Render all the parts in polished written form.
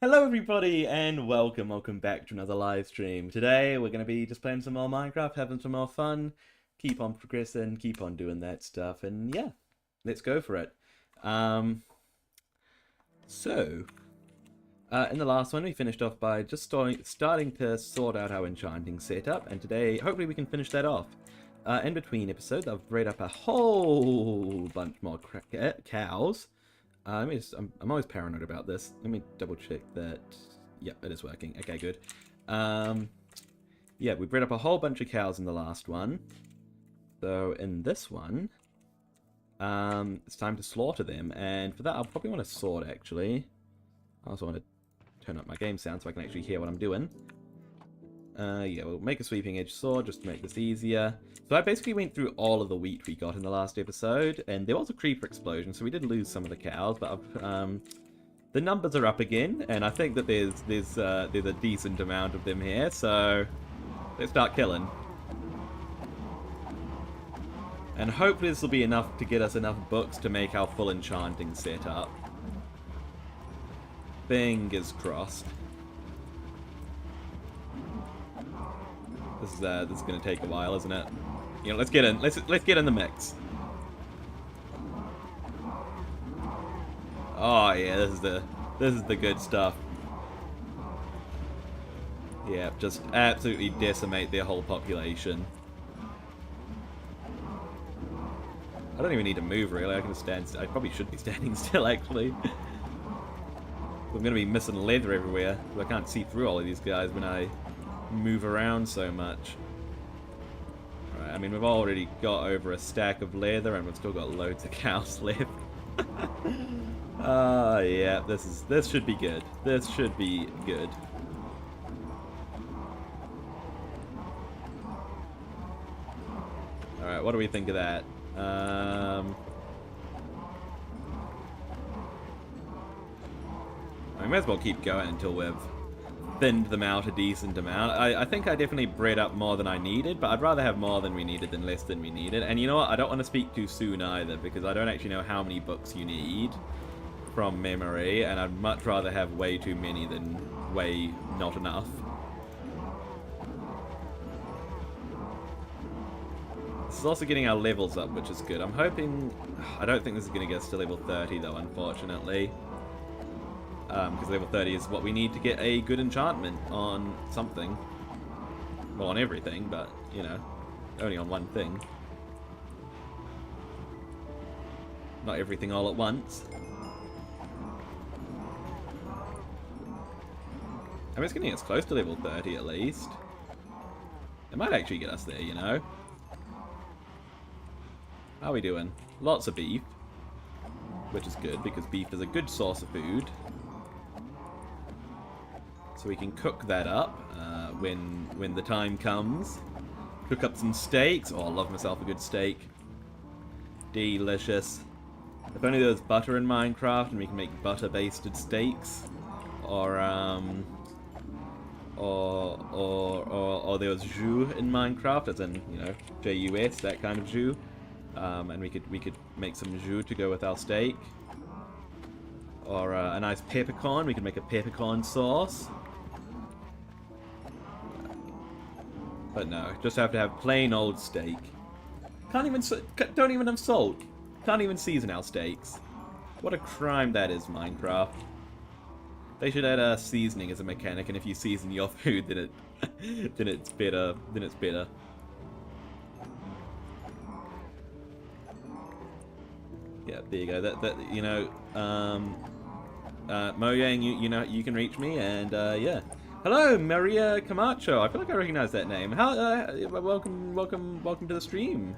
Hello everybody and welcome back to another live stream. Today we're going to be just playing some more Minecraft, having some more fun, keep on progressing, keep on doing that stuff, and yeah, let's go for it. So, in the last one we finished off by just starting to sort out our enchanting setup, and today hopefully we can finish that off. In between episodes I've bred up a whole bunch more cows. I'm always paranoid about this. Let me double check that. Yeah, it is working. Okay, good. Yeah, we bred up a whole bunch of cows in the last one. So in this one, it's time to slaughter them. And for that, I'll probably want a sword, actually. I also want to turn up my game sound so I can actually hear what I'm doing. Yeah, we'll make a sweeping edge sword just to make this easier. So I basically went through all of the wheat we got in the last episode, and there was a creeper explosion, so we did lose some of the cows, but the numbers are up again, and I think that there's a decent amount of them here, so let's start killing. And hopefully this will be enough to get us enough books to make our full enchanting setup. Fingers crossed. This is gonna take a while, isn't it? You know, let's get in. Let's get in the mix. Oh yeah, this is the good stuff. Yeah, just absolutely decimate their whole population. I don't even need to move really. I can stand. I probably should be standing still actually. I'm gonna be missing leather everywhere. I can't see through all of these guys when I move around so much. Alright, I mean we've already got over a stack of leather and we've still got loads of cows left. Yeah, this should be good. This should be good. Alright, what do we think of that? I might as well keep going until we've thinned them out a decent amount. I think I definitely bred up more than I needed, but I'd rather have more than we needed than less than we needed. And you know what? I don't want to speak too soon either, because I don't actually know how many books you need from memory, and I'd much rather have way too many than way not enough. This is also getting our levels up, which is good. I'm hoping... I don't think this is going to get us to level 30, though, unfortunately. Because level 30 is what we need to get a good enchantment on something. Well, on everything, but, you know, only on one thing. Not everything all at once. I mean, it's getting us close to level 30 at least. It might actually get us there, you know. How are we doing? Lots of beef. Which is good, because beef is a good source of food. So we can cook that up when the time comes. Cook up some steaks. Oh, I love myself a good steak. Delicious. If only there was butter in Minecraft and we can make butter-basted steaks. Or there was jus in Minecraft, as in, you know, J-U-S, that kind of jus. And we could make some jus to go with our steak. Or a nice peppercorn. We could make a peppercorn sauce. But no, just have to have plain old steak. Don't even have salt. Can't even season our steaks. What a crime that is, Minecraft. They should add seasoning as a mechanic, and if you season your food, then it's better. Then it's better. Yeah, there you go. That you know, Mojang, you know you can reach me, and yeah. Hello, Maria Camacho. I feel like I recognize that name. How? Welcome to the stream.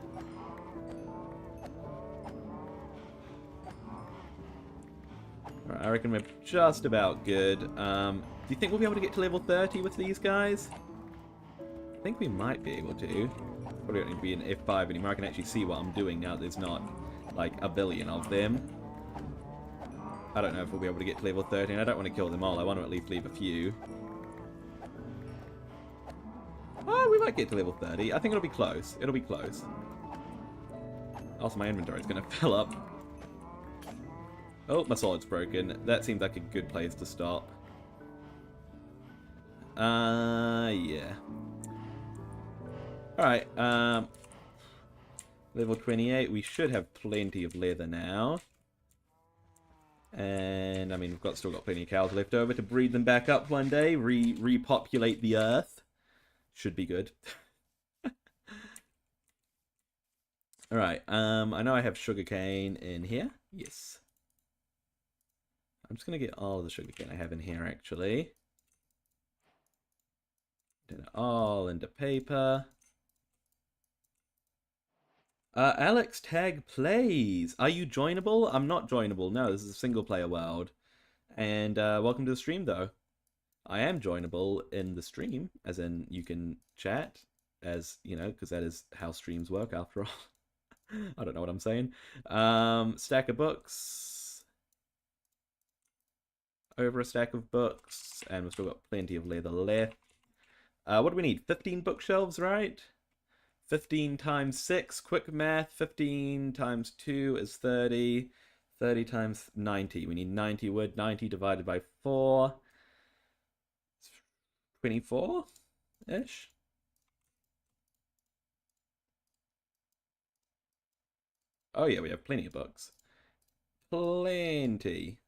Alright, I reckon we're just about good. Do you think we'll be able to get to level 30 with these guys? I think we might be able to. Probably don't need to be in F5 anymore. I can actually see what I'm doing now. There's not like a billion of them. I don't know if we'll be able to get to level 30, and I don't want to kill them all. I want to at least leave a few. Oh, we might get to level 30. I think it'll be close. It'll be close. Also, my inventory is going to fill up. Oh, my sword's broken. That seems like a good place to stop. Yeah. Alright, level 28. We should have plenty of leather now. And, I mean, still got plenty of cows left over to breed them back up one day. Repopulate the earth. Should be good. Alright, I know I have sugarcane in here. Yes. I'm just going to get all of the sugarcane I have in here, actually. Turn it all into paper. Alex Tag Plays. Are you joinable? I'm not joinable. No, this is a single player world. And welcome to the stream, though. I am joinable in the stream, as in you can chat, as, you know, because that is how streams work after all. I don't know what I'm saying. Stack of books. Over a stack of books. And we've still got plenty of leather left. What do we need? 15 bookshelves, right? 15 times 6, quick math. 15 times 2 is 30. 30 times 90. We need 90 wood. 90 divided by 4. 24-ish? Oh yeah, we have plenty of books. Plenty.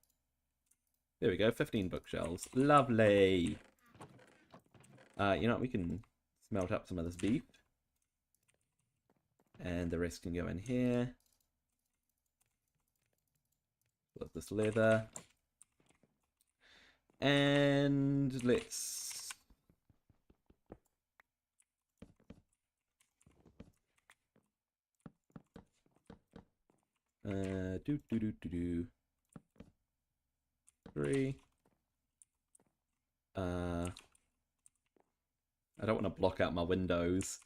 There we go, 15 bookshelves. Lovely. You know what, we can smelt up some of this beef. And the rest can go in here. Love this leather. And let's... do. 3. I don't want to block out my windows.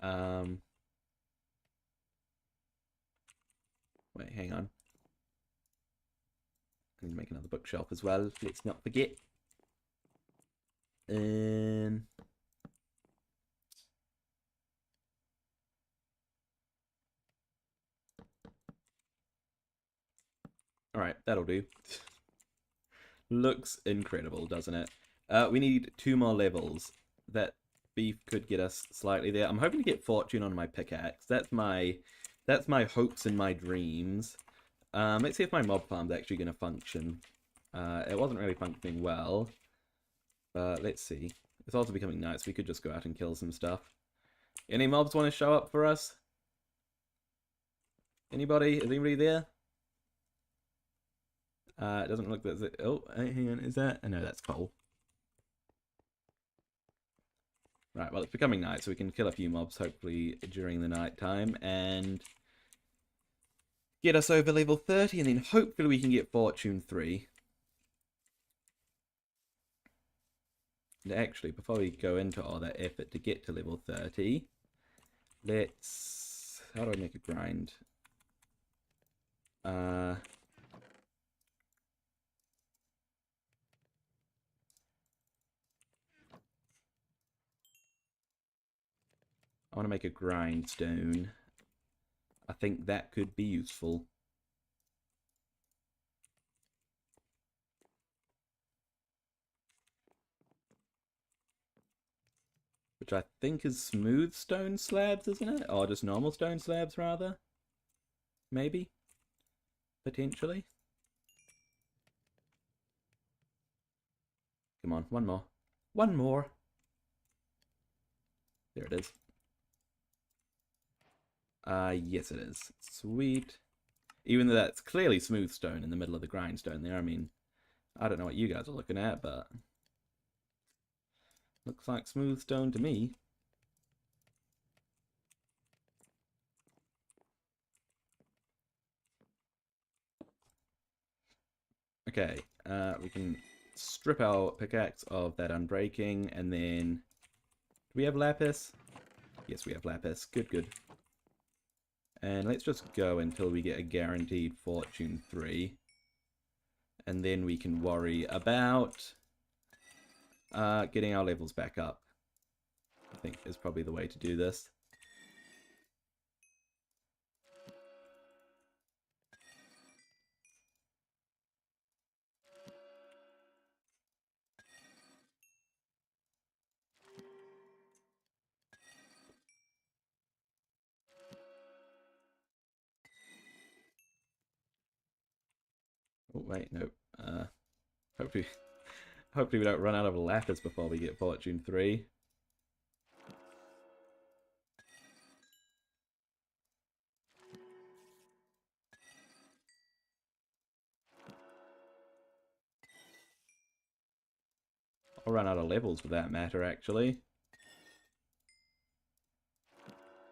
Wait, hang on. I need to make another bookshelf as well. Let's not forget. Alright, that'll do. Looks incredible, doesn't it? We need 2 more levels. That beef could get us slightly there. I'm hoping to get fortune on my pickaxe. That's my hopes and my dreams. Let's see if my mob farm's actually going to function. It wasn't really functioning well. But let's see. It's also becoming night, so we could just go out and kill some stuff. Any mobs want to show up for us? Anybody? Is anybody there? It doesn't look like that. Oh, hang on. Is that? No, that's coal. Right, well, it's becoming night, so we can kill a few mobs, hopefully, during the night time, and get us over level 30, and then hopefully we can get Fortune 3. And actually, before we go into all that effort to get to level 30, let's... How do I make a grind? I want to make a grindstone. I think that could be useful. Which I think is smooth stone slabs, isn't it? Or just normal stone slabs, rather? Maybe? Potentially? Come on, one more. One more! There it is. Yes it is. Sweet. Even though that's clearly smooth stone in the middle of the grindstone there. I mean, I don't know what you guys are looking at, but... looks like smooth stone to me. Okay, we can strip our pickaxe of that unbreaking, and then... do we have lapis? Yes, we have lapis. Good, good. And let's just go until we get a guaranteed Fortune 3. And then we can worry about getting our levels back up. I think is probably the way to do this. Oh, wait, no. Hopefully, hopefully we don't run out of lapis before we get Fortune 3. I'll run out of levels for that matter, actually.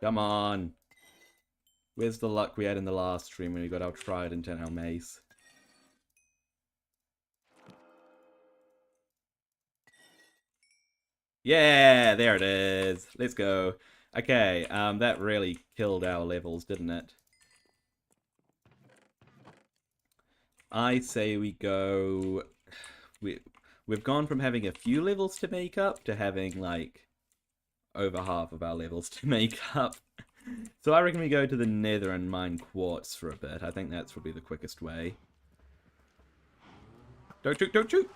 Come on! Where's the luck we had in the last stream when we got our trident and our mace? Yeah, there it is. Let's go. Okay, that really killed our levels, didn't it? I say we go... We've gone from having a few levels to make up to having, like, over half of our levels to make up. So I reckon we go to the nether and mine quartz for a bit. I think that's probably the quickest way. Don't shoot, don't shoot!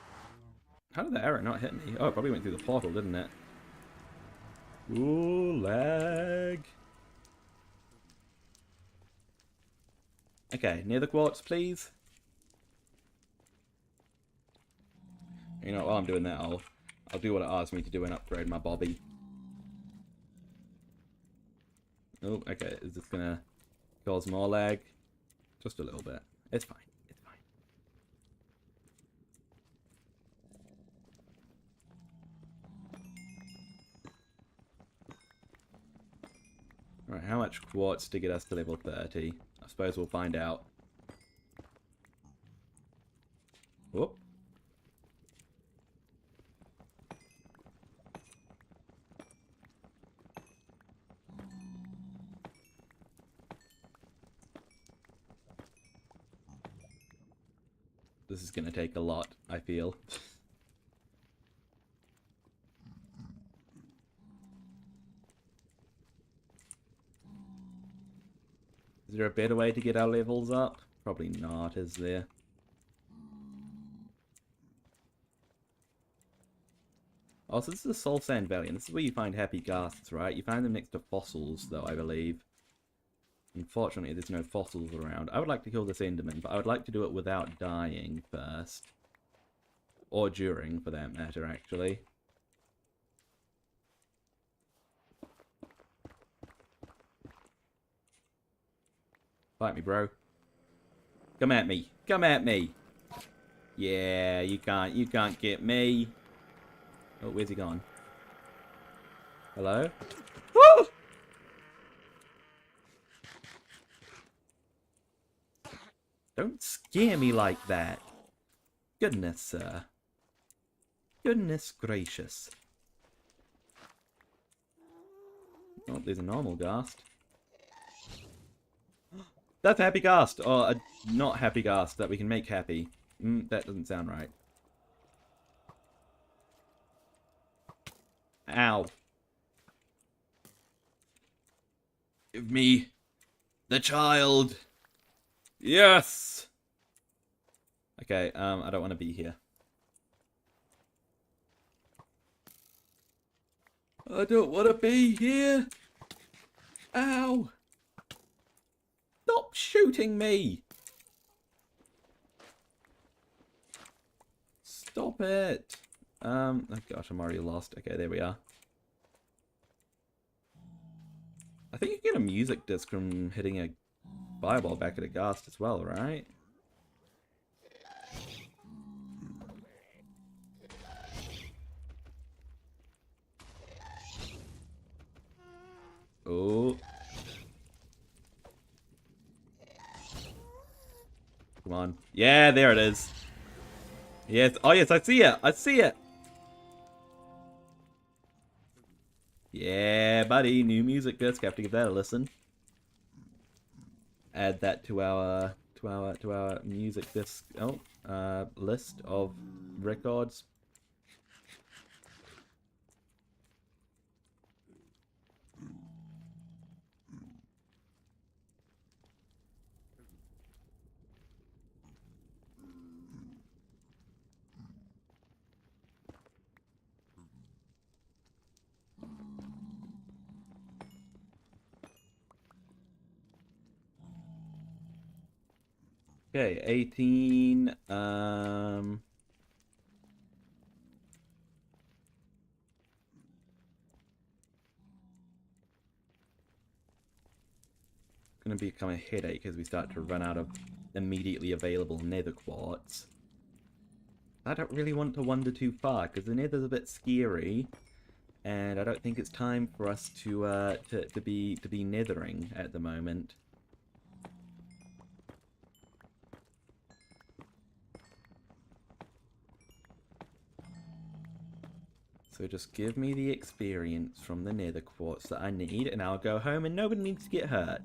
How did the arrow not hit me? Oh, it probably went through the portal, didn't it? Ooh, lag. Okay, nether quartz, please. You know, while I'm doing that, I'll do what it asks me to do and upgrade my Bobby. Oh, okay, is this gonna cause more lag? Just a little bit. It's fine, it's fine. Alright, how much quartz to get us to level 30? I suppose we'll find out. Whoop. This is gonna take a lot, I feel. Is there a better way to get our levels up? Probably not, is there? Oh, so this is the Soul Sand Valley, and this is where you find happy ghasts, right? You find them next to fossils, though, I believe. Unfortunately, there's no fossils around. I would like to kill this Enderman, but I would like to do it without dying first. Or during, for that matter, actually. Fight me, bro. Come at me. Come at me. Yeah, you can't get me. Oh, where's he gone? Hello? Woo! Don't scare me like that. Goodness, sir. Goodness gracious. Oh, there's a normal ghast. That's a happy ghast, or a not happy ghast that we can make happy. That doesn't sound right. Ow. Give me the child. Yes. Okay, I don't want to be here. I don't want to be here. Ow. Stop shooting me. Stop it. Oh gosh, I'm already lost. Okay, there we are. I think you get a music disc from hitting a fireball back at a ghast as well, right? Oh. Come on. Yeah, there it is. Yes. Oh, yes, I see it. I see it. Yeah, buddy. New music disc. Have to give that a listen. Add that to our music disc list of records. Okay, 18. Gonna become a headache as we start to run out of immediately available nether quartz. I don't really want to wander too far because the nether's a bit scary, and I don't think it's time for us to be nethering at the moment. So just give me the experience from the nether quartz that I need, and I'll go home and nobody needs to get hurt.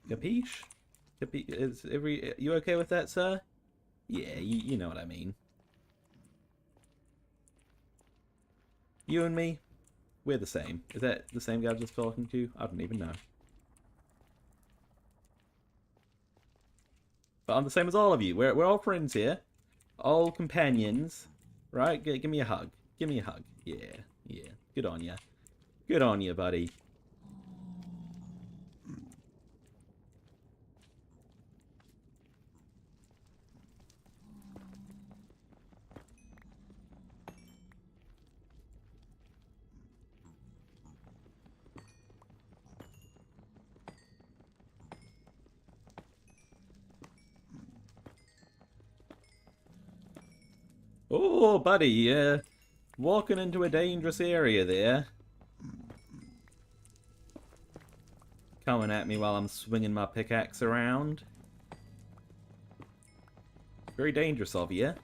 Capiche? Is you okay with that, sir? Yeah, you know what I mean. You and me, we're the same. Is that the same guy I was just talking to? I don't even know. But I'm the same as all of you. We're all friends here. All companions. Right? Give me a hug. Give me a hug. Yeah, yeah. Good on ya. Good on ya, buddy. Oh, buddy, walking into a dangerous area there. Coming at me while I'm swinging my pickaxe around. Very dangerous of you.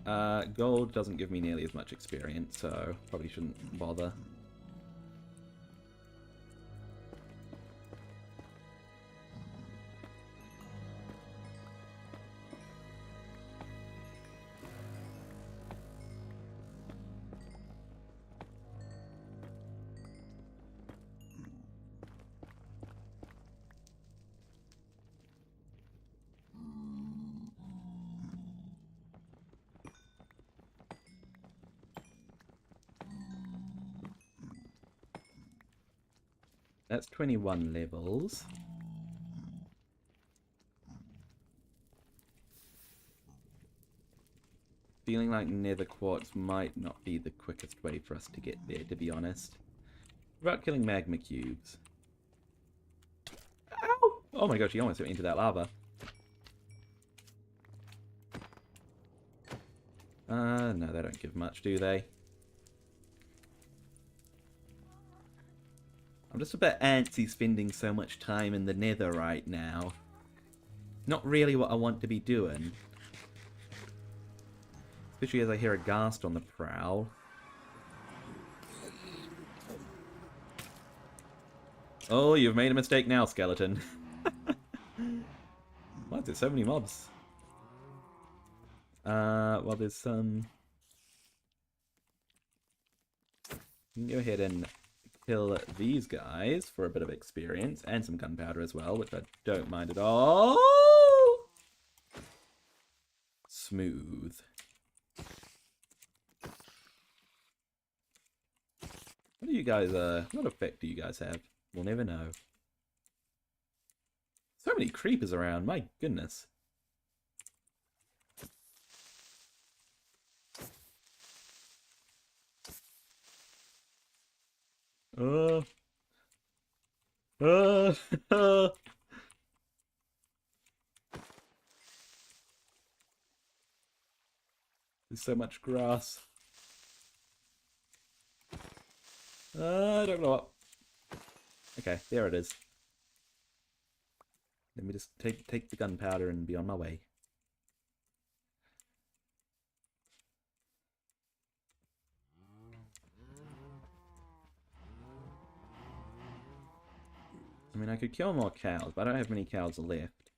Gold doesn't give me nearly as much experience, so probably shouldn't bother. That's 21 levels. Feeling like nether quartz might not be the quickest way for us to get there, to be honest. What about killing magma cubes? Ow! Oh my gosh, he almost went into that lava. No, they don't give much, do they? I'm just a bit antsy spending so much time in the nether right now. Not really what I want to be doing. Especially as I hear a ghast on the prowl. Oh, you've made a mistake now, skeleton. Why is there so many mobs? Well, there's some... You can go ahead and kill these guys for a bit of experience, and some gunpowder as well, which I don't mind at all. Smooth. What do you guys, what effect do you guys have? We'll never know. So many creepers around, my goodness. There's so much grass. I don't know what. Okay, there it is. Let me just take the gunpowder and be on my way. I mean, I could kill more cows, but I don't have many cows left.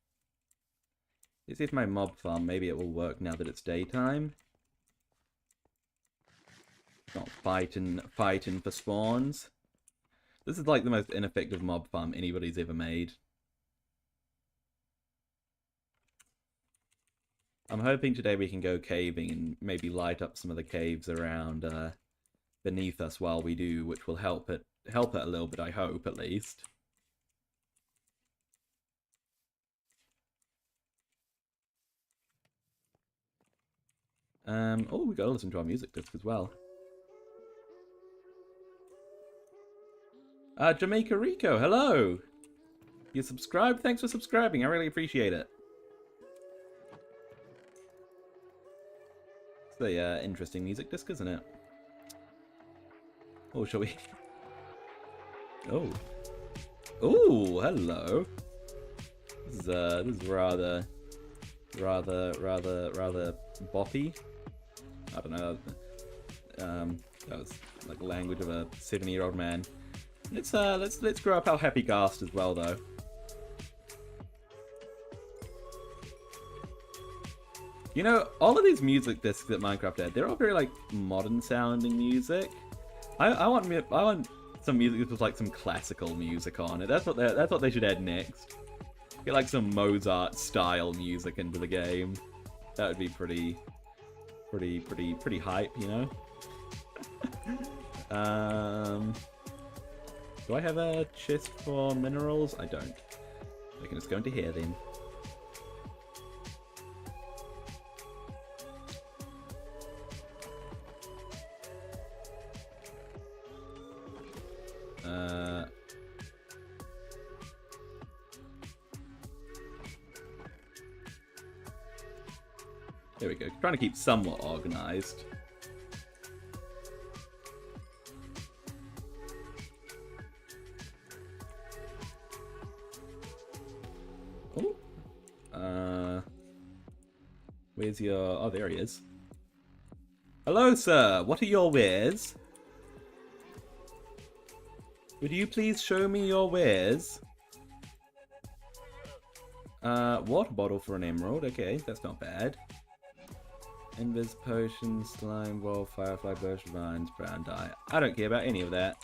Let's see if my mob farm, maybe it will work now that it's daytime. Not fighting for spawns. This is like the most ineffective mob farm anybody's ever made. I'm hoping today we can go caving and maybe light up some of the caves around beneath us while we do, which will help it help it a little bit, I hope, at least. Oh, we gotta listen to our music disc as well. Jamaica Rico, hello! You subscribed? Thanks for subscribing, I really appreciate it. It's a interesting music disc, isn't it? Oh, shall we? Oh. Oh, hello. This is rather boppy. I don't know. That was like the language of a 70-year-old man. Let's grow up our happy Ghast as well, though. You know, all of these music discs that Minecraft had, they're all very like modern sounding music. I want some music with like some classical music on it. That's what they should add next. Get like some Mozart style music into the game. That would be pretty hype, you know. Do I have a chest for minerals? I don't. I can just go into here then. There we go. Trying to keep somewhat organized. Oh. Where's your... Oh, there he is. Hello, sir. What are your wares? Would you please show me your wares? Water bottle for an emerald. Okay, that's not bad. Invis potion, slime ball, firefly bush, vines, brown dye. I don't care about any of that.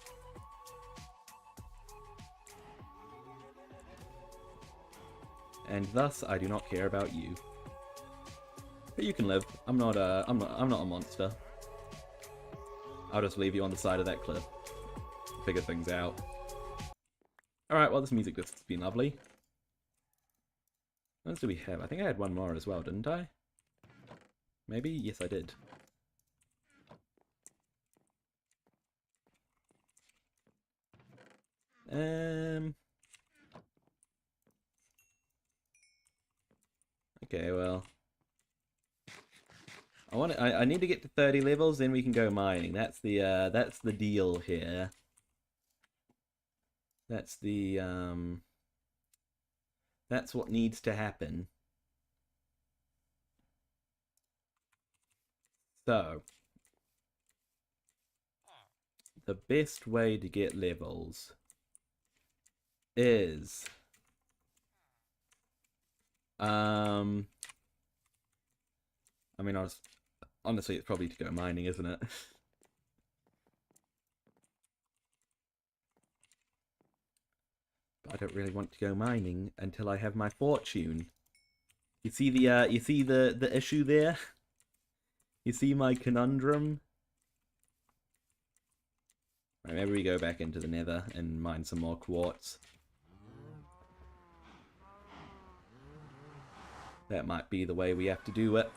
And thus, I do not care about you. But you can live. I'm not a monster. I'll just leave you on the side of that cliff. Figure things out. Alright, well, this music disc has been lovely. What else do we have? I think I had one more as well, didn't I? Maybe? Yes, I did. Okay, well. I need to get to 30 levels, then we can go mining. That's the deal here. That's what needs to happen. So, the best way to get levels is I mean, honestly, it's probably to go mining, isn't it? But I don't really want to go mining until I have my fortune. You see the issue there? You see my conundrum? Right, maybe we go back into the nether and mine some more quartz. That might be the way we have to do it.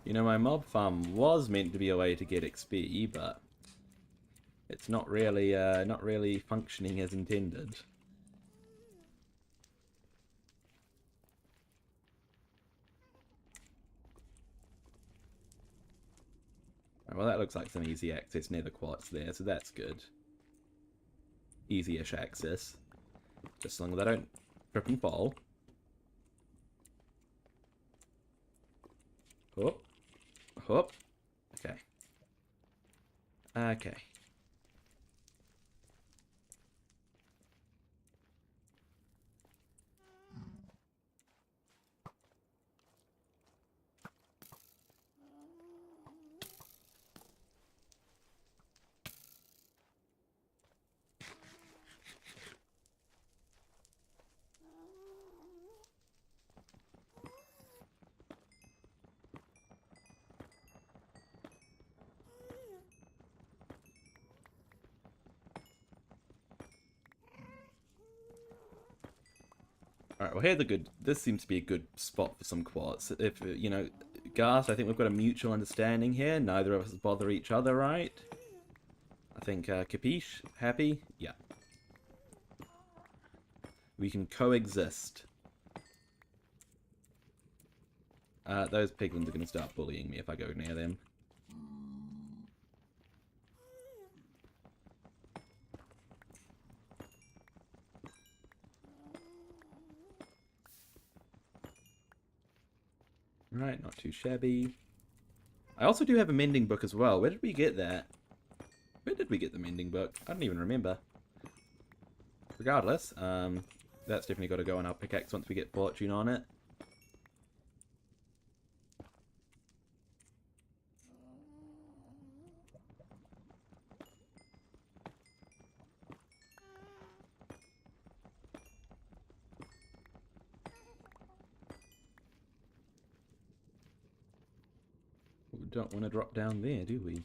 You know, my mob farm was meant to be a way to get XP, but it's not really functioning as intended. Well, that looks like some easy access nether quartz there, so that's good. Easy-ish access. Just as long as I don't trip and fall. Whoop. Whoop. Okay. Okay. Alright, well here's a good... This seems to be a good spot for some quartz. If, you know, Garth, I think we've got a mutual understanding here. Neither of us bother each other, right? I think, capiche? Happy? Yeah. We can coexist. Those piglins are going to start bullying me if I go near them. Right, not too shabby. I also do have a mending book as well. Where did we get that? Where did we get the mending book? I don't even remember. Regardless, that's definitely got to go on our pickaxe once we get fortune on it. We don't want to drop down there, do we?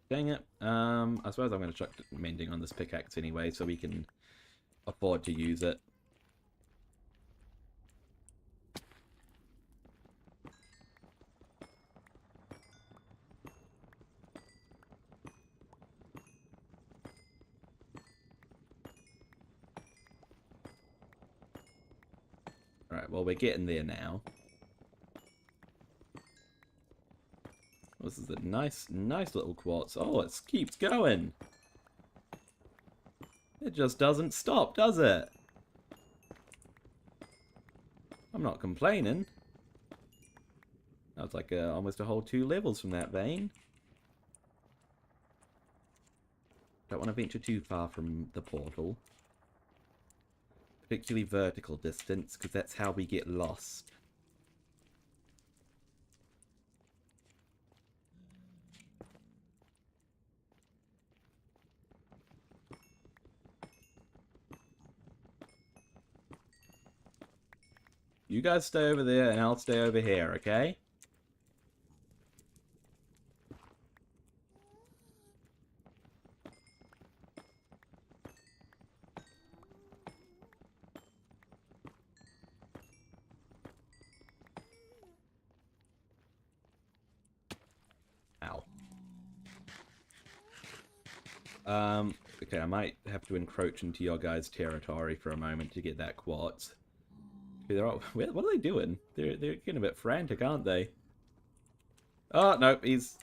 Dang it. I suppose I'm going to chuck mending on this pickaxe anyway, so we can afford to use it. Alright, well, we're getting there now. This is a nice little quartz. Oh, it keeps going. It just doesn't stop, does it? I'm not complaining. That was like almost a whole 2 levels from that vein. Don't want to venture too far from the portal. Particularly vertical distance, because that's how we get lost. You guys stay over there, and I'll stay over here, okay? Ow. Okay, I might have to encroach into your guys' territory for a moment to get that quartz. They're all, what are they doing? They're getting a bit frantic, aren't they? Oh no, he's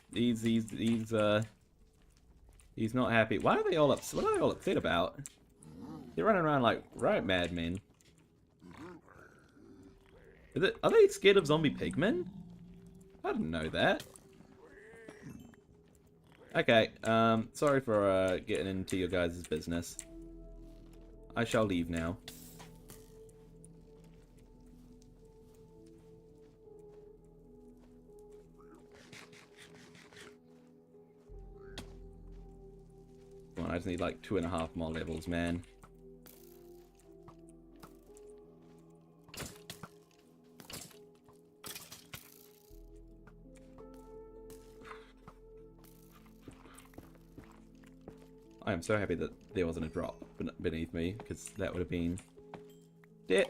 not happy. Why are they all upset? What are they all upset about? They're running around like right madmen. Are they scared of zombie pigmen? I didn't know that. Okay, sorry for getting into your guys' business. I shall leave now. Come on, I just need like 2.5 more levels, man. I am so happy that there wasn't a drop beneath me, because that would have been... dead.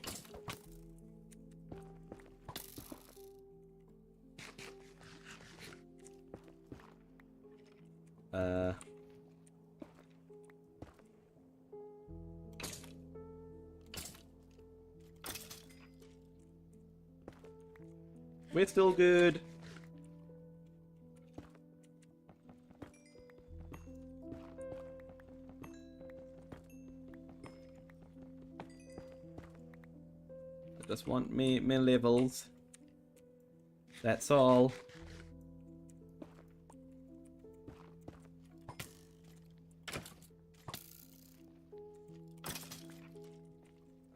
We're still good. I just want me levels. That's all.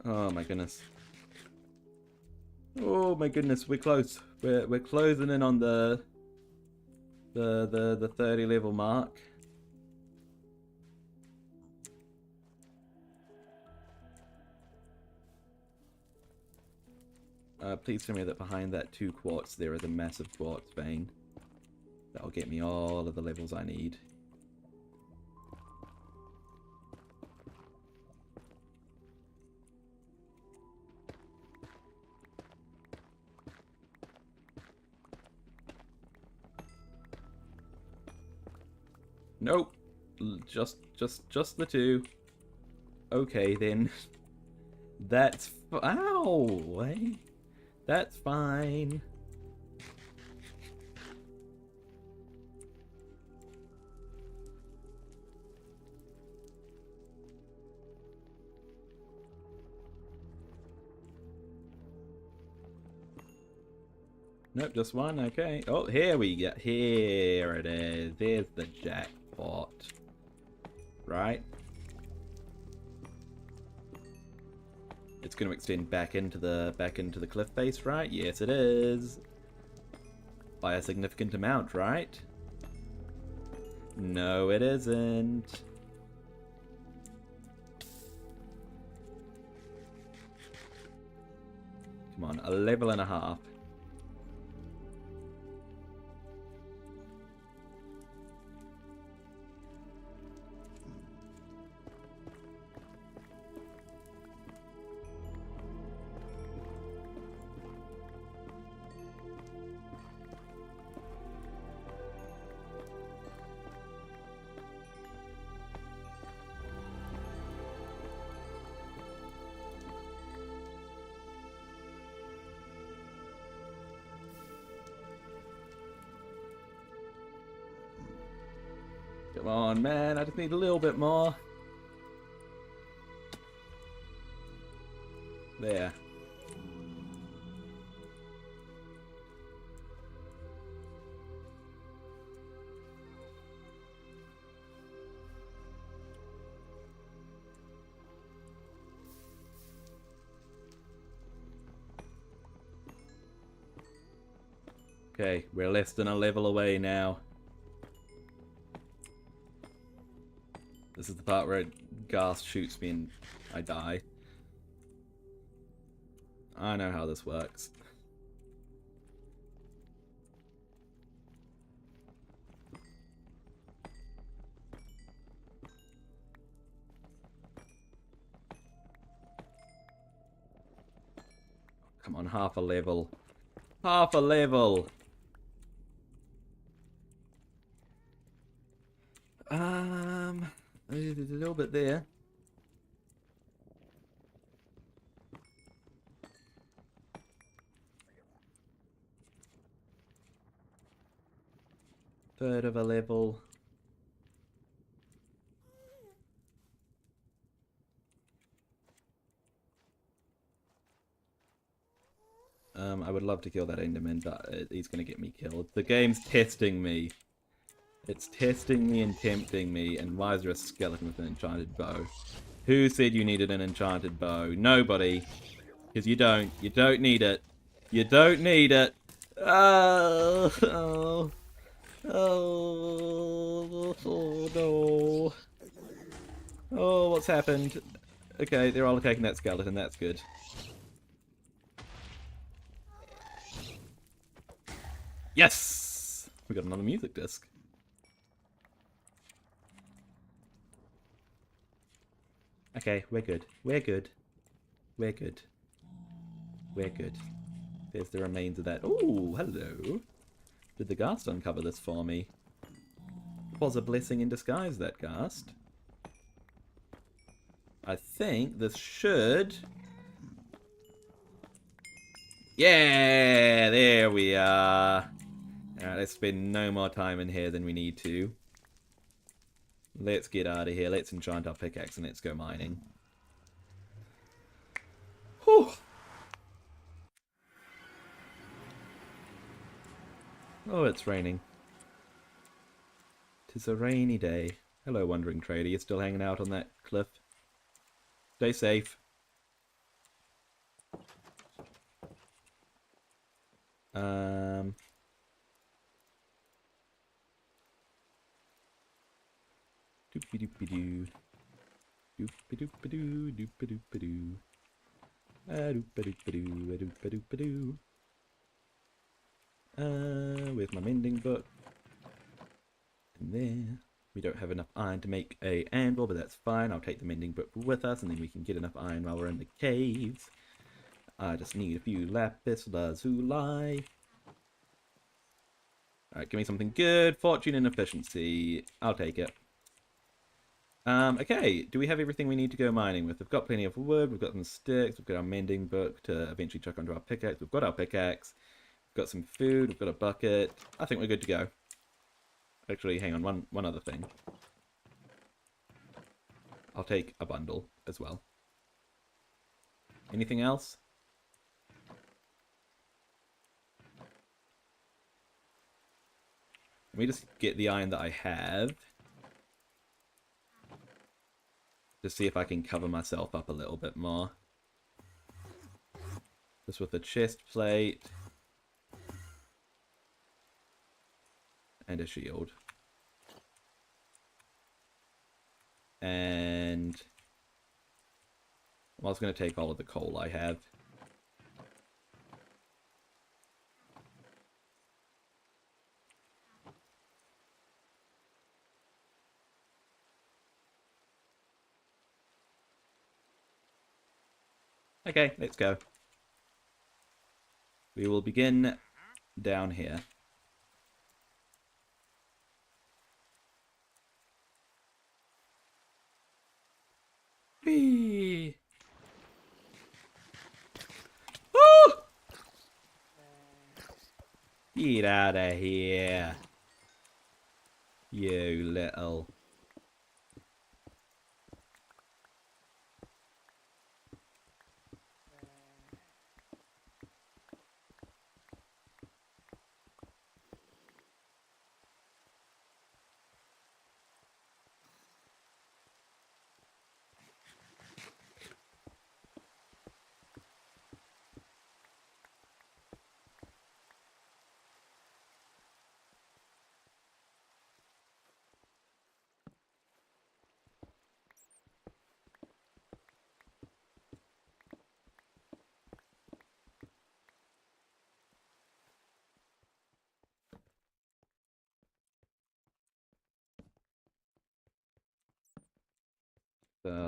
Oh my goodness. Oh my goodness, we're close. We're closing in on the 30 level mark. Please tell me that behind that 2 quartz there is a massive quartz vein. That'll get me all of the levels I need. Nope. Just the 2. Okay then. That's ow! Hey? That's fine. Nope, just 1. Okay. Oh, here we go. Here it is. There's the jackpot. Right. It's going to extend back into the cliff face, right? Yes, it is. By a significant amount, right? No, it isn't. Come on, a level and a half. Come on, man. I just need a little bit more. There. Okay, we're less than a level away now. This is the part where gas shoots me and I die. I know how this works. Come on, half a level. Half a level! There's a little bit there. Third of a level. I would love to kill that Enderman, but he's going to get me killed. The game's testing me. It's testing me and tempting me. And why is there a skeleton with an enchanted bow? Who said you needed an enchanted bow? Nobody. Because you don't. You don't need it. You don't need it. Oh, oh, oh, oh no. Oh, what's happened? Okay, they're all attacking that skeleton. That's good. Yes! We got another music disc. Okay, we're good. We're good. We're good. We're good. There's the remains of that. Oh, hello. Did the ghast uncover this for me? It was a blessing in disguise, that ghast. I think this should... Yeah! There we are! Alright, let's spend no more time in here than we need to. Let's get out of here. Let's enchant our pickaxe and let's go mining. Whew! Oh, it's raining. 'Tis a rainy day. Hello, Wandering Trader. You're still hanging out on that cliff? Stay safe. Um, doopy doopy doo. Doopy doopy doo. Doopy doopy doo. Doopy doopy doo. Doopy doopy doo. With my mending book. And there. We don't have enough iron to make a anvil, but that's fine. I'll take the mending book with us, and then we can get enough iron while we're in the caves. I just need a few lapis lazuli. Alright, give me something good. Fortune and efficiency. I'll take it. Okay, do we have everything we need to go mining with? We've got plenty of wood, we've got some sticks, we've got our mending book to eventually chuck onto our pickaxe, we've got our pickaxe, we've got some food, we've got a bucket. I think we're good to go. Actually, hang on, one other thing. I'll take a bundle as well. Anything else? Let me just get the iron that I have. To see if I can cover myself up a little bit more. Just with a chest plate. And a shield. And I was going to take all of the coal I have. Okay, let's go. We will begin down here. Whee! Woo! Get out of here. You little...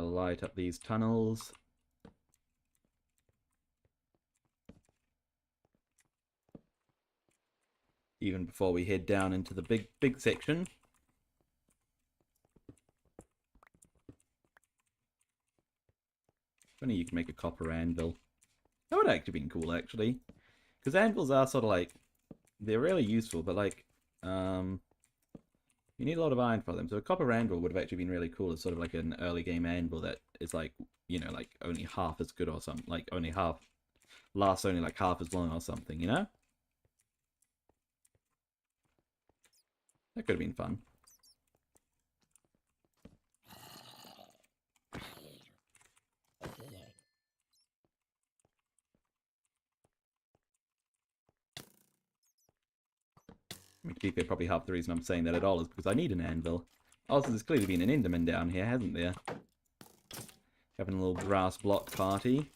light up these tunnels. Even before we head down into the big section. Funny you can make a copper anvil. That would actually been cool, actually. Because anvils are sort of like... They're really useful, but like... You need a lot of iron for them. So a copper anvil would have actually been really cool as sort of like an early game anvil that is like, you know, like only half as good or something. Like only half... Lasts only like half as long or something, you know? That could have been fun. I mean, to be fair, probably half the reason I'm saying that at all is because I need an anvil. Also, there's clearly been an Enderman down here, hasn't there? Having a little grass block party.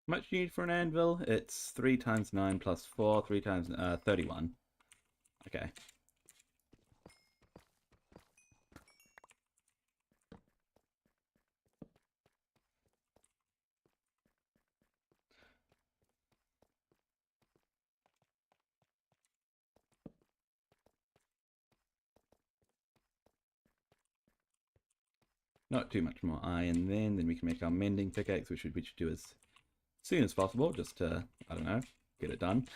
How much do you need for an anvil? It's 3 times 9 plus 4, 3 times 31. Okay. Not too much more iron then we can make our mending pickaxe, which we should do as soon as possible, just to, I don't know, get it done.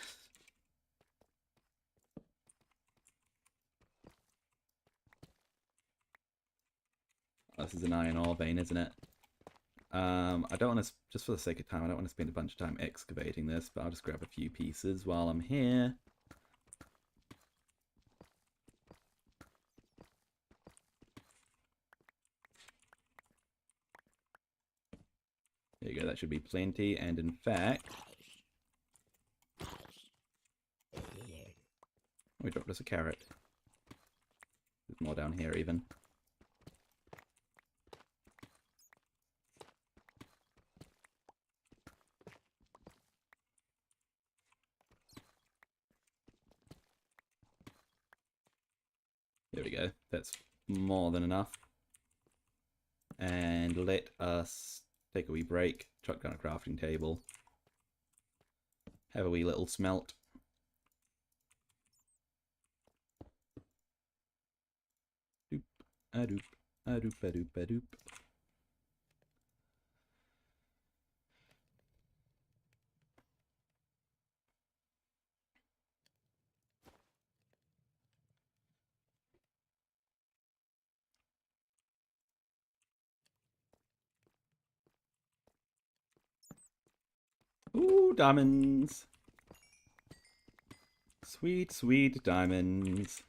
Oh, this is an iron ore vein, isn't it? I don't want to, just for the sake of time, I don't want to spend a bunch of time excavating this, but I'll just grab a few pieces while I'm here. There you go, that should be plenty, and in fact... we dropped us a carrot. There's more down here even. There we go, that's more than enough. And let us take a wee break, chuck down a crafting table, have a wee little smelt. Doop, a doop, a doop, a doop, a doop. Ooh, diamonds! Sweet, sweet diamonds.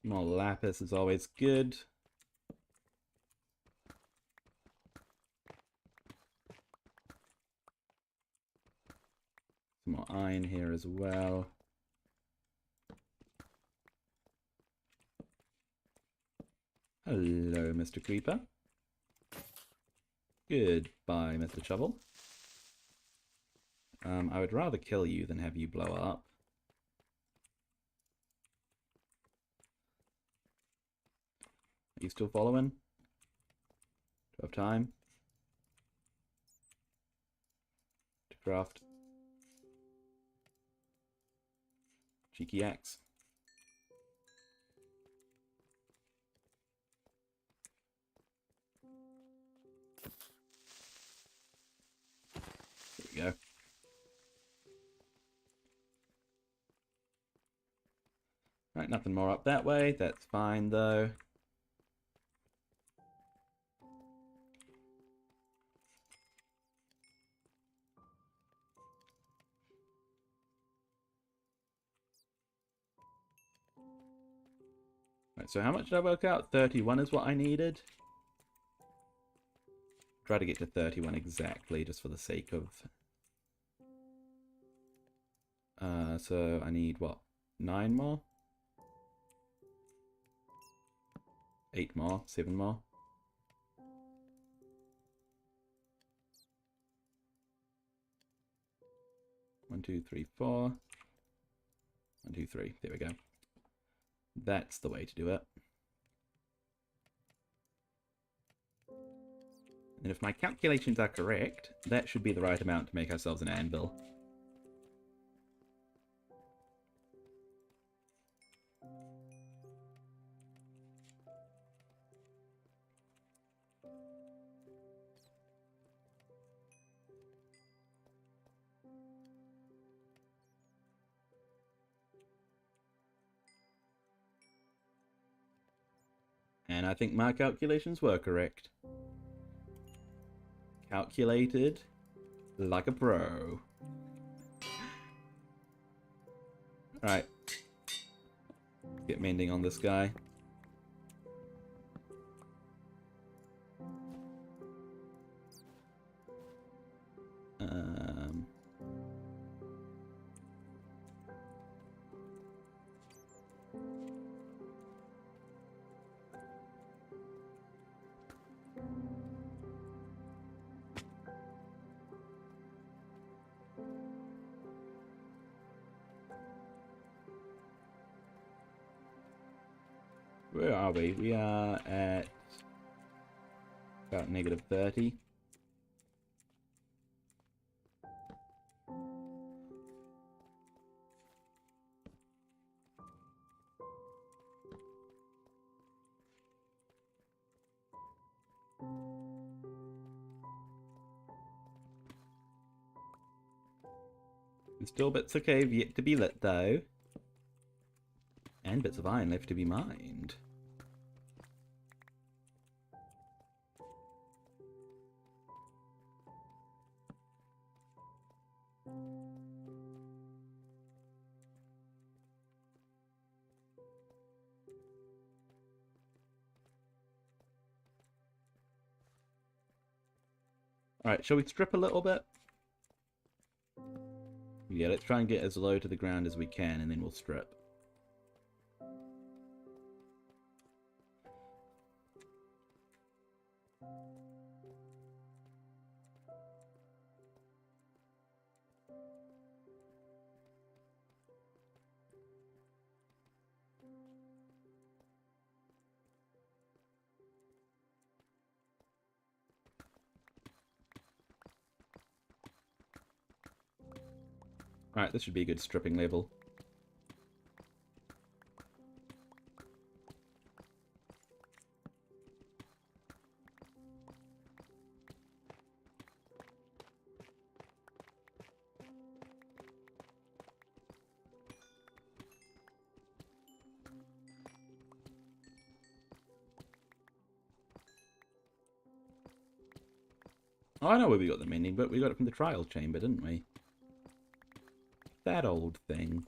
More lapis is always good. Some more iron here as well. Hello, Mr. Creeper. Goodbye, Mr. Shovel. I would rather kill you than have you blow up. Are you still following? Do I have time to craft cheeky axe? There we go. Right, nothing more up that way. That's fine though. Right, so how much did I work out? 31 is what I needed. Try to get to 31 exactly, just for the sake of... so I need, what, 9 more? 8 more, 7 more. One, two, three, 4. 1, 2, 3. There we go. That's the way to do it. And if my calculations are correct, that should be the right amount to make ourselves an anvil. And I think my calculations were correct. Calculated like a pro. Alright. Get mending on this guy. Where are we? We are at about negative 30. There's still bits of cave yet to be lit, though. And bits of iron left to be mined. Alright, shall we strip a little bit? Yeah, let's try and get as low to the ground as we can, and then we'll strip. Alright, this should be a good stripping level. Oh, I know where we got the mending, but we got it from the trial chamber, didn't we? That old thing.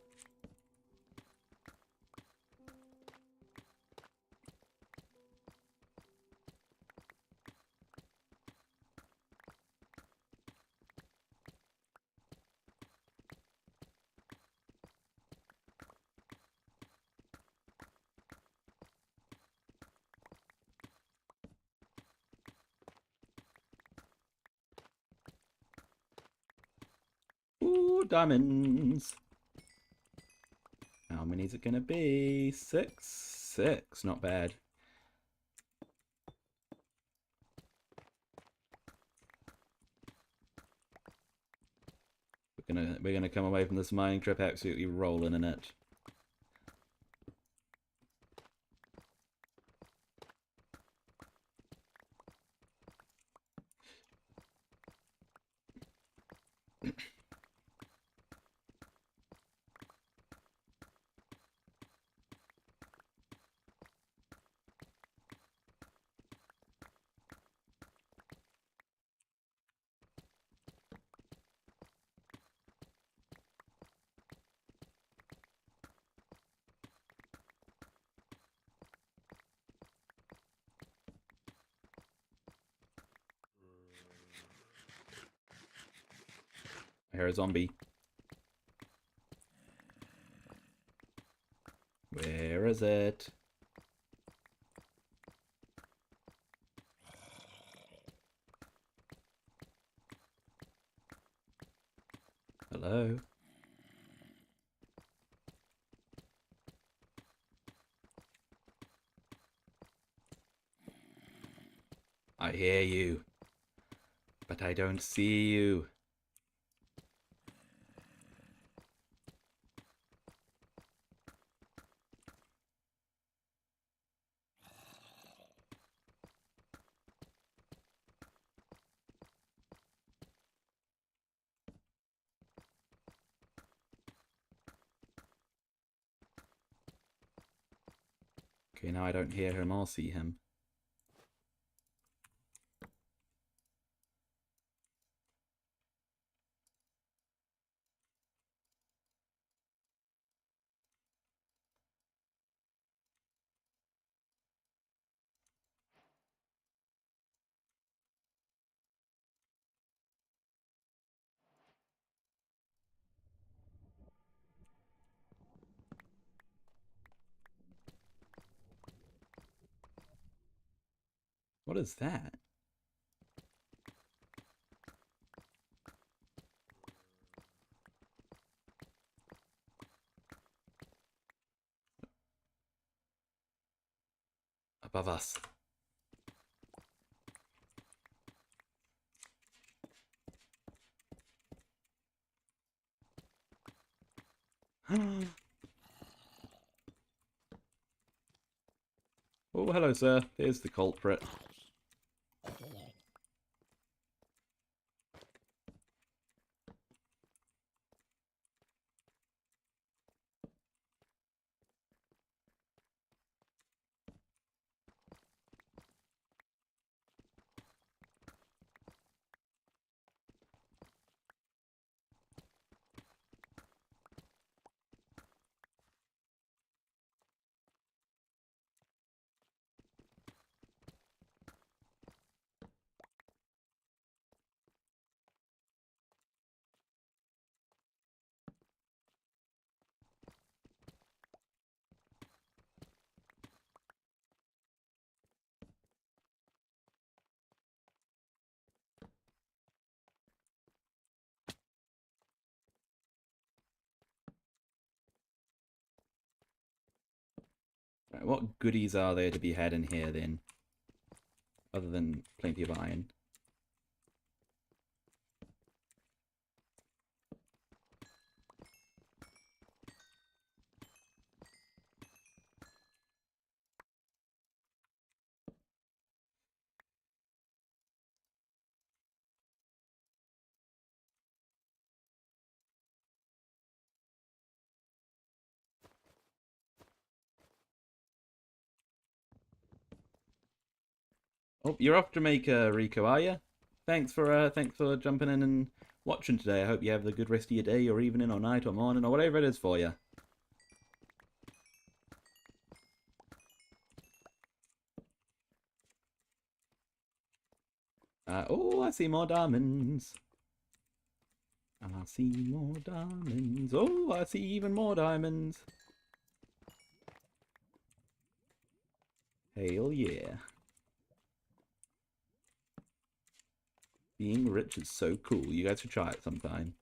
Ooh, diamonds! How many is it gonna be? 6? 6, not bad. We're gonna come away from this mining trip absolutely rolling in it. I hear a zombie. Where is it? Hello? I hear you, but I don't see you. Okay, now I don't hear him or see him. What is that? Above us. Oh, hello, sir. There's the culprit. Right, what goodies are there to be had in here, then? Other than plenty of iron. Oh, you're off Jamaica, Rico, are you? Thanks for jumping in and watching today. I hope you have a good rest of your day or evening or night or morning or whatever it is for you. Oh, I see more diamonds. I see more diamonds. Oh, I see even more diamonds. Hell yeah. Being rich is so cool. You guys should try it sometime.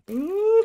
Ooh.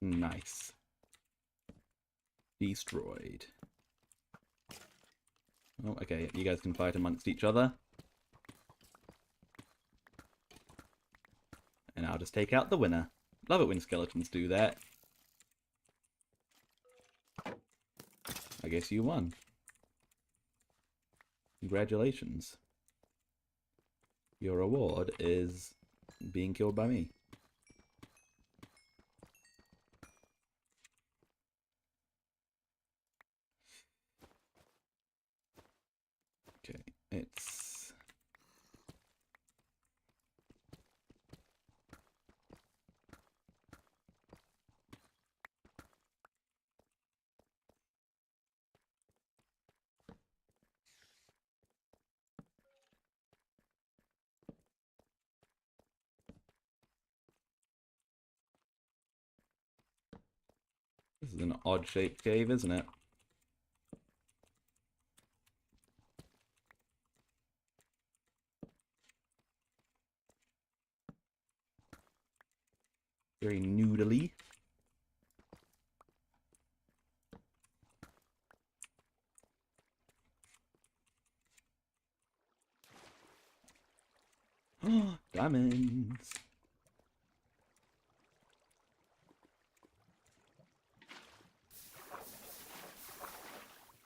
Nice. Destroyed. Oh, okay, you guys can fight amongst each other. And I'll just take out the winner. Love it when skeletons do that. guess you won. Congratulations. Your reward is being killed by me. Okay, it's... This is an odd-shaped cave, isn't it? Very noodly. Oh, diamonds.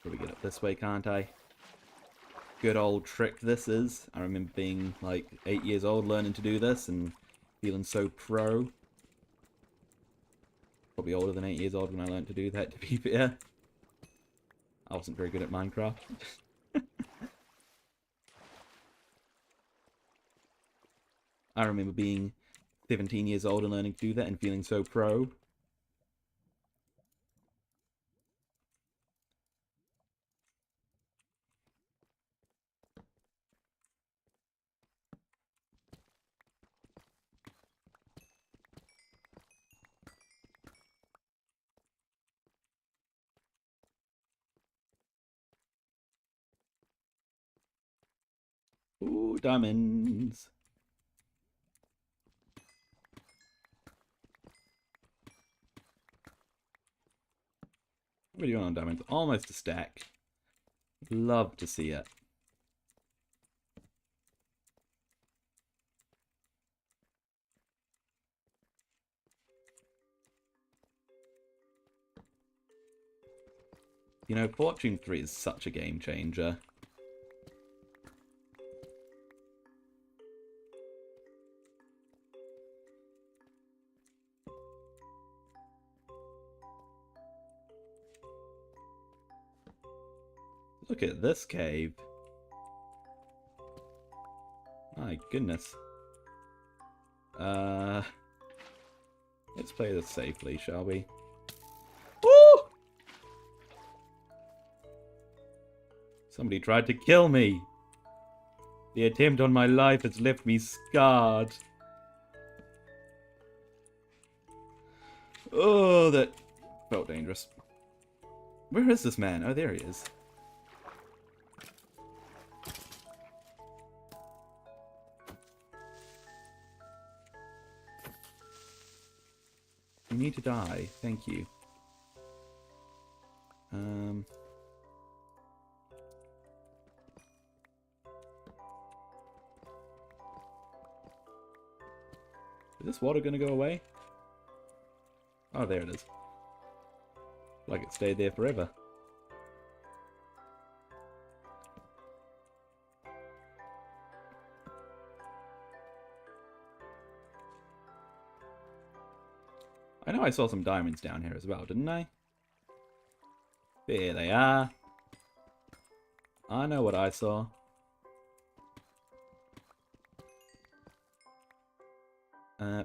Probably get it this way, can't I? Good old trick this is. I remember being like 8 years old learning to do this and feeling so pro. Probably older than 8 years old when I learned to do that, to be fair. I wasn't very good at Minecraft. I remember being 17 years old and learning to do that and feeling so pro. Ooh, diamonds. What are you on diamonds? Almost a stack. Love to see it. You know, Fortune 3 is such a game changer. Look at this cave. My goodness. Let's play this safely, shall we? Woo! Somebody tried to kill me. The attempt on my life has left me scarred. Oh, that felt dangerous. Where is this man? Oh, there he is. You need to die. Thank you. Is this water gonna go away? Oh, there it is. Like it stayed there forever. I know I saw some diamonds down here as well, didn't I? There they are. I know what I saw.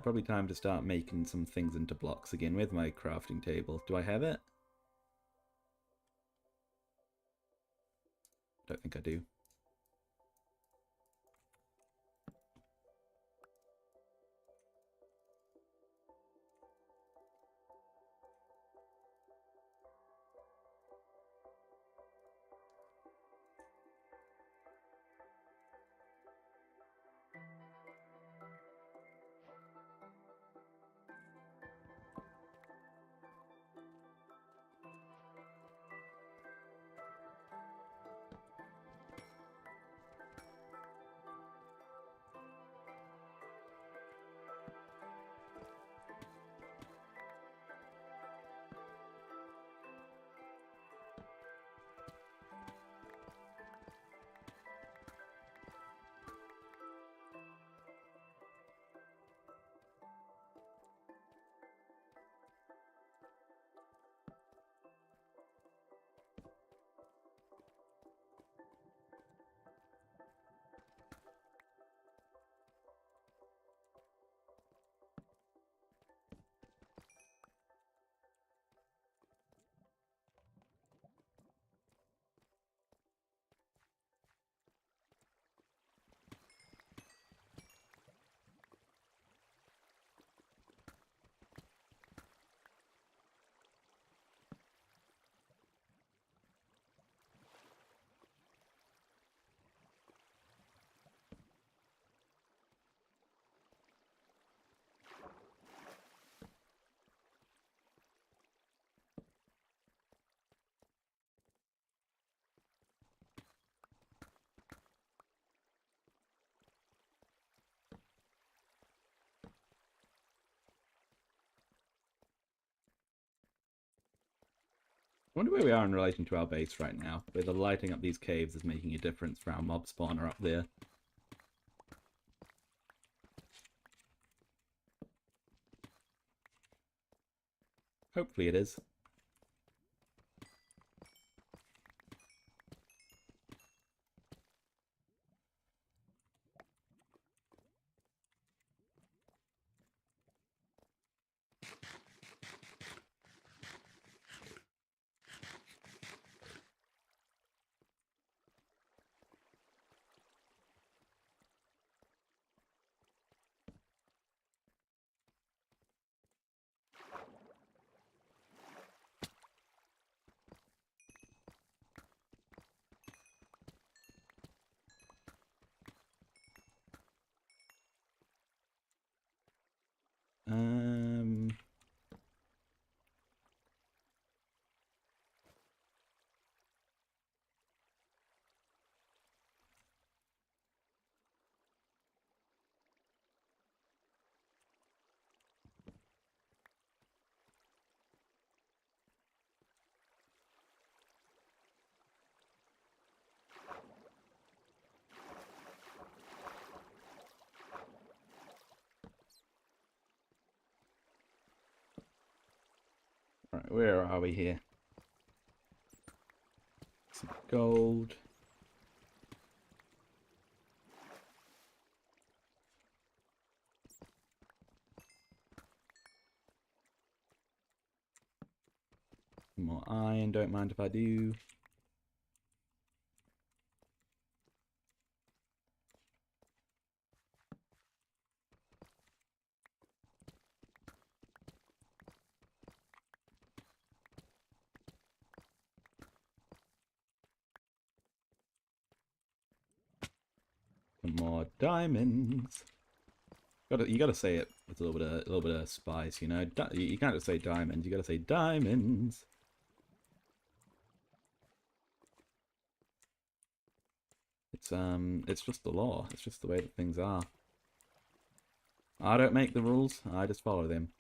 Probably time to start making some things into blocks again with my crafting table. Do I have it? Don't think I do. wonder where we are in relation to our base right now. Whether lighting up these caves is making a difference for our mob spawner up there. Hopefully it is. Um, right, where are we here? Some gold. More iron, don't mind if I do. Some more diamonds. You gotta say it with a little bit of spice, you know. You can't just say diamonds. You gotta say diamonds. It's just the law. It's just the way that things are. I don't make the rules. I just follow them.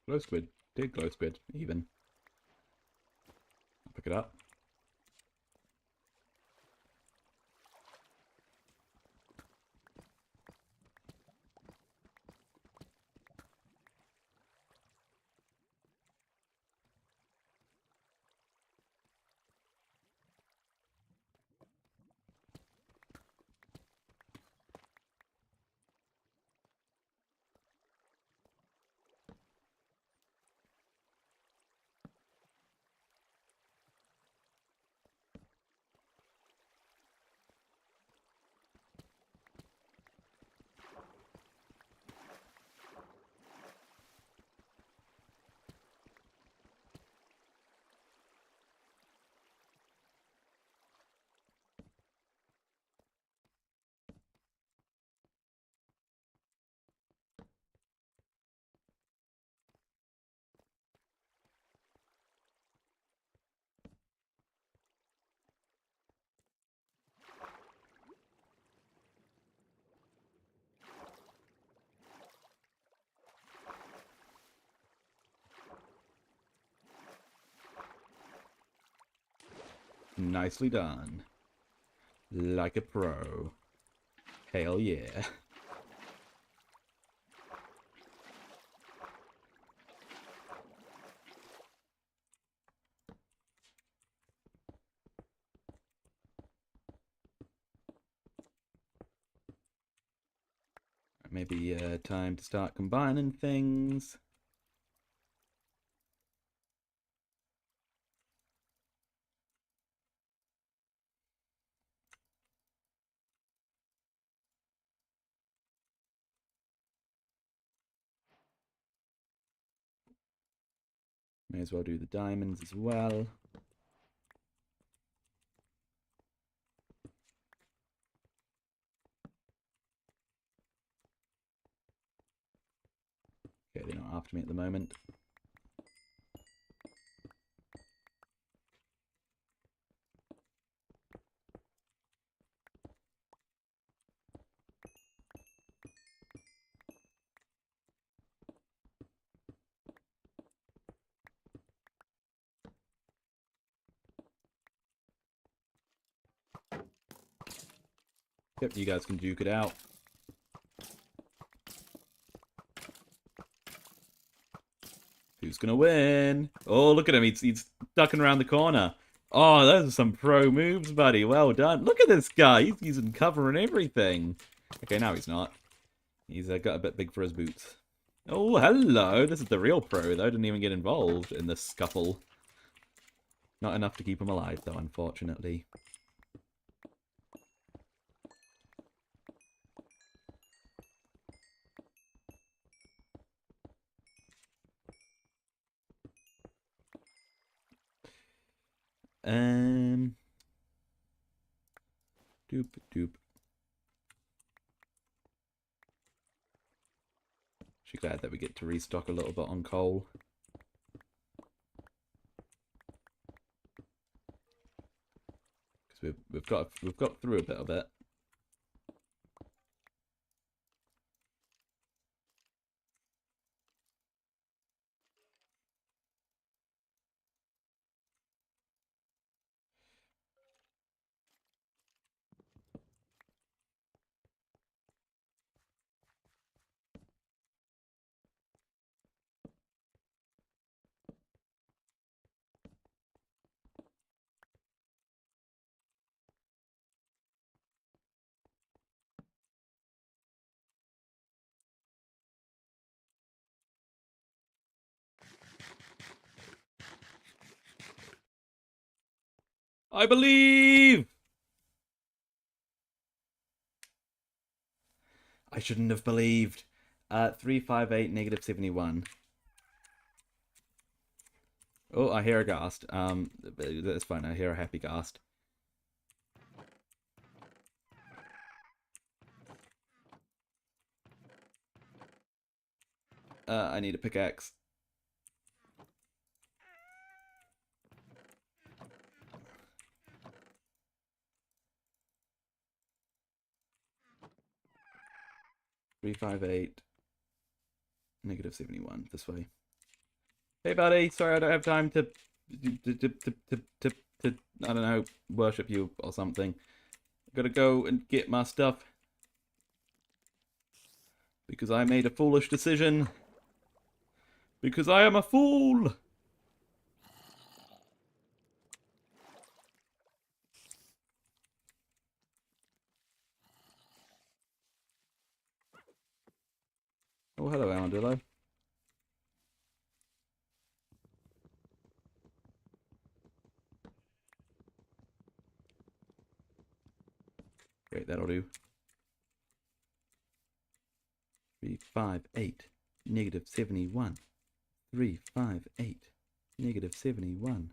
Glow squid. Did glow squid, even. I'll pick it up. Nicely done. Like a pro. Hell yeah. Maybe time to start combining things. May as well do the diamonds as well. not after me at the moment. Yep, you guys can duke it out. Who's gonna win? Oh, look at him. He's ducking around the corner. Oh, those are some pro moves, buddy. Well done. Look at this guy. He's using cover and everything. Okay, now he's not. He's got a bit big for his boots. Oh, hello. This is the real pro, though. Didn't even get involved in this scuffle. Not enough to keep him alive, though, unfortunately. Doop doop. Actually glad that we get to restock a little bit on coal. Because we've got through a bit of it. I believe! I shouldn't have believed. 358 negative 71. Oh, I hear a ghast. That's fine. I hear a happy ghast. I need a pickaxe. -358 negative 71. This way. Hey, buddy. Sorry, I don't have time to I don't know, worship you or something. I've got to go and get my stuff because I made a foolish decision. Because I am a fool. Oh, hello, Armadillo. Great, that'll do. 358 negative 71. 358 negative 71.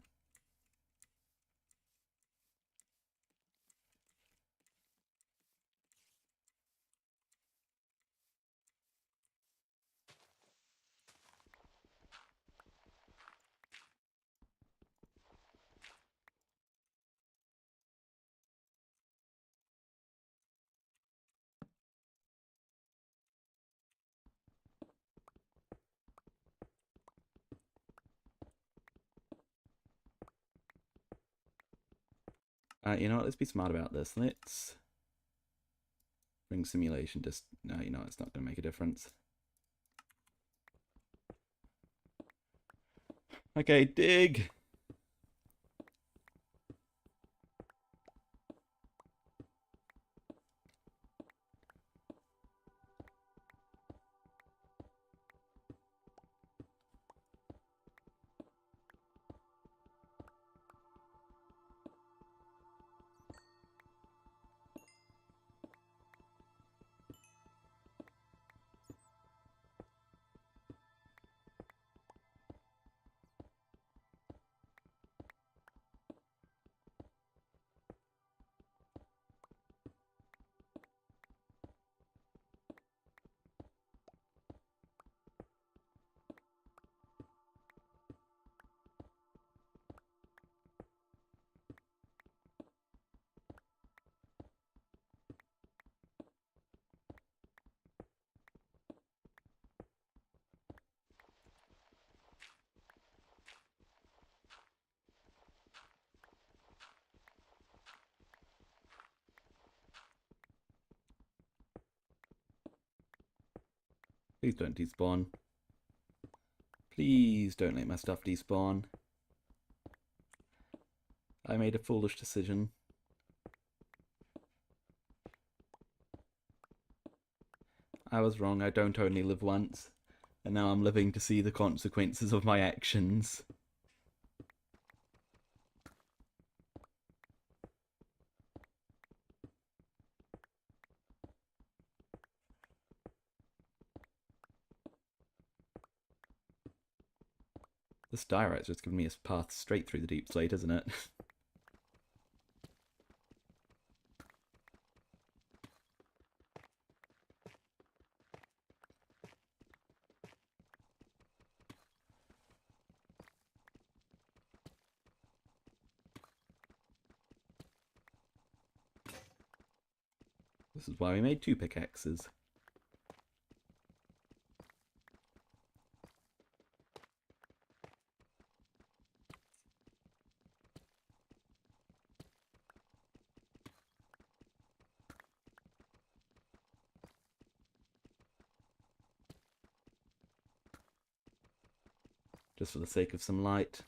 You know what? Let's be smart about this. Let's bring simulation. Just no, you know it's not going to make a difference. Okay, dig. Please don't despawn. Please don't let my stuff despawn. I made a foolish decision. I was wrong, I don't only live once. And now I'm living to see the consequences of my actions. This diorite's just giving me a path straight through the deep slate, isn't it? This is why we made 2 pickaxes. Just for the sake of some light.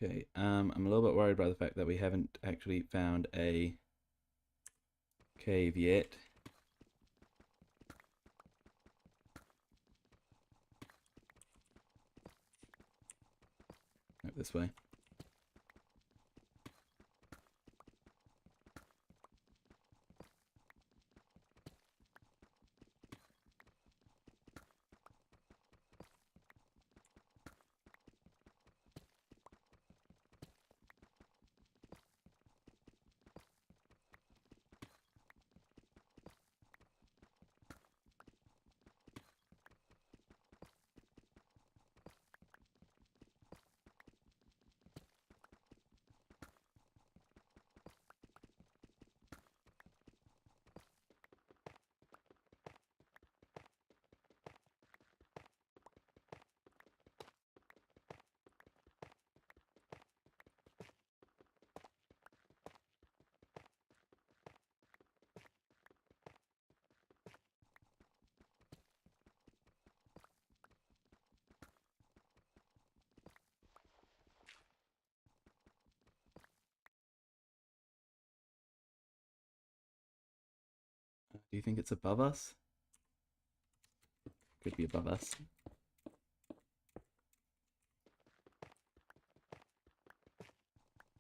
Okay, I'm a little bit worried by the fact that we haven't actually found a cave yet. Nope, this way. Do you think it's above us? Could be above us.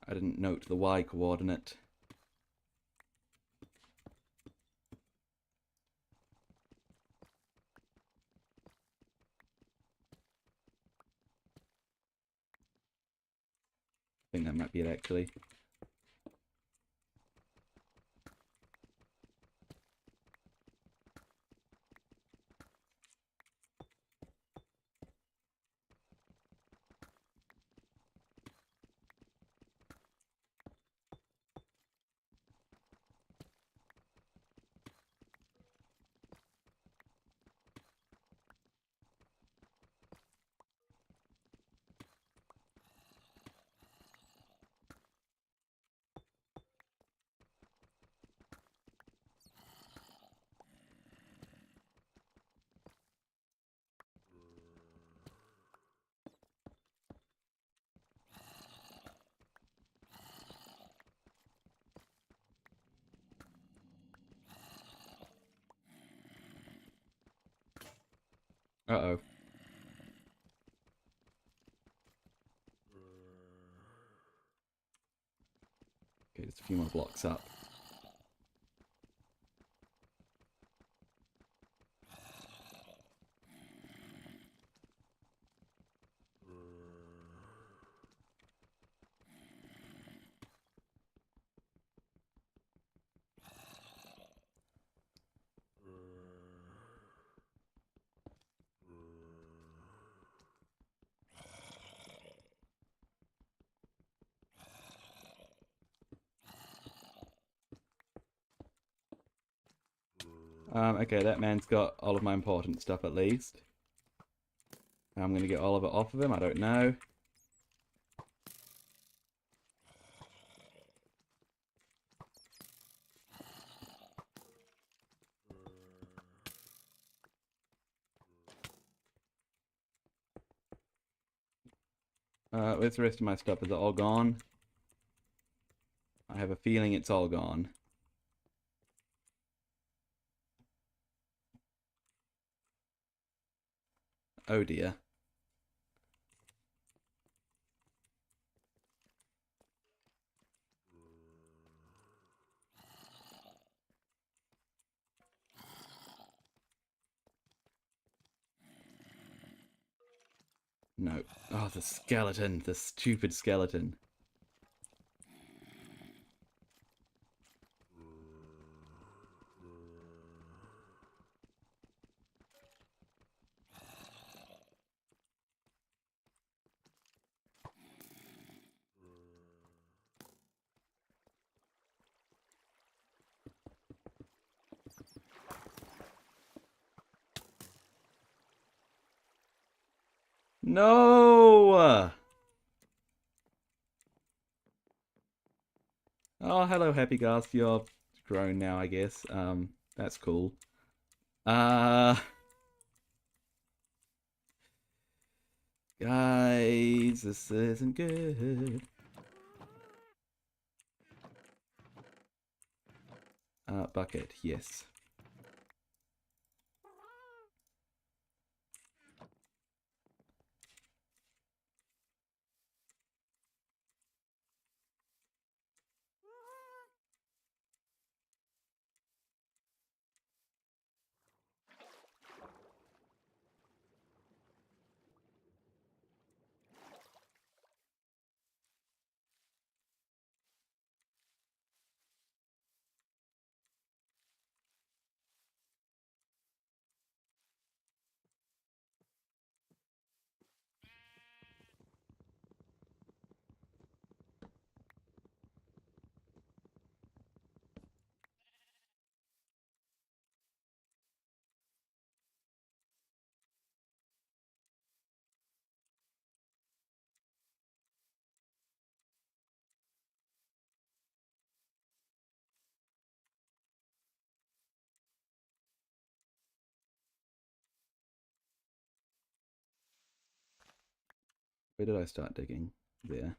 I didn't note the Y coordinate. I think that might be it actually. Uh-oh. Okay, just a few more blocks up. Okay, that man's got all of my important stuff at least. I'm gonna get all of it off of him, I don't know. Where's the rest of my stuff? Is it all gone? I have a feeling it's all gone. Oh dear. No. Oh, the skeleton. The stupid skeleton. No! Oh, hello, Happy Ghast. You're grown now, I guess. That's cool. Uh, guys, this isn't good. Bucket, yes. Where did I start digging? There.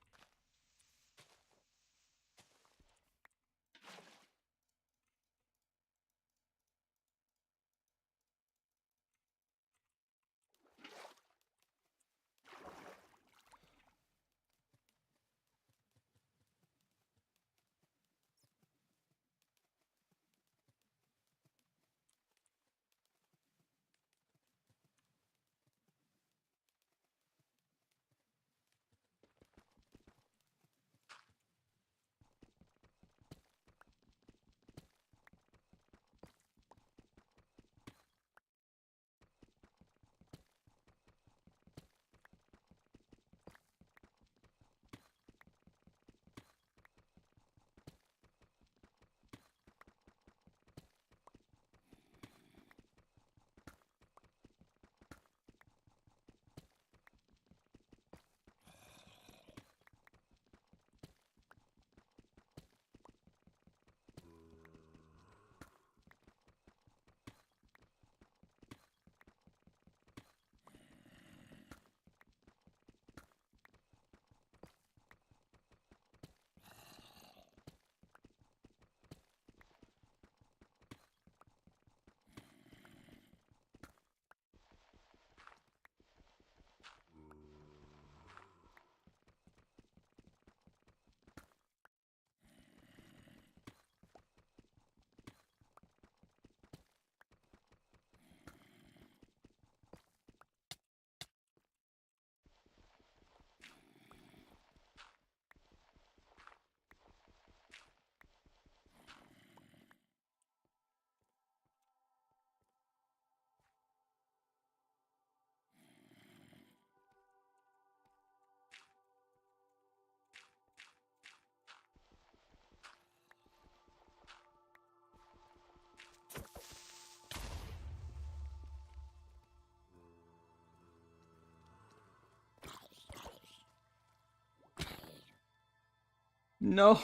No!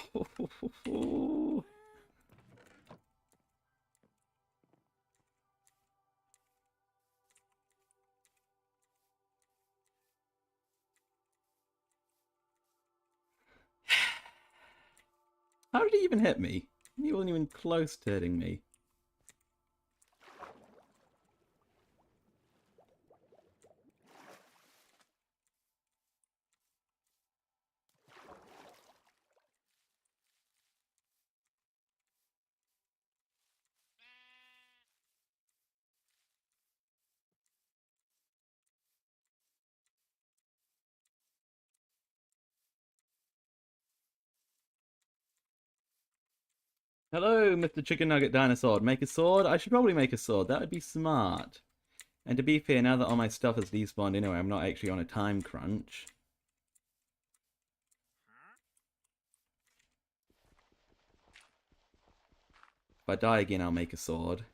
How did he even hit me? He wasn't even close to hitting me. Hello, Mr. Chicken Nugget Dinosaur. Make a sword? I should probably make a sword. That would be smart. And to be fair, now that all my stuff has despawned anyway, I'm not actually on a time crunch. If I die again, I'll make a sword.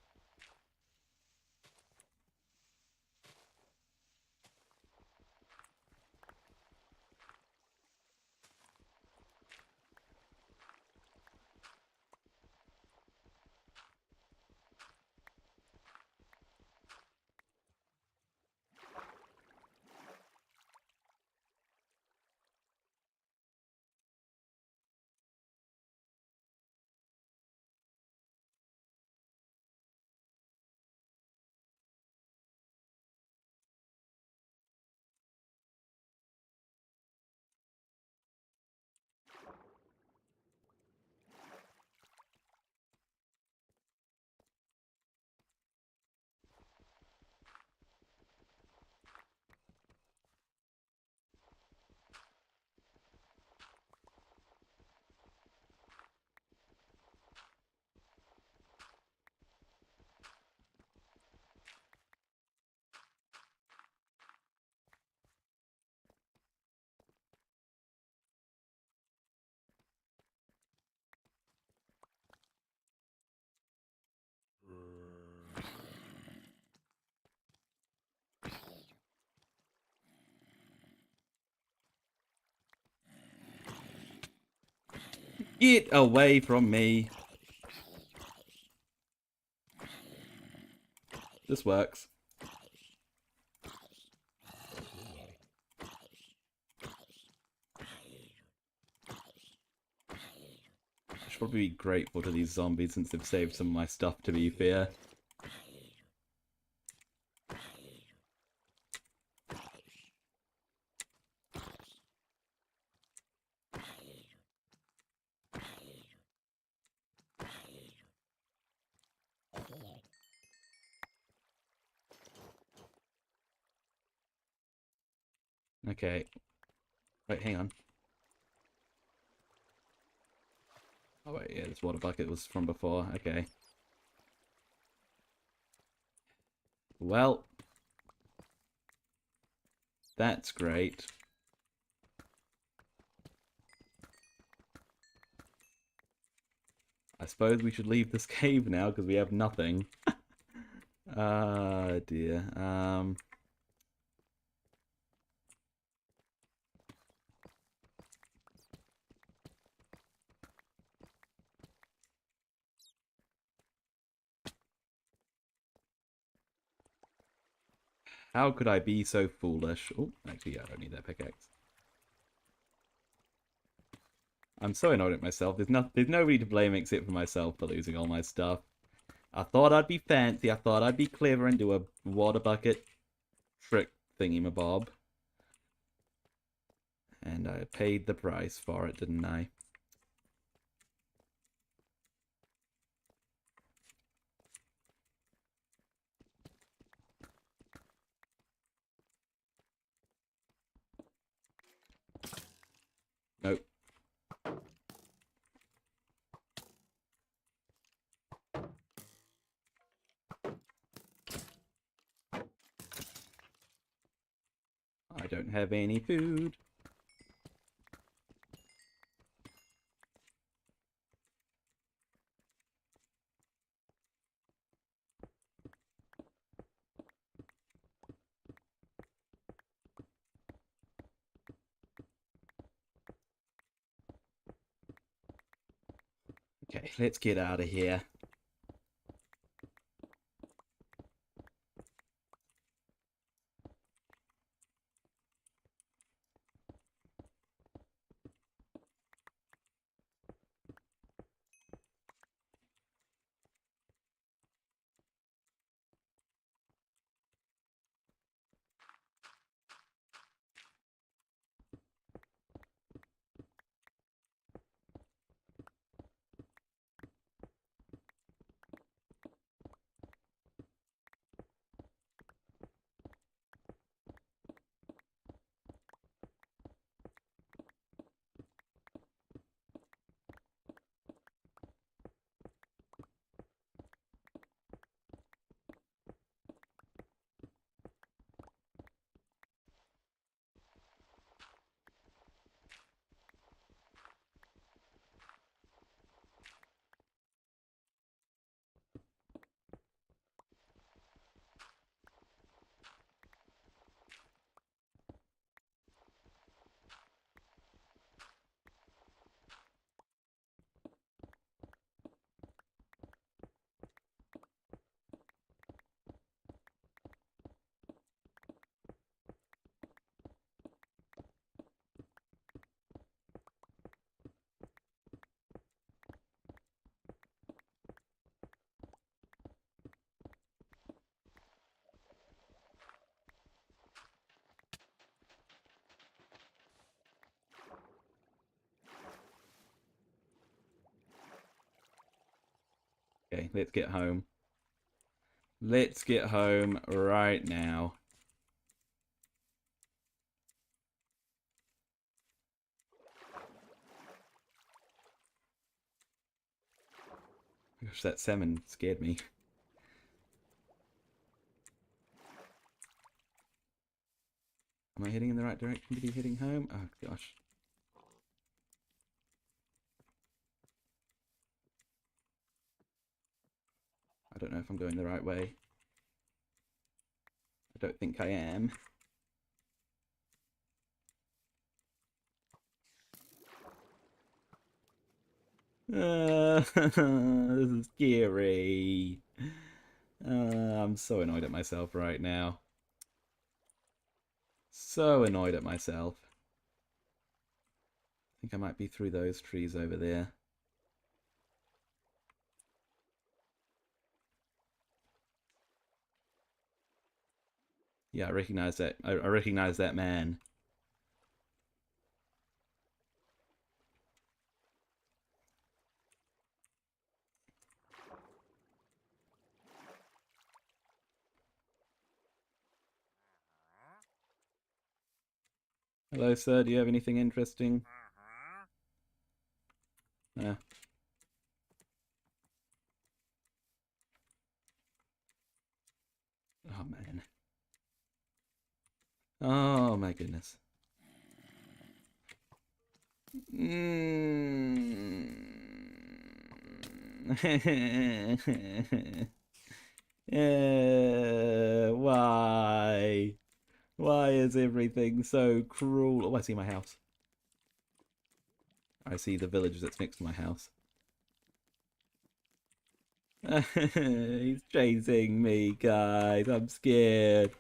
Get away from me. This works. I should probably be grateful to these zombies since they've saved some of my stuff, to be fair. Okay. Wait, hang on. Oh wait, yeah, this water bucket was from before. Okay. Well, that's great. I suppose we should leave this cave now because we have nothing. Ah, dear. How could I be so foolish? Oh, actually, yeah, I don't need that pickaxe. I'm so annoyed at myself. There's nobody to blame except for myself for losing all my stuff. I thought I'd be fancy. I thought I'd be clever and do a water bucket trick thingy-mabob. And I paid the price for it, didn't I? Nope. I don't have any food. Okay, let's get out of here. Okay, let's get home. Let's get home right now. Gosh, that salmon scared me. Am I heading in the right direction to be heading home? Oh, gosh. I don't know if I'm going the right way. I don't think I am. This is scary. I'm so annoyed at myself right now. So annoyed at myself. I think I might be through those trees over there. Yeah, I recognize that. I recognize that man. Hello, sir. Do you have anything interesting? No. Oh, man. Oh, my goodness. Why? Why is everything so cruel? Oh, I see my house. I see the village that's next to my house. He's chasing me, guys. I'm scared.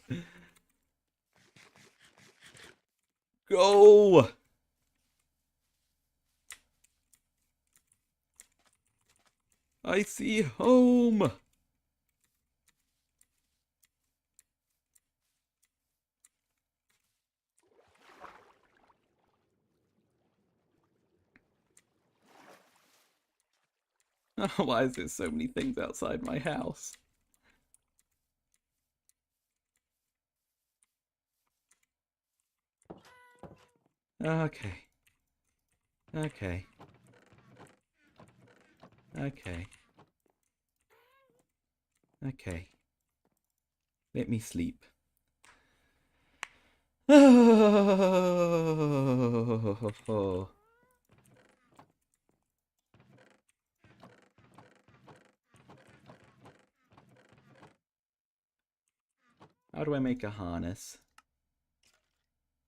Go! I see home! Why is there so many things outside my house? Okay. Okay. Okay. Okay. Let me sleep. Oh. How do I make a harness?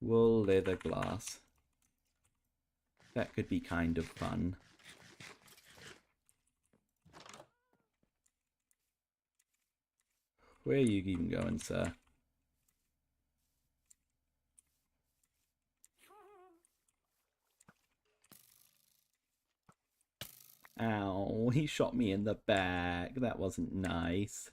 Wool, leather, glass. That could be kind of fun. Where are you even going, sir? Ow, he shot me in the back. That wasn't nice.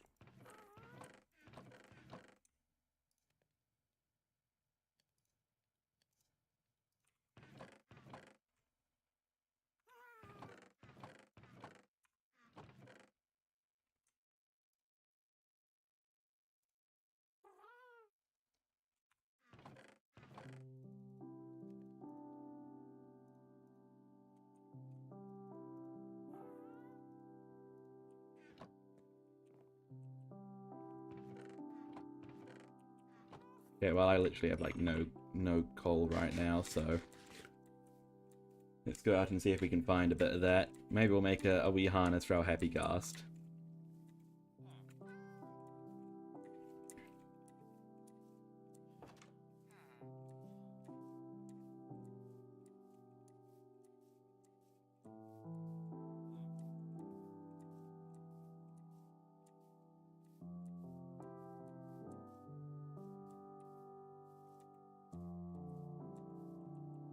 Okay, well, I literally have like no coal right now, so let's go out and see if we can find a bit of that. Maybe we'll make a wee harness for our happy ghast.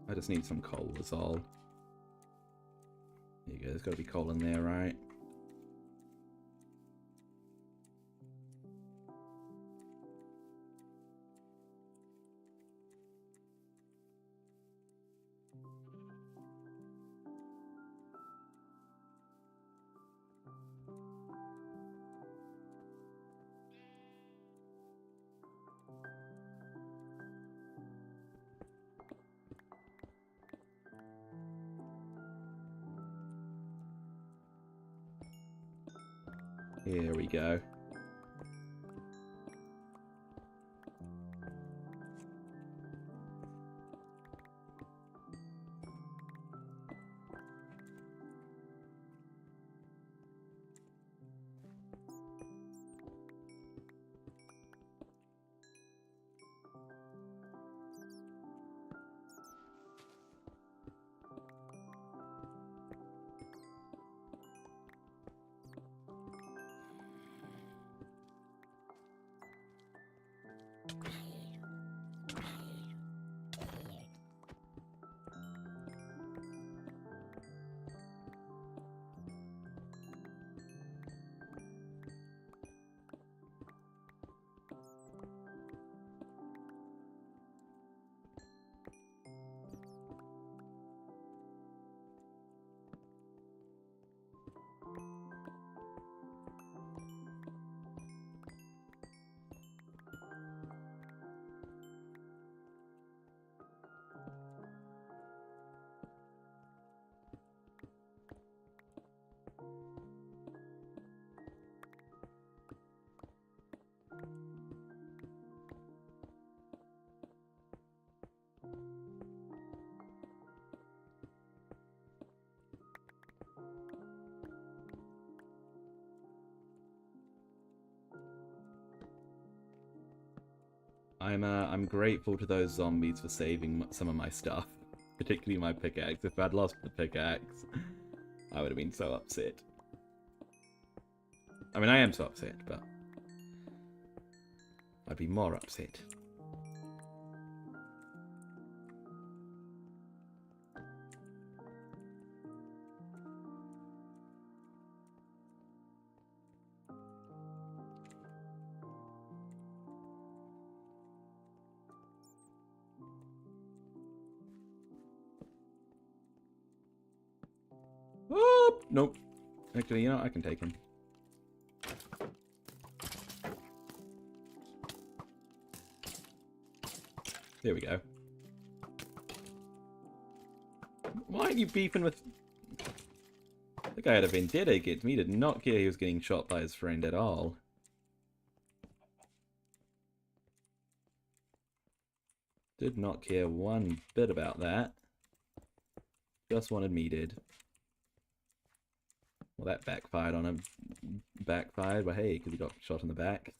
I just need some coal, is all. There you go, there's got to be coal in there, right? Here we go. I'm grateful to those zombies for saving some of my stuff, particularly my pickaxe. If I'd lost the pickaxe, I would have been so upset. I mean, I am so upset, but I'd be more upset. Oh, nope. Actually, you know, I can take him. There we go. Why are you beefing with... The guy had a vendetta against me. He did not care he was getting shot by his friend at all. Did not care one bit about that. Just wanted me dead. Well, that backfired on him. Backfired, but hey, because he got shot in the back.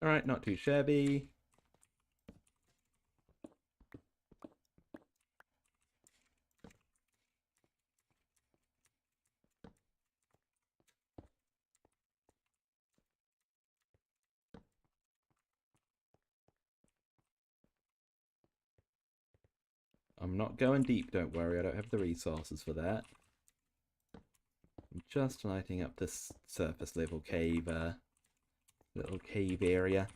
Alright, not too shabby. I'm not going deep, don't worry, I don't have the resources for that. I'm just lighting up this surface level cave, little cave area.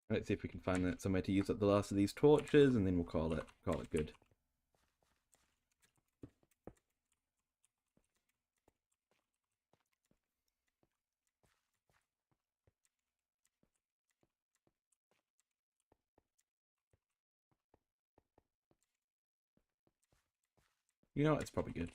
Let's see if we can find somewhere to use up the last of these torches, and then we'll call it good. You know what? It's probably good.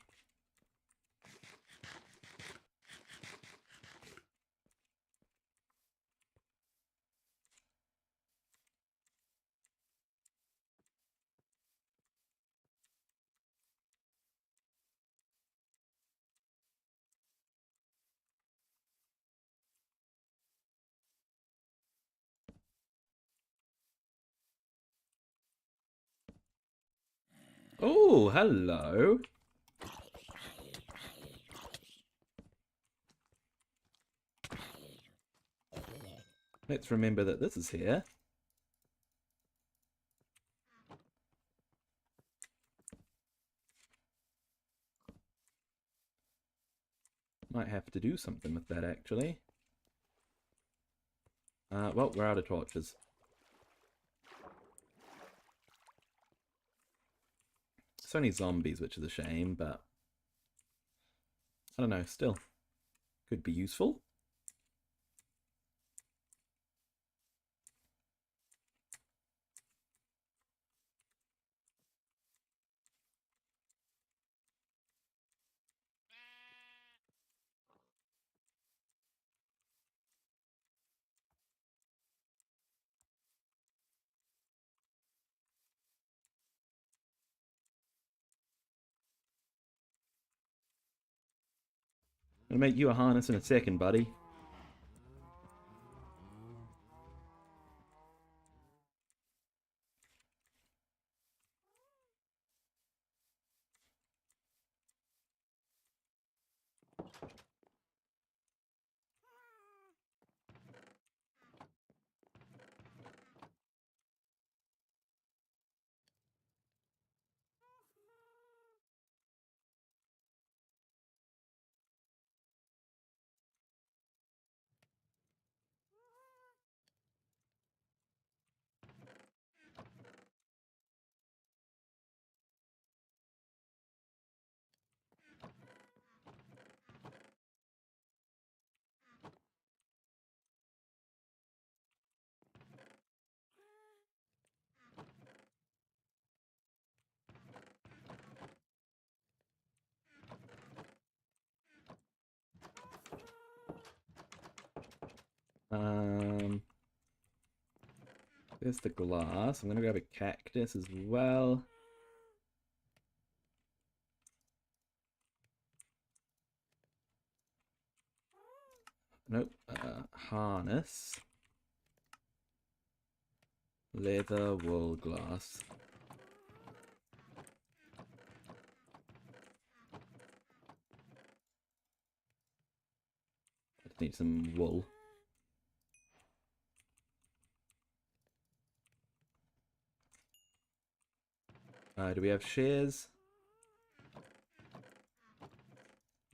Oh, hello. Let's remember that this is here. Might have to do something with that, actually. Well, we're out of torches. It's only zombies, which is a shame, but I don't know, still. Could be useful. I'll make you a harness in a second, buddy. There's the glass. I'm gonna grab a cactus as well. Nope. Harness. Leather, wool, glass. I just need some wool. Do we have shears?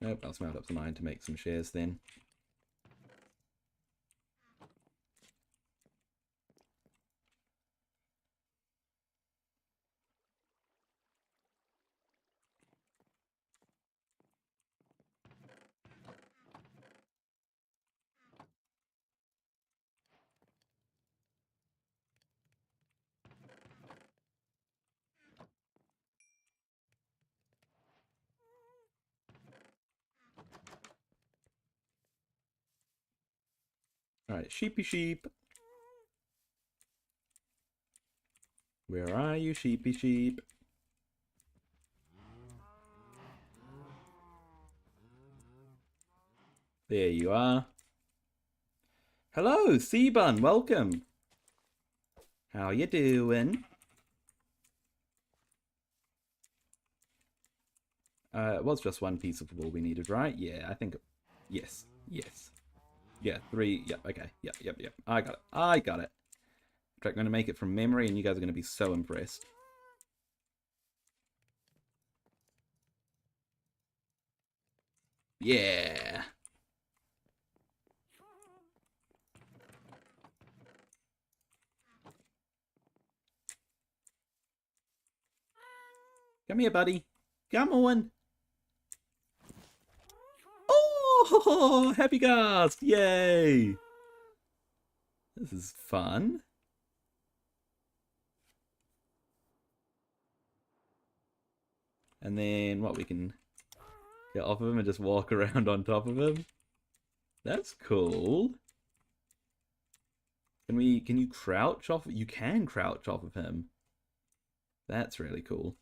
Nope, I'll smelt up some iron to make some shears then. Alright, sheepy sheep. Where are you, sheepy sheep? There you are. Hello, Seabun, welcome. How you doing? It was just one piece of wool we needed, right? Yeah, I think... Yes, yes. Yeah, 3... Yep, okay. Yep. I got it. I'm going to make it from memory, and you guys are going to be so impressed. Yeah! Come here, buddy. Come on! Oh, happy Ghast! Yay! This is fun. And then what, we can get off of him and just walk around on top of him. That's cool. Can you crouch off? You can crouch off of him. That's really cool.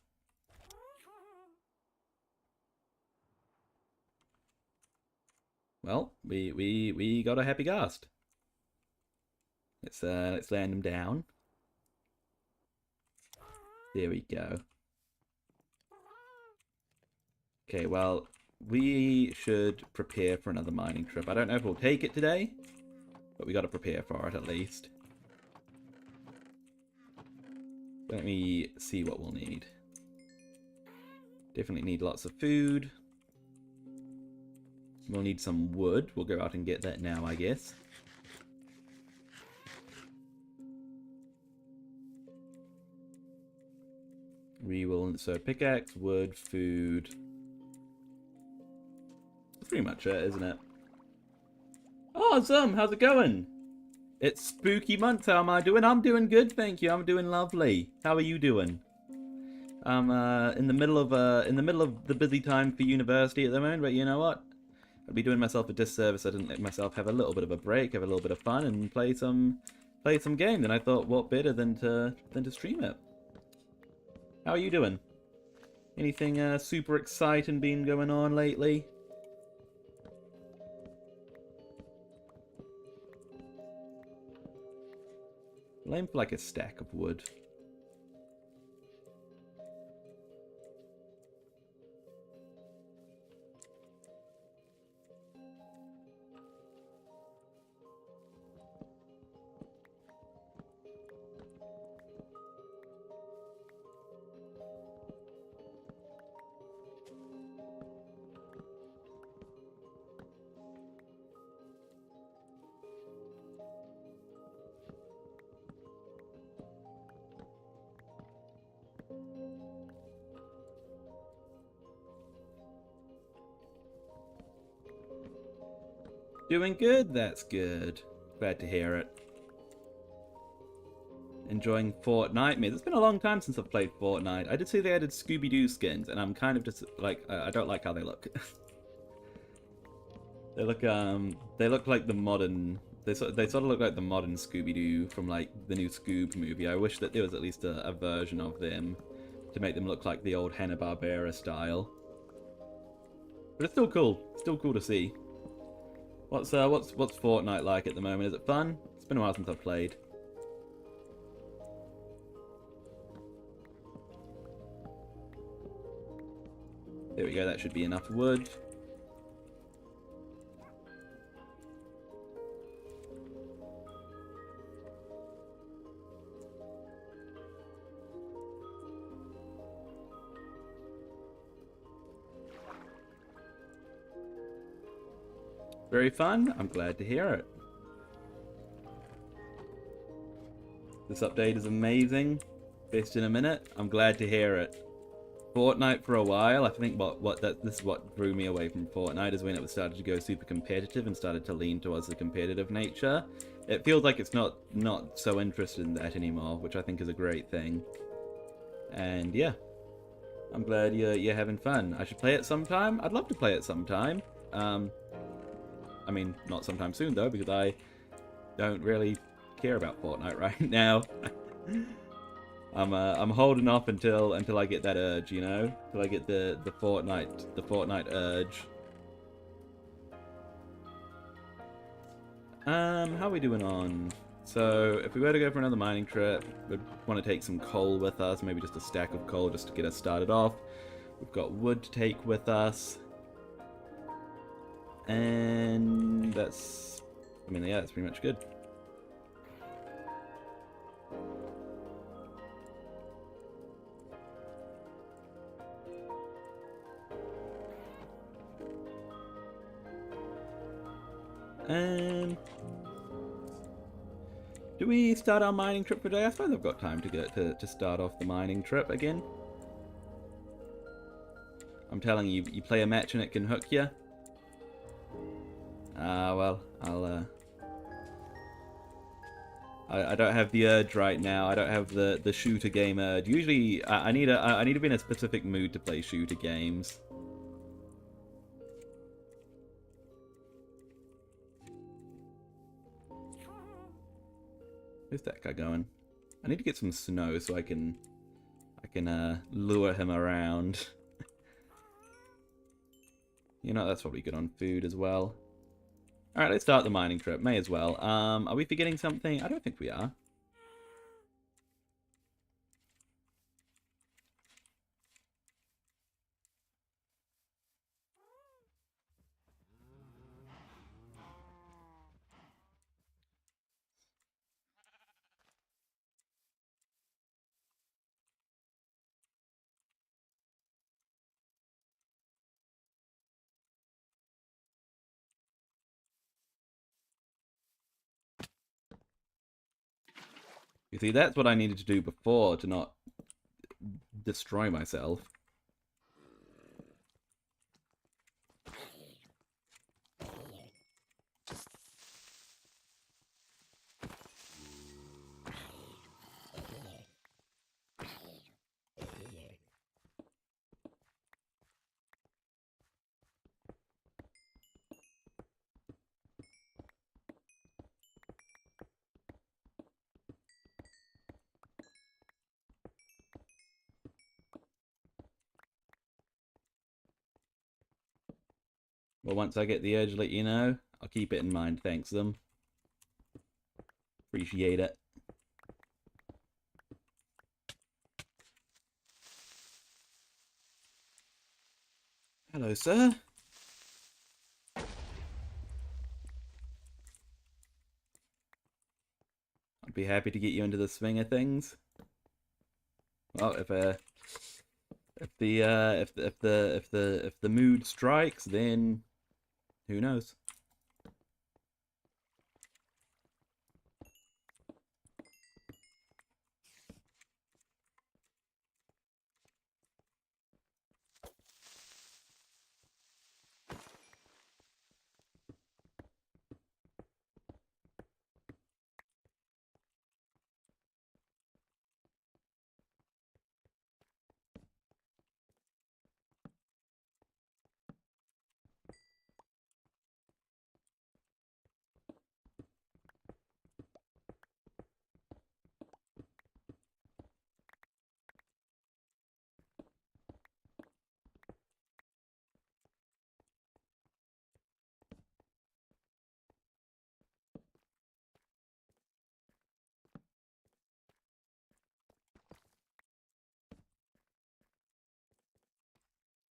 Well, we got a happy Ghast. Let's land him down. There we go. Okay, well, we should prepare for another mining trip. I don't know if we'll take it today, but we got to prepare for it at least. Let me see what we'll need. Definitely need lots of food. We'll need some wood. We'll go out and get that now, I guess. We will, so pickaxe, wood, food. That's pretty much it, isn't it? Awesome! How's it going? It's spooky month. How am I doing? I'm doing good, thank you. I'm doing lovely. How are you doing? I'm in the middle of the busy time for university at the moment, but you know what? I'd be doing myself a disservice. I didn't let myself have a little bit of a break, have a little bit of fun, and play some game. And I thought, what better than to stream it? How are you doing? Anything super exciting been going on lately? I'll aim for like a stack of wood. Doing good? That's good. Glad to hear it. Enjoying Fortnite? Man, it's been a long time since I've played Fortnite. I did see they added Scooby-Doo skins, and I'm kind of just like, I don't like how they look. They look like the modern they sort of look like the modern Scooby-Doo from like the new Scoob movie. I wish that there was at least a version of them to make them look like the old Hanna-Barbera style. But it's still cool. Still cool to see. What's Fortnite like at the moment? Is it fun? It's been a while since I've played. There we go, that should be enough wood. Very fun. I'm glad to hear it. This update is amazing. Best in a minute. I'm glad to hear it. Fortnite for a while. I think this is what drew me away from Fortnite, is when it started to go super competitive and started to lean towards the competitive nature. It feels like it's not so interested in that anymore, which I think is a great thing. And yeah, I'm glad you're having fun. I should play it sometime. I'd love to play it sometime. I mean, not sometime soon though, because I don't really care about Fortnite right now. I'm holding off until I get that urge, you know, until I get the Fortnite urge. How are we doing on? So if we were to go for another mining trip, we'd want to take some coal with us, maybe just a stack of coal just to get us started off. We've got wood to take with us. And that's, I mean, yeah, that's pretty much good. Do we start our mining trip today? I suppose I've got time to get to start off the mining trip again. I'm telling you, you play a match and it can hook you. Well, I don't have the urge right now. I don't have the shooter game urge. Usually, I need to be in a specific mood to play shooter games. Where's that guy going? I need to get some snow so I can lure him around. You know, that's probably good on food as well. Alright, let's start the mining trip. May as well. Are we forgetting something? I don't think we are. You see, that's what I needed to do before to not destroy myself. Well, once I get the urge, let you know. I'll keep it in mind. Thanks, them. Appreciate it. Hello, sir. I'd be happy to get you into the swing of things. Well, if the mood strikes, then who knows?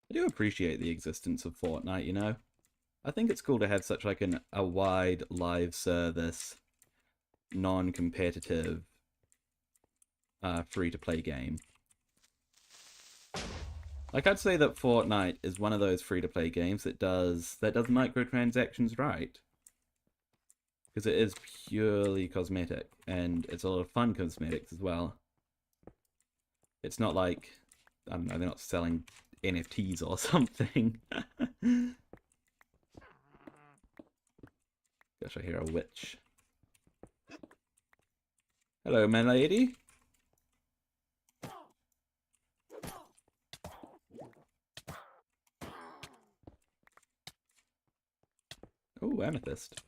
I do appreciate the existence of Fortnite, you know? I think it's cool to have such like a wide live service, non-competitive, free-to-play game. Like, I'd say that Fortnite is one of those free-to-play games that does microtransactions right. Because it is purely cosmetic, and it's a lot of fun cosmetics as well. It's not like, I don't know, they're not selling NFTs or something. Gosh, I hear a witch. Hello, my lady. Oh, amethyst.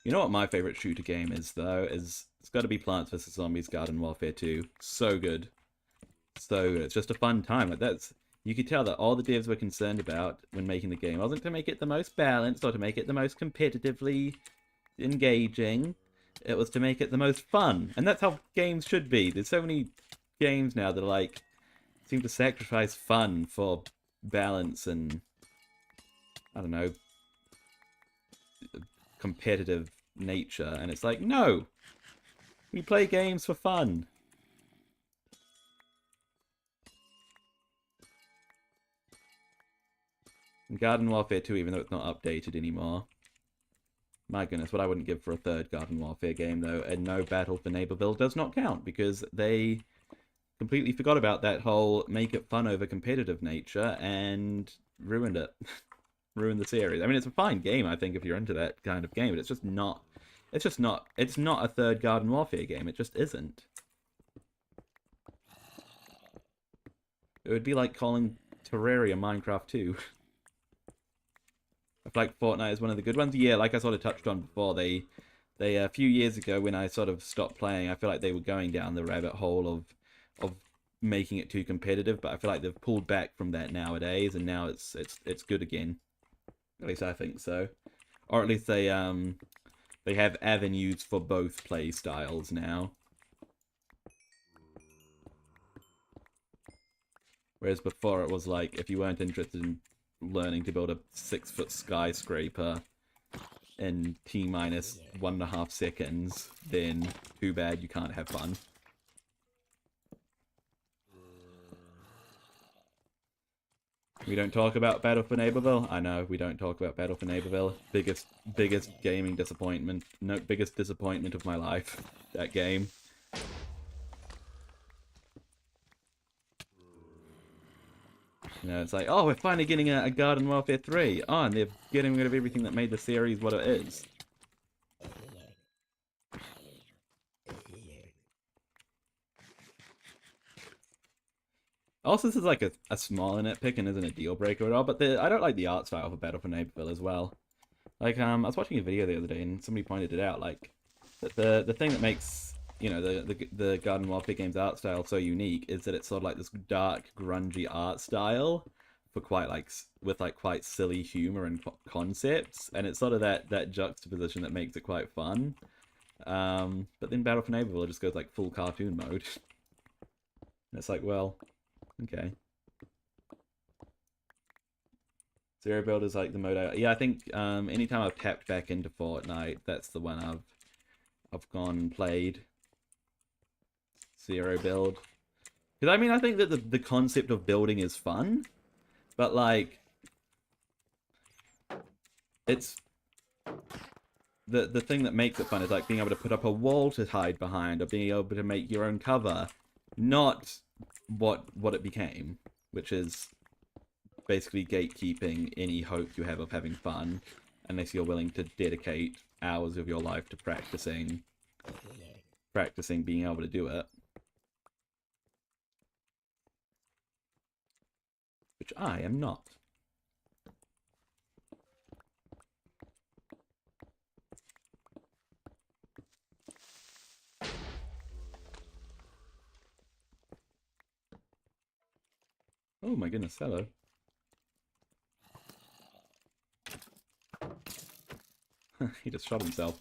You know what my favorite shooter game is, though? It's got to be Plants vs. Zombies Garden Warfare 2. So good. So good. It's just a fun time. Like, you could tell that all the devs were concerned about when making the game wasn't to make it the most balanced or to make it the most competitively engaging. It was to make it the most fun. And that's how games should be. There's so many games now that are like, seem to sacrifice fun for balance and, I don't know, competitive nature. And it's like, no! We play games for fun. And Garden Warfare 2, even though it's not updated anymore. My goodness, what I wouldn't give for a third Garden Warfare game, though. And no, Battle for Neighborville does not count, because they completely forgot about that whole make it fun over competitive nature and ruined it. Ruined the series. I mean, it's a fine game, I think, if you're into that kind of game, but it's not a third Garden Warfare game. It just isn't. It would be like calling Terraria Minecraft 2. I feel like Fortnite is one of the good ones. Yeah, like I sort of touched on before, they a few years ago when I sort of stopped playing, I feel like they were going down the rabbit hole of making it too competitive, but I feel like they've pulled back from that nowadays, and now it's good again. At least I think so. Or at least they have avenues for both play styles now. Whereas before it was like, if you weren't interested in learning to build a 6-foot skyscraper in T-minus 1.5 seconds, then too bad, you can't have fun. We don't talk about Battle for Neighborville? I know, we don't talk about Battle for Neighborville. Biggest gaming disappointment. No, biggest disappointment of my life. That game. You know, it's like, oh, we're finally getting a Garden Warfare 3. Oh, and they're getting rid of everything that made the series what it is. Also, this is like a small nitpick and isn't a deal breaker at all, but I don't like the art style for Battle for Neighborville as well. Like, I was watching a video the other day and somebody pointed it out, like, that the thing that makes, you know, the Garden Warfare game's art style so unique is that it's sort of like this dark, grungy art style for with quite silly humor and concepts, and it's sort of that juxtaposition that makes it quite fun. But then Battle for Neighborville just goes like full cartoon mode. And it's like, well, okay. Zero Build is like the mode yeah, I think anytime I've tapped back into Fortnite, that's the one I've gone and played. Zero Build. Because I mean, I think that the concept of building is fun, but like it's the thing that makes it fun is like being able to put up a wall to hide behind or being able to make your own cover, not what it became, which is basically gatekeeping any hope you have of having fun, unless you're willing to dedicate hours of your life to practicing being able to do it. Which I am not. Oh my goodness, hello. He just shot himself.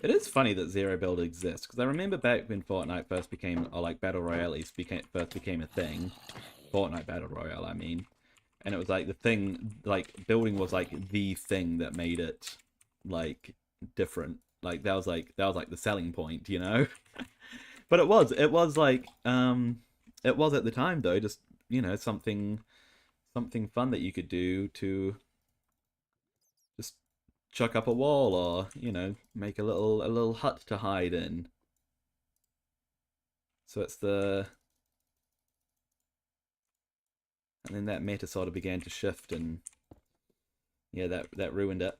It is funny that Zero Build exists, because I remember back when Fortnite first became, or like Battle Royale first became a thing. Fortnite Battle Royale, I mean. And it was like the thing, like building was like the thing that made it like different. Like that was like the selling point, you know? But it was like it was at the time though, just you know, something fun that you could do to just chuck up a wall or, you know, make a little hut to hide in. So it's the and then that meta sort of began to shift and yeah, that ruined it.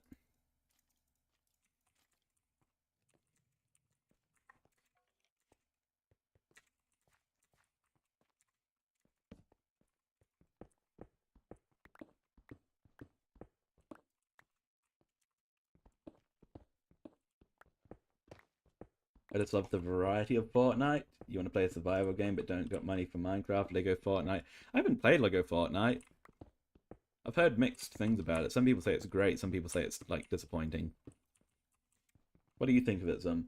I just love the variety of Fortnite. You want to play a survival game but don't got money for Minecraft, Lego Fortnite. I haven't played Lego Fortnite. I've heard mixed things about it. Some people say it's great, some people say it's like disappointing. What do you think of it, Zum?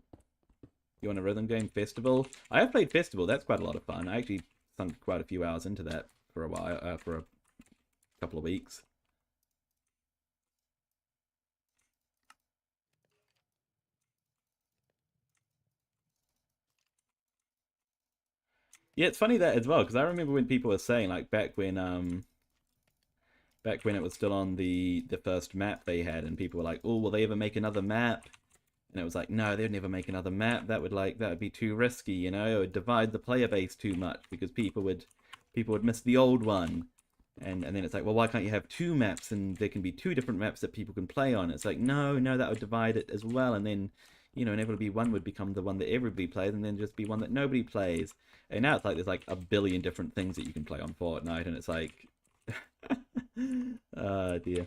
You want a rhythm game? Festival? I have played Festival. That's quite a lot of fun. I actually sunk quite a few hours into that for a while, for a couple of weeks. Yeah, it's funny that as well because I remember when people were saying like back when it was still on the first map they had, and people were like, "Oh, will they ever make another map?" And it was like, "No, they'd never make another map. That would be too risky, you know. It would divide the player base too much because people would miss the old one." And then it's like, well, why can't you have two maps and there can be two different maps that people can play on? It's like, no, no, that would divide it as well. And then, you know, inevitably one would become the one that everybody plays and then just be one that nobody plays. And now it's like there's like a billion different things that you can play on Fortnite, and it's like, oh dear.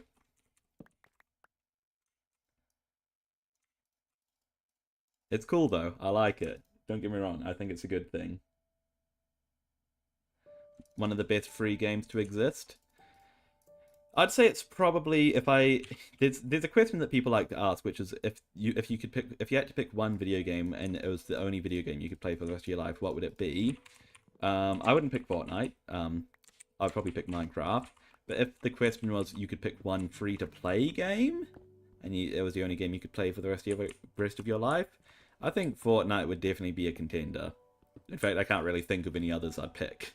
It's cool though. I like it. Don't get me wrong. I think it's a good thing. One of the best free games to exist. I'd say it's probably if I there's a question that people like to ask, which is if you had to pick one video game and it was the only video game you could play for the rest of your life, what would it be? I wouldn't pick Fortnite. I'd probably pick Minecraft. But if the question was you could pick one free to play game, and it was the only game you could play for the rest of your life, I think Fortnite would definitely be a contender. In fact, I can't really think of any others I'd pick,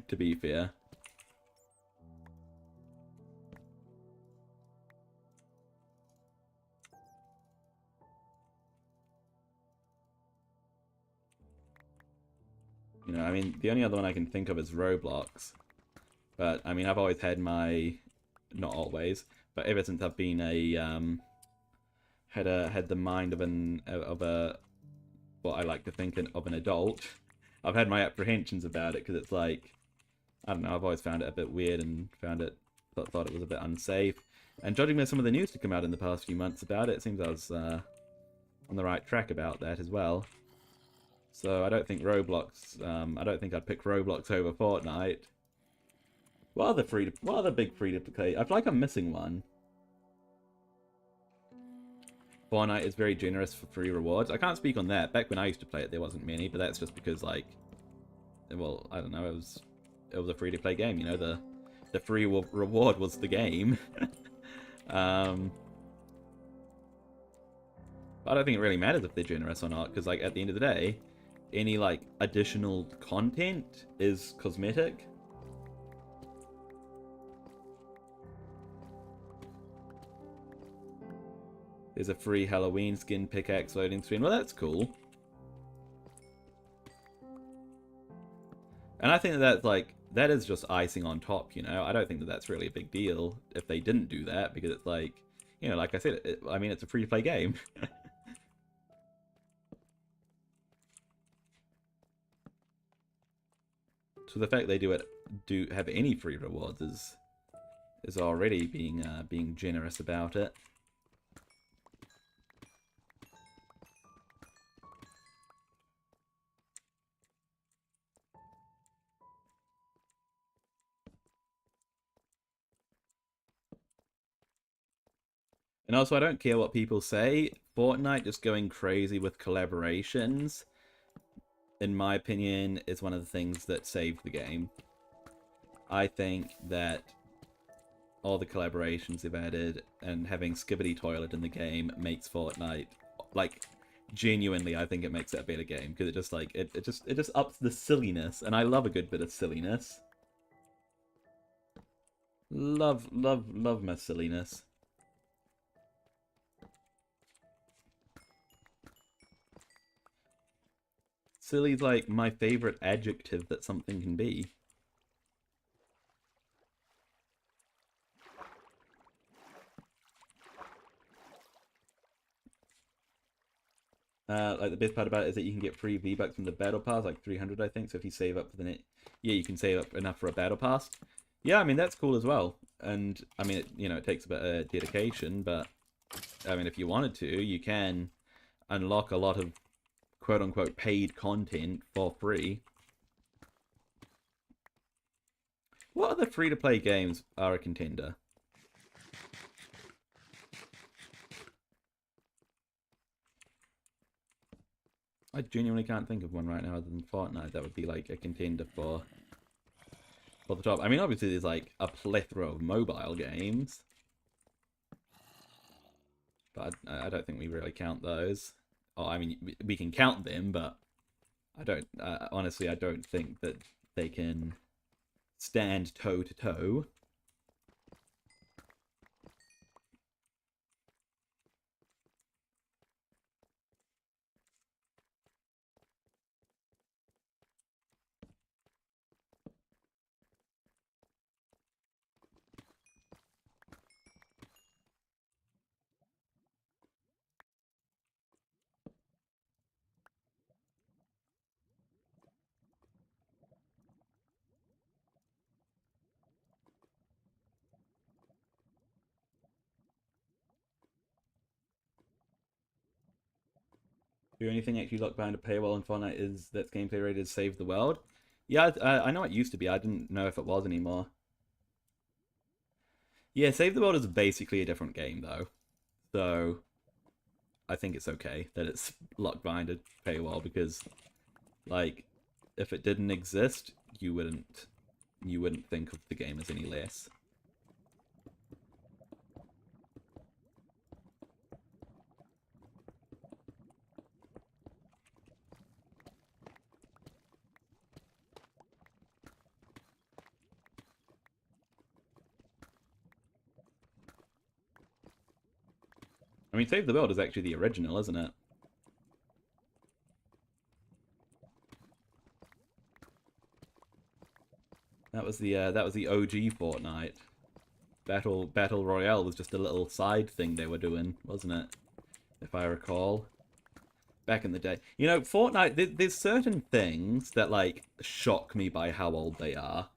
to be fair. You know, I mean, the only other one I can think of is Roblox. But I mean, I've always had my, not always, but ever since I've been a had the mind of a what I like to think of an adult, I've had my apprehensions about it because it's like I don't know, I've always found it a bit weird and thought it was a bit unsafe. And judging by some of the news to come out in the past few months about it, it seems I was on the right track about that as well. So I don't think Roblox. I don't think I'd pick Roblox over Fortnite. What other big free to play? I feel like I'm missing one. Fortnite is very generous for free rewards. I can't speak on that. Back when I used to play it, there wasn't many, but that's just because like, well, I don't know. It was a free to play game. You know, the free reward was the game. um, but I don't think it really matters if they're generous or not, because like at the end of the day, any like additional content is cosmetic. There's a free Halloween skin pickaxe loading screen. Well, that's cool. And I think that's like, that is just icing on top, you know? I don't think that that's really a big deal if they didn't do that, because it's like, you know, like I said, I mean, it's a free-to-play game. So the fact they do have any free rewards is already being generous about it. And also, I don't care what people say. Fortnite just going crazy with collaborations, in my opinion, is one of the things that saved the game. I think that all the collaborations they've added and having Skibidi Toilet in the game makes Fortnite, like, genuinely, I think it makes it a better game, because it just, like, it just ups the silliness, and I love a good bit of silliness. Love my silliness. Silly's like my favorite adjective that something can be. Like the best part about it is that you can get free V-Bucks from the Battle Pass, like 300 I think, so if you save up for the net, yeah, you can save up enough for a Battle Pass. Yeah, I mean, that's cool as well. And, I mean, it takes a bit of dedication, but, I mean, if you wanted to, you can unlock a lot of quote-unquote paid content for free. What other free-to-play games are a contender? I genuinely can't think of one right now other than Fortnite that would be like a contender for the top. I mean, obviously there's like a plethora of mobile games, but I don't think we really count those. Oh, I mean, we can count them, but I don't. Honestly, I don't think that they can stand toe to toe. The only thing actually locked behind a paywall in Fortnite is that's gameplay rated Save the World. Yeah, I know it used to be. I didn't know if it was anymore. Yeah, Save the World is basically a different game though, so I think it's okay that it's locked behind a paywall because, like, if it didn't exist, you wouldn't think of the game as any less. I mean, Save the World is actually the original, isn't it? That was the OG Fortnite. Battle Royale was just a little side thing they were doing, wasn't it? If I recall. Back in the day. You know, Fortnite, there's certain things that, like, shock me by how old they are.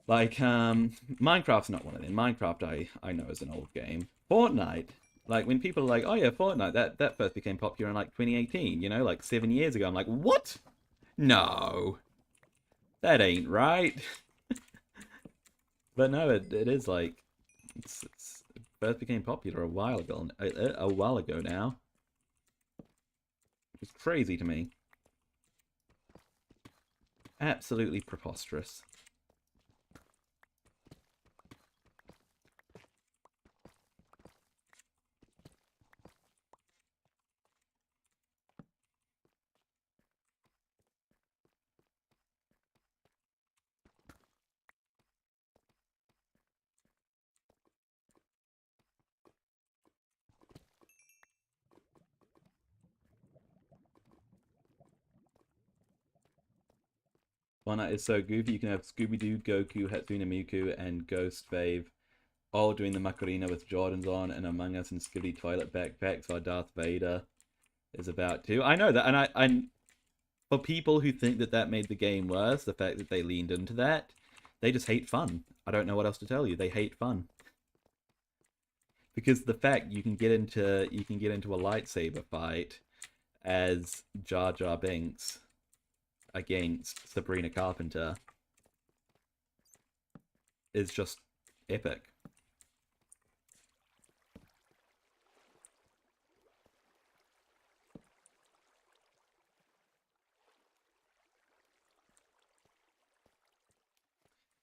Like, Minecraft's not one of them. Minecraft, I know is an old game. Fortnite, like, when people are like, oh yeah, Fortnite, that first became popular in, like, 2018, you know, like, 7 years ago. I'm like, what? No. That ain't right. But no, it is, like, it first became popular a while ago, a while ago now. It's crazy to me. Absolutely preposterous. Fortnite is so goofy. You can have Scooby-Doo, Goku, Hatsune Miku, and Ghost Fave all doing the Macarena with Jordans on, and Among Us and Skibidi Toilet backpacks while Darth Vader is about to. I know that, and I for people who think that that made the game worse, the fact that they leaned into that, they just hate fun. I don't know what else to tell you. They hate fun. Because the fact you can get into a lightsaber fight as Jar Jar Binks against Sabrina Carpenter is just epic.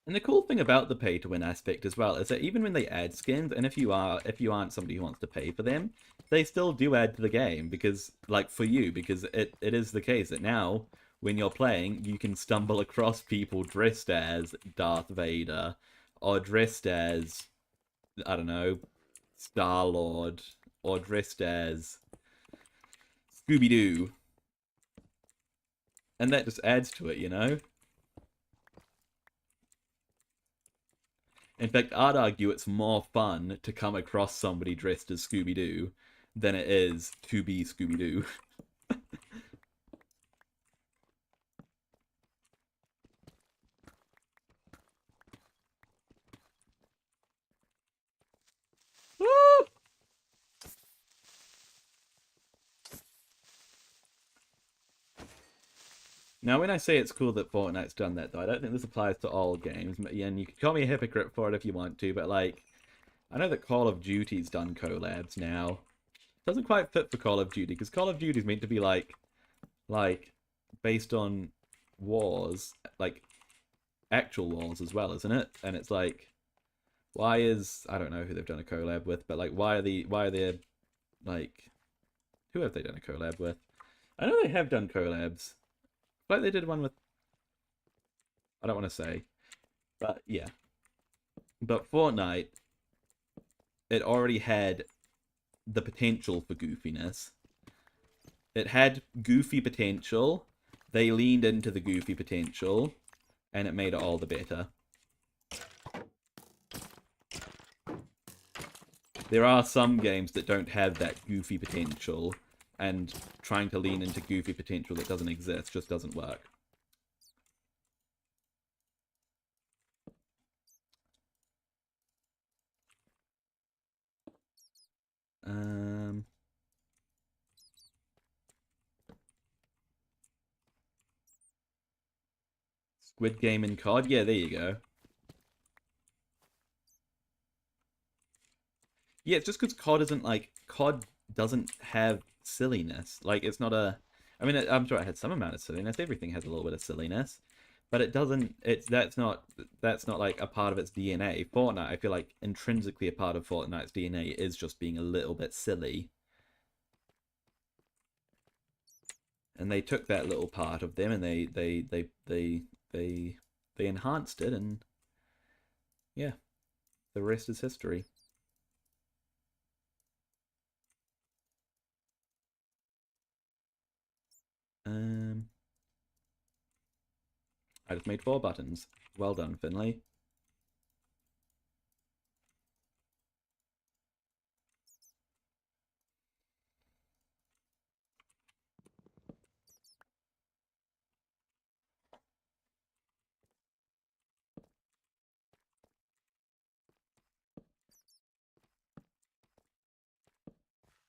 And the cool thing about the pay to win aspect as well is that even when they add skins, and if you aren't somebody who wants to pay for them, they still do add to the game because, like, for you, because it is the case that now when you're playing, you can stumble across people dressed as Darth Vader or dressed as, I don't know, Star-Lord, or dressed as Scooby-Doo. And that just adds to it, you know? In fact, I'd argue it's more fun to come across somebody dressed as Scooby-Doo than it is to be Scooby-Doo. Now, when I say it's cool that Fortnite's done that, though, I don't think this applies to all games. And you can call me a hypocrite for it if you want to, but, like, I know that Call of Duty's done collabs now. Doesn't quite fit for Call of Duty, because Call of Duty's meant to be, like, based on wars, like, actual wars as well, isn't it? And it's like, why is, I don't know who they've done a collab with, but, like, why are they, like, who have they done a collab with? I know they have done collabs. Like they did one with, I don't want to say, but yeah. But Fortnite, it already had the potential for goofiness. It had goofy potential. They leaned into the goofy potential, and it made it all the better. There are some games that don't have that goofy potential, and trying to lean into goofy potential that doesn't exist just doesn't work. Squid Game and COD? Yeah, there you go. Yeah, it's just because COD isn't like, COD doesn't have silliness. Like, it's not a, I mean, I'm sure it had some amount of silliness. Everything has a little bit of silliness, but it doesn't, that's not like a part of its DNA. Fortnite, I feel like intrinsically a part of Fortnite's DNA is just being a little bit silly. And they took that little part of them and they enhanced it, and yeah, the rest is history. Um, I just made 4 buttons. Well done, Finley.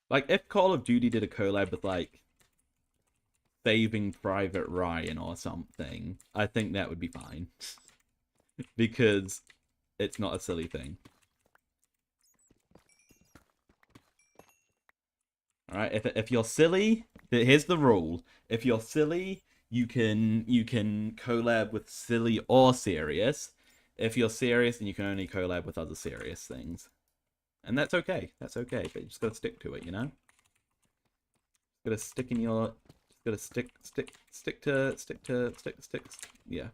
Like, if Call of Duty did a collab with, like, Saving Private Ryan or something, I think that would be fine. Because it's not a silly thing. Alright, if you're silly, here's the rule. If you're silly, you can collab with silly or serious. If you're serious, then you can only collab with other serious things. And that's okay. That's okay, but you just gotta stick to it, you know? Gotta stick in your, gotta stick to, yeah.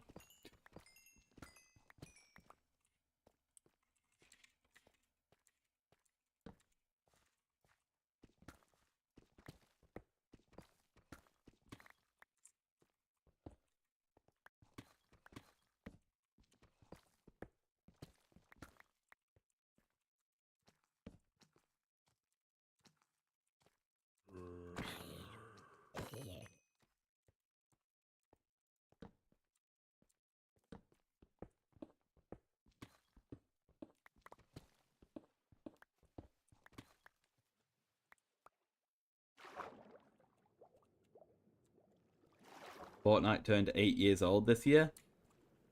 Fortnite turned 8 years old this year.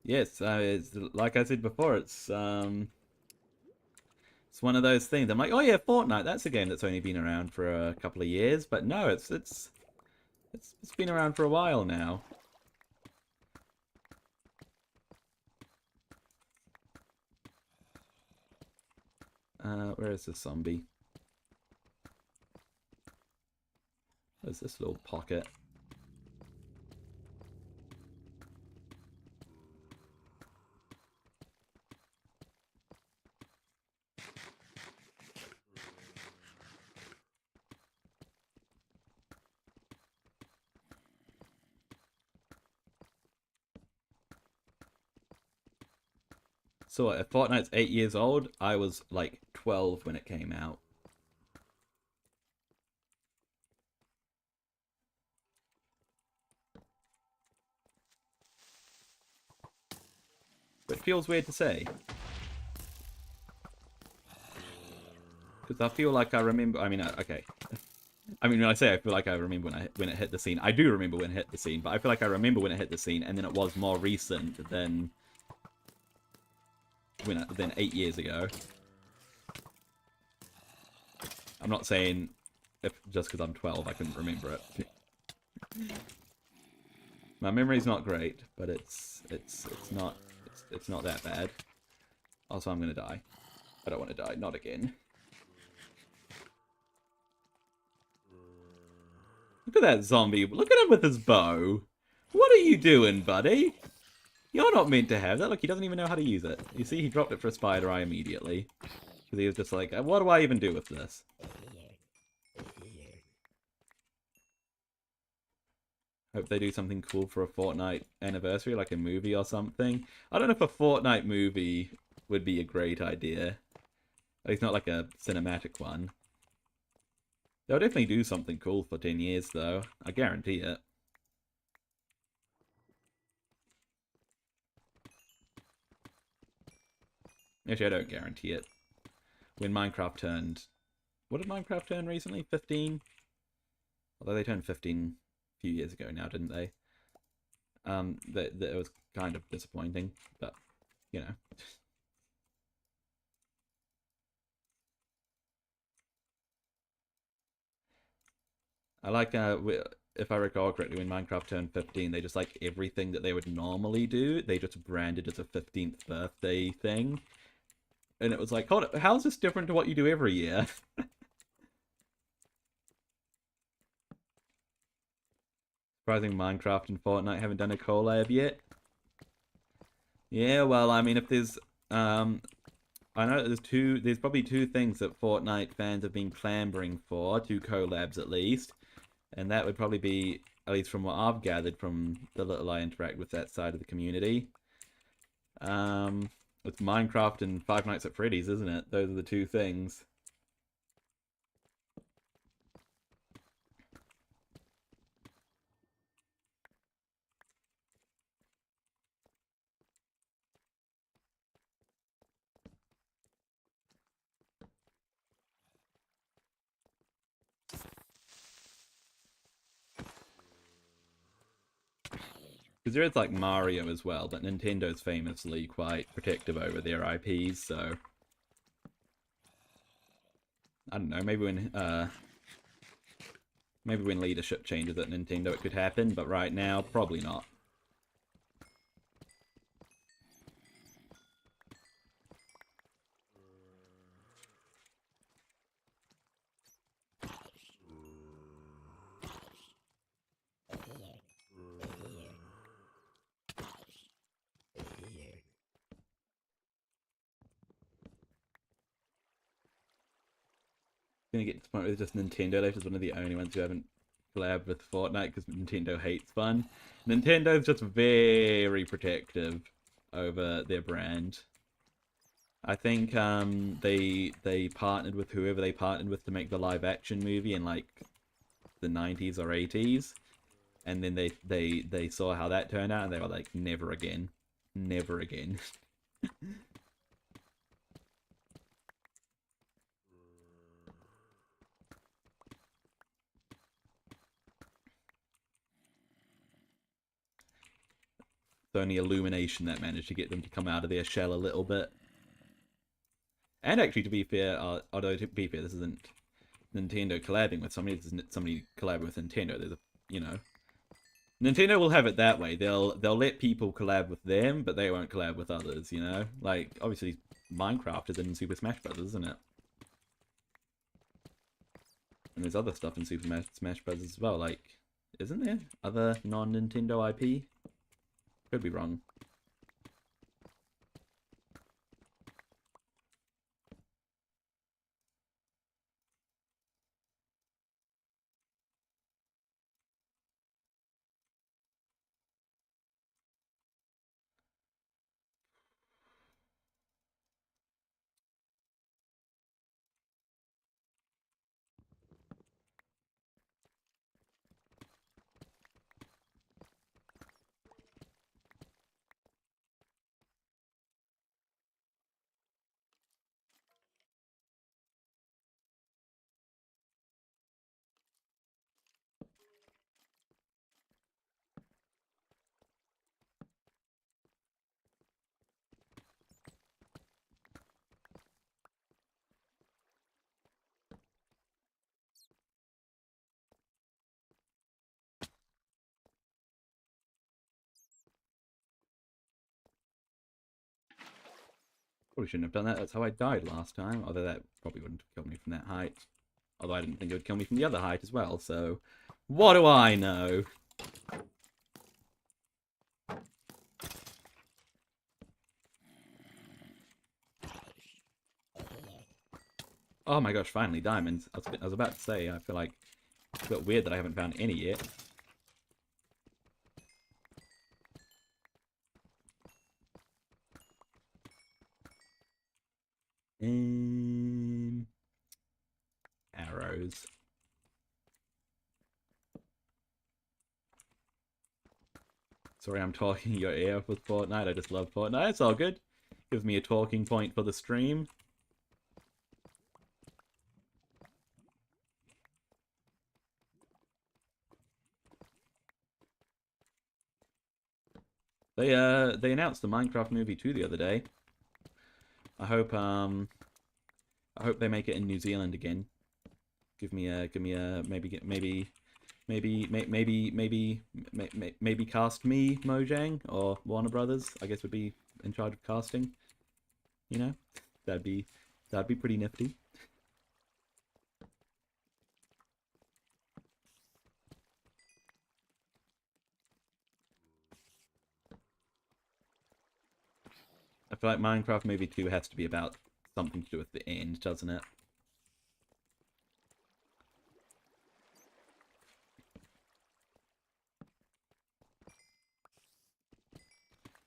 Yes, it's like I said before, it's one of those things. I'm like, oh yeah, Fortnite, that's a game that's only been around for a couple of years, but no, it's been around for a while now. Where is this zombie? There's this little pocket. So if Fortnite's 8 years old, I was like 12 when it came out. But it feels weird to say. Because I feel like I remember, I mean, okay. I mean, when I say I feel like I remember when it hit the scene, I do remember when it hit the scene, but I feel like I remember when it hit the scene, and then it was more recent than 8 years ago. I'm not saying just because I'm 12 I couldn't remember it. My memory's not great, but it's not that bad. Also, I'm gonna die. I don't want to die. Not again. Look at that zombie. Look at him with his bow. What are you doing, buddy? You're not meant to have that. Look, he doesn't even know how to use it. You see, he dropped it for a spider eye immediately. Because he was just like, what do I even do with this? Hope they do something cool for a Fortnite anniversary, like a movie or something. I don't know if a Fortnite movie would be a great idea. At least not like a cinematic one. They'll definitely do something cool for 10 years, though. I guarantee it. Actually, I don't guarantee it. When Minecraft turned... What did Minecraft turn recently? 15? Although they turned 15 a few years ago now, didn't they? That it was kind of disappointing, but, you know. I like, if I recall correctly, when Minecraft turned 15, they just, like, everything that they would normally do, they just branded as a 15th birthday thing. And it was like, hold on, how is this different to what you do every year? Surprising Minecraft and Fortnite haven't done a collab yet. Yeah, well, I mean, if there's, I know there's probably two things that Fortnite fans have been clamoring for, two collabs at least. And that would probably be, at least from what I've gathered from the little I interact with that side of the community. It's Minecraft and Five Nights at Freddy's, isn't it? Those are the two things. Because there is like Mario as well, but Nintendo's famously quite protective over their IPs, so... I don't know, maybe when leadership changes at Nintendo it could happen, but right now, probably not. Gonna get to the point where it's just Nintendo left is one of the only ones who haven't collabed with Fortnite because Nintendo hates fun. Nintendo's just very protective over their brand. I think they partnered with whoever they partnered with to make the live action movie in like the 90s or 80s, and then they saw how that turned out and they were like, never again, never again. It's only Illumination that managed to get them to come out of their shell a little bit. And actually, to be fair, although to be fair, this isn't Nintendo collabing with somebody, this is somebody collabing with Nintendo. There's a, you know, Nintendo will have it that way. They'll let people collab with them, but they won't collab with others. You know, like obviously Minecraft is in Super Smash Bros, isn't it? And there's other stuff in Super Smash Bros. As well, like, isn't there other non-Nintendo IP? Could be wrong. Probably shouldn't have done that. That's how I died last time. Although that probably wouldn't have killed me from that height. Although I didn't think it would kill me from the other height as well, so... What do I know? Oh my gosh, finally, diamonds. I was about to say, I feel like it's a bit weird that I haven't found any yet. Arrows. Sorry, I'm talking your ear with Fortnite. I just love Fortnite. It's all good. Gives me a talking point for the stream. They announced the Minecraft movie 2 the other day. I hope they make it in New Zealand again. Give me a maybe cast me Mojang or Warner Brothers. I guess would be in charge of casting. You know, that'd be pretty nifty. I feel like Minecraft Movie 2 has to be about something to do with the end, doesn't it?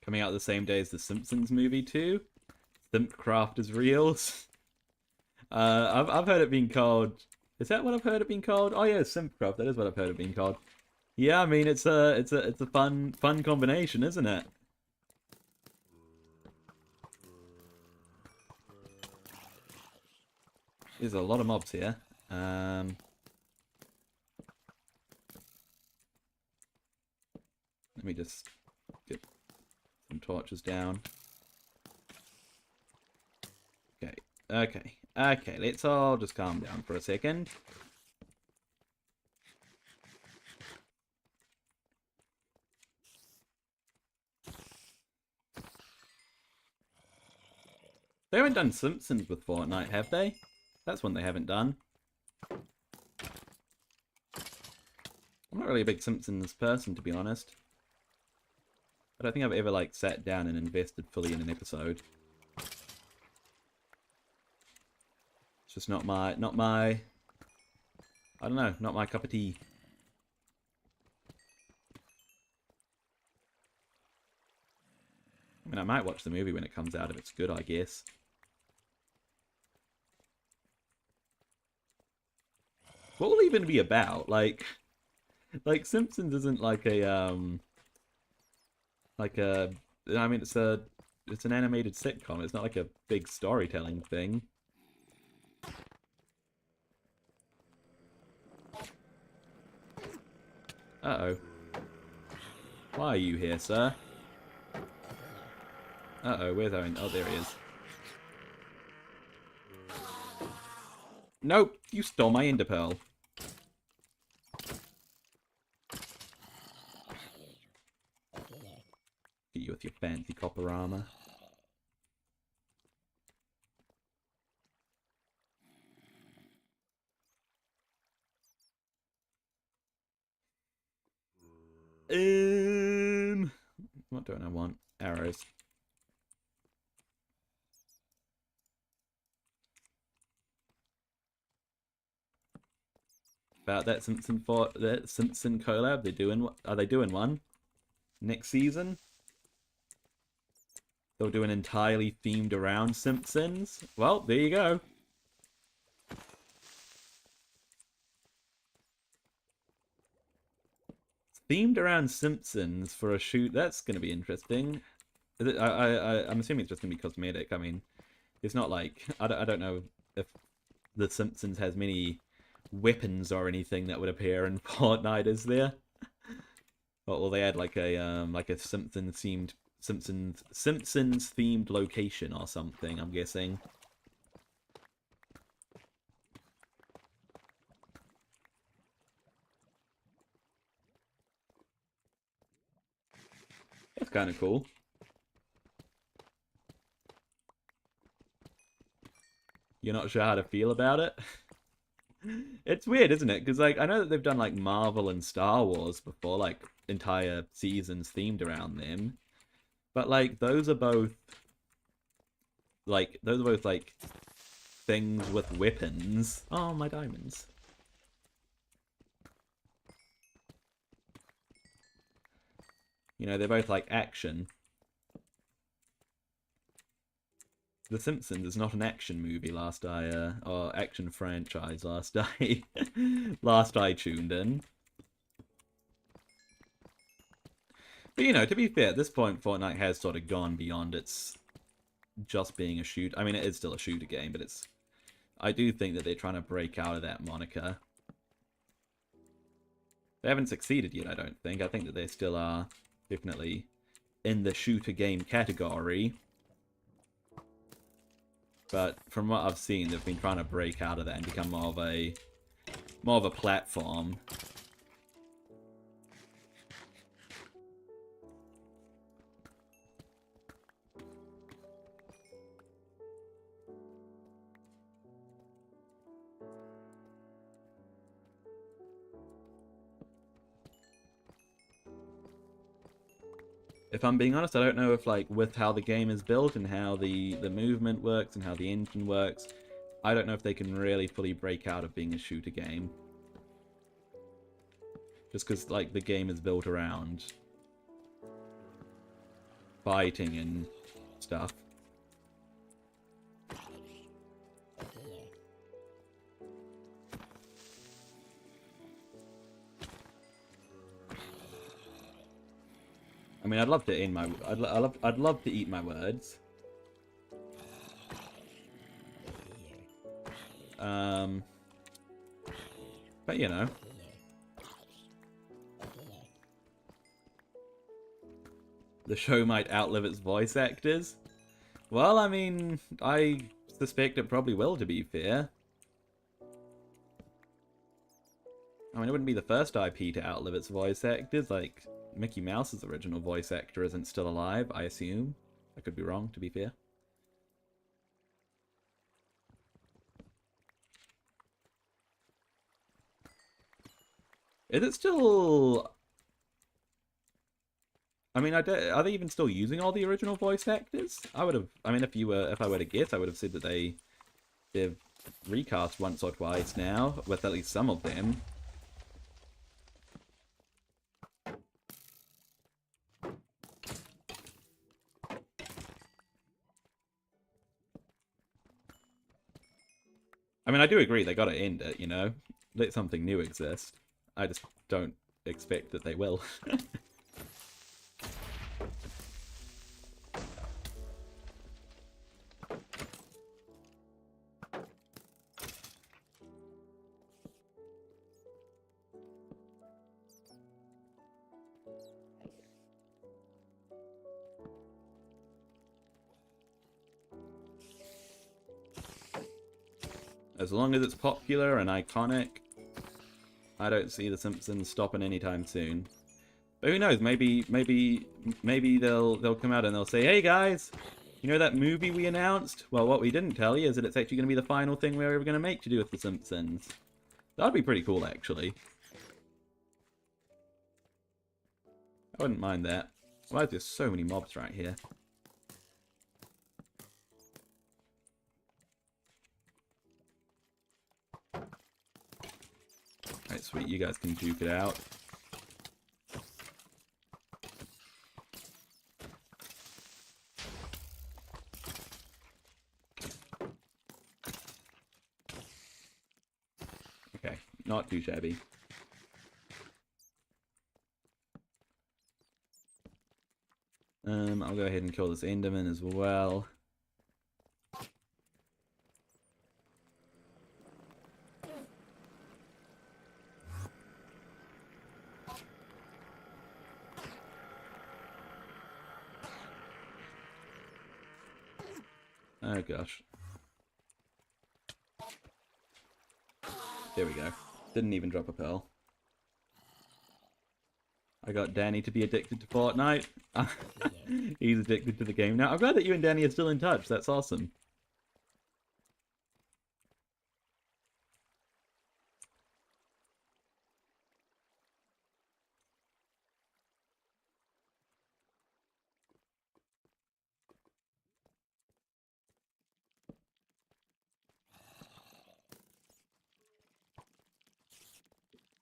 Coming out the same day as the Simpsons movie 2. Simpcraft is reals. I've heard it being called... Is that what I've heard it being called? Oh yeah, Simpcraft. That is what I've heard it being called. Yeah, I mean it's a fun combination, isn't it? There's a lot of mobs here. Let me just get some torches down. Okay. Let's all just calm down for a second. They haven't done Simpsons with Fortnite, have they? That's one they haven't done. I'm not really a big Simpsons person, to be honest. I don't think I've ever, like, sat down and invested fully in an episode. It's just not my, I don't know, not my cup of tea. I mean, I might watch the movie when it comes out if it's good, I guess. What will it even be about? Like Simpsons isn't like a, I mean, it's an animated sitcom. It's not like a big storytelling thing. Uh-oh. Why are you here, sir? Uh-oh, where's Owen? Oh, there he is. Nope, you stole my Ender Pearl. Get you with your fancy copper armor. What don't I want? Arrows. About that Simpson collab, are they doing one next season? They'll do an entirely themed around Simpsons. Well, there you go. Themed around Simpsons for a shoot. That's going to be interesting. I'm assuming it's just going to be cosmetic. I mean, it's not like I don't know if the Simpsons has many weapons or anything that would appear in Fortnite, is there? Or they had like a Simpsons themed location or something, I'm guessing. That's kind of cool. You're not sure how to feel about it? It's weird, isn't it? Because like I know that they've done like Marvel and Star Wars before, like entire seasons themed around them. But like those are both like things with weapons. Oh, my diamonds. You know, they're both like action. The Simpsons is not an action movie or action franchise last I tuned in. But you know, to be fair, at this point Fortnite has sort of gone beyond its just being a shoot. I mean, it is still a shooter game, but I do think that they're trying to break out of that moniker. They haven't succeeded yet, I don't think. I think that they still are definitely in the shooter game category. But from what I've seen, they've been trying to break out of that and become more of a platform. If I'm being honest, I don't know if, like, with how the game is built and how the movement works and how the engine works, I don't know if they can really fully break out of being a shooter game. Just because, like, the game is built around fighting and stuff. I mean, I'd love to end my. I'd love to eat my words. But you know, the show might outlive its voice actors. Well, I mean, I suspect it probably will. To be fair, I mean, it wouldn't be the first IP to outlive its voice actors. Like, Mickey Mouse's original voice actor isn't still alive, I assume. I could be wrong, to be fair. Is it still... I mean, are they even still using all the original voice actors? I would have... I mean, if I were to guess, I would have said that they've recast once or twice now, with at least some of them. I mean, I do agree, they gotta end it, you know? Let something new exist. I just don't expect that they will. As long as it's popular and iconic, I don't see The Simpsons stopping anytime soon. But who knows? Maybe they'll come out and they'll say, "Hey guys, you know that movie we announced? Well, what we didn't tell you is that it's actually going to be the final thing we're ever going to make to do with The Simpsons." That'd be pretty cool, actually. I wouldn't mind that. Why are there so many mobs right here? Alright, sweet. You guys can duke it out. Okay, not too shabby. I'll go ahead and kill this Enderman as well. Oh gosh. There we go. Didn't even drop a pearl. I got Danny to be addicted to Fortnite. He's addicted to the game now. I'm glad that you and Danny are still in touch. That's awesome.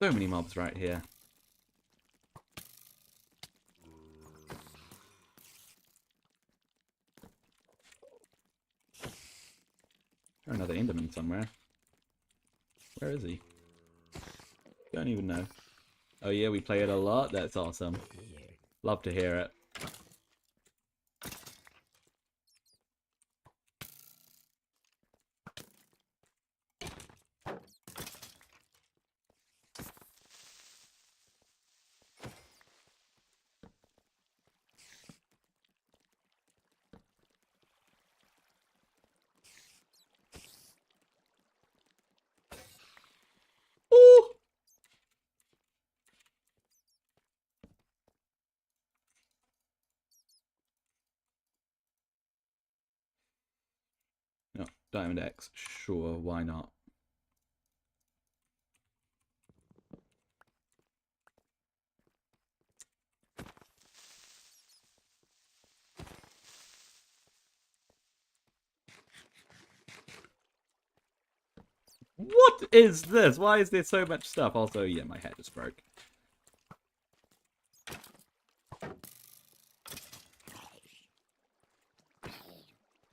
So many mobs right here. Or another Enderman somewhere. Where is he? Don't even know. Oh yeah, we play it a lot? That's awesome. Love to hear it. Ooh! No, Diamond Axe. Sure, why not? What is this? Why is there so much stuff? Also, yeah, my hat just broke.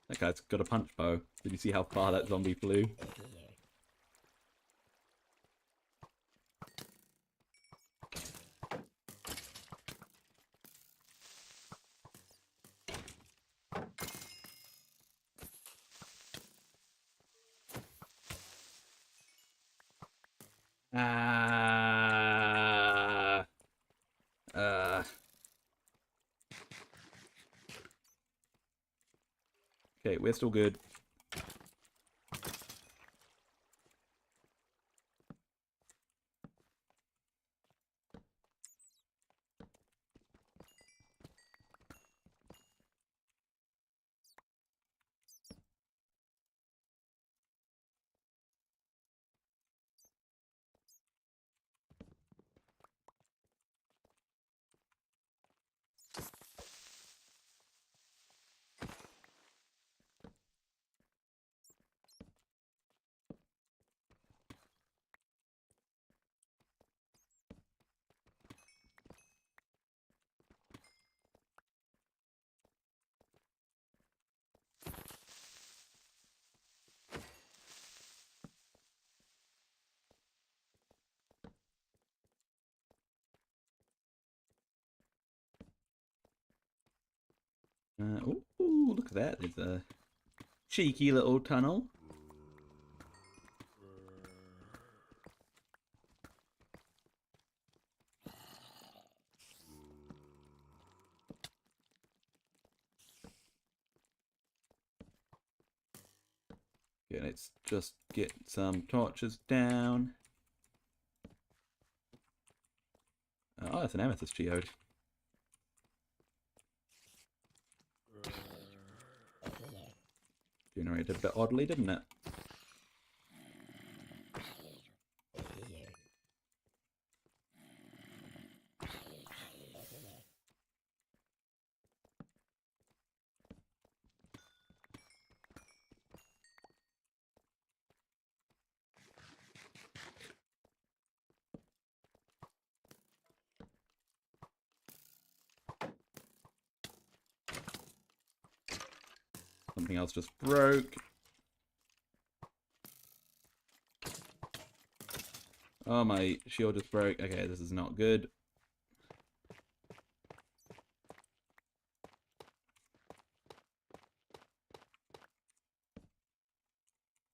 That guy's got a punch bow. Did you see how far that zombie flew? Ah. Okay, we're still good. Ooh, look at that. There's a cheeky little tunnel. Okay, let's just get some torches down. Oh, that's an amethyst geode. Generated a bit oddly, didn't it? Something else just broke. Oh, my shield just broke. Okay, this is not good.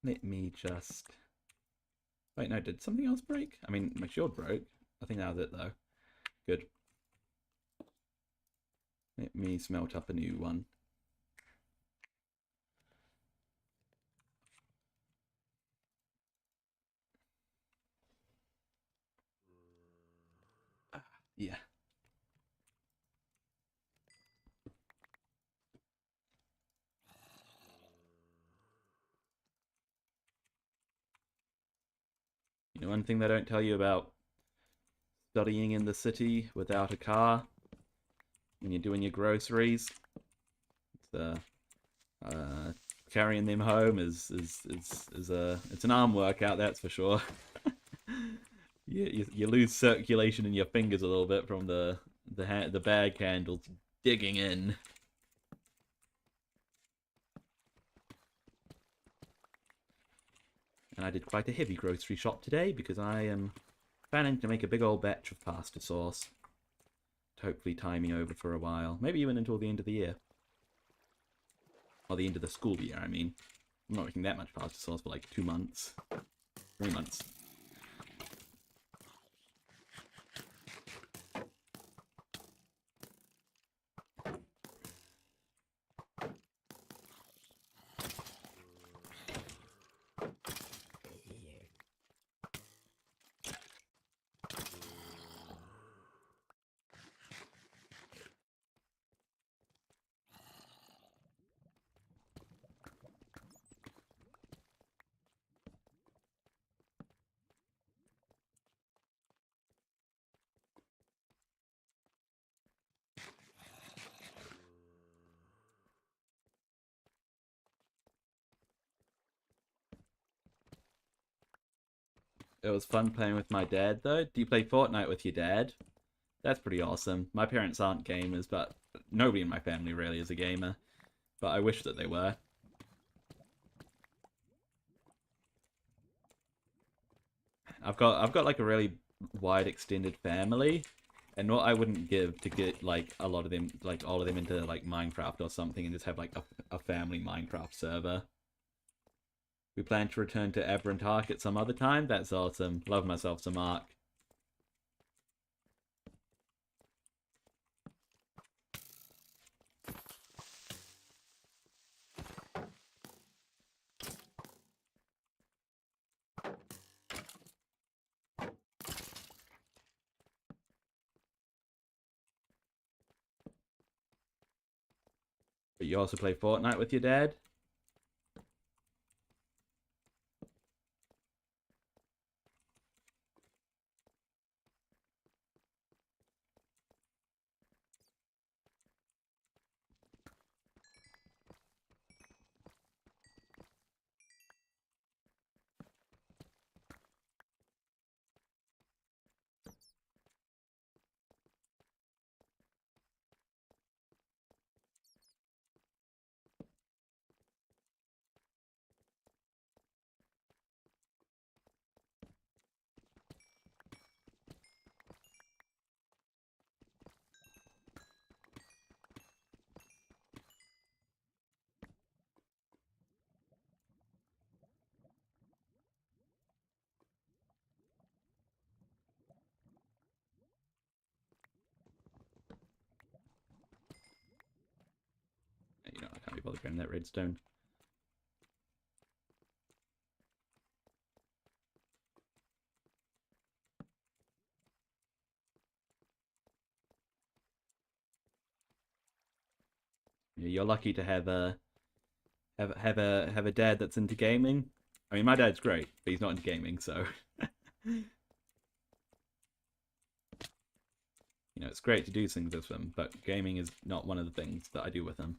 Let me just... Wait, no, did something else break? I mean, my shield broke. I think that was it, though. Good. Let me smelt up a new one. Yeah. You know, one thing they don't tell you about studying in the city without a car when you're doing your groceries, it's, carrying them home is it's an arm workout, that's for sure. You lose circulation in your fingers a little bit from the bag handles digging in. And I did quite a heavy grocery shop today because I am planning to make a big old batch of pasta sauce. Hopefully timing over for a while. Maybe even until the end of the year. Or the end of the school year, I mean. I'm not making that much pasta sauce for like 2 months. 3 months. It was fun playing with my dad, though. Do you play Fortnite with your dad? That's pretty awesome. My parents aren't gamers, but nobody in my family really is a gamer. But I wish that they were. I've got like a really wide extended family, and what I wouldn't give to get like a lot of them, like all of them into like Minecraft or something, and just have like a family Minecraft server. We plan to return to Aberrant Ark at some other time. That's awesome. Love myself some Ark. But you also play Fortnite with your dad? You know, I can't be bothered grabbing that redstone. You're lucky to have a dad that's into gaming. I mean, my dad's great, but he's not into gaming, so you know, it's great to do things with him, but gaming is not one of the things that I do with him.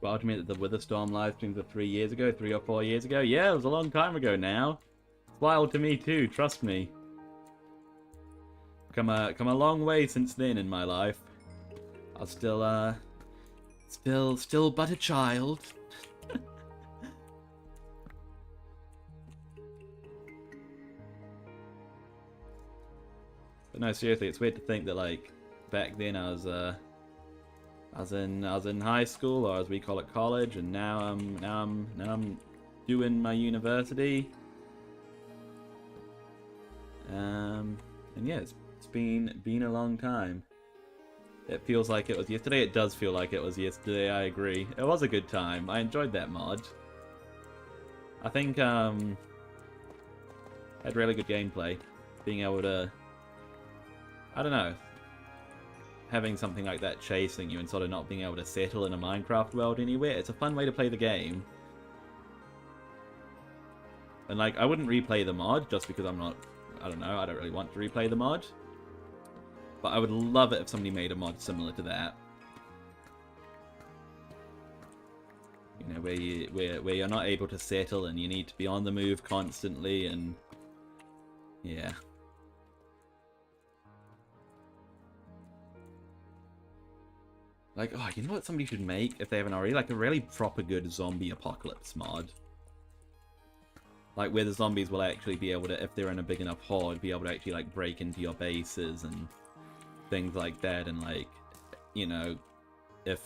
Well, to me that the Witherstorm live streams were 3 years ago, 3 or 4 years ago. Yeah, it was a long time ago now. It's wild to me too, trust me. Come a long way since then in my life. I'm still but a child. But no, seriously, it's weird to think that like back then I was in high school, or as we call it, college, and now I'm doing my university. And yeah, it's been a long time. It feels like it was yesterday. It does feel like it was yesterday. I agree. It was a good time. I enjoyed that mod. I think had really good gameplay. Being able to, I don't know, having something like that chasing you and sort of not being able to settle in a Minecraft world anywhere. It's a fun way to play the game. And like, I wouldn't replay the mod just because I don't know, I don't really want to replay the mod. But I would love it if somebody made a mod similar to that. You know, where you're not able to settle and you need to be on the move constantly, and yeah. Like, oh, you know what somebody should make if they haven't already? Like a really proper good zombie apocalypse mod. Like where the zombies will actually be able to, if they're in a big enough horde, be able to actually like break into your bases and things like that, and like, you know, if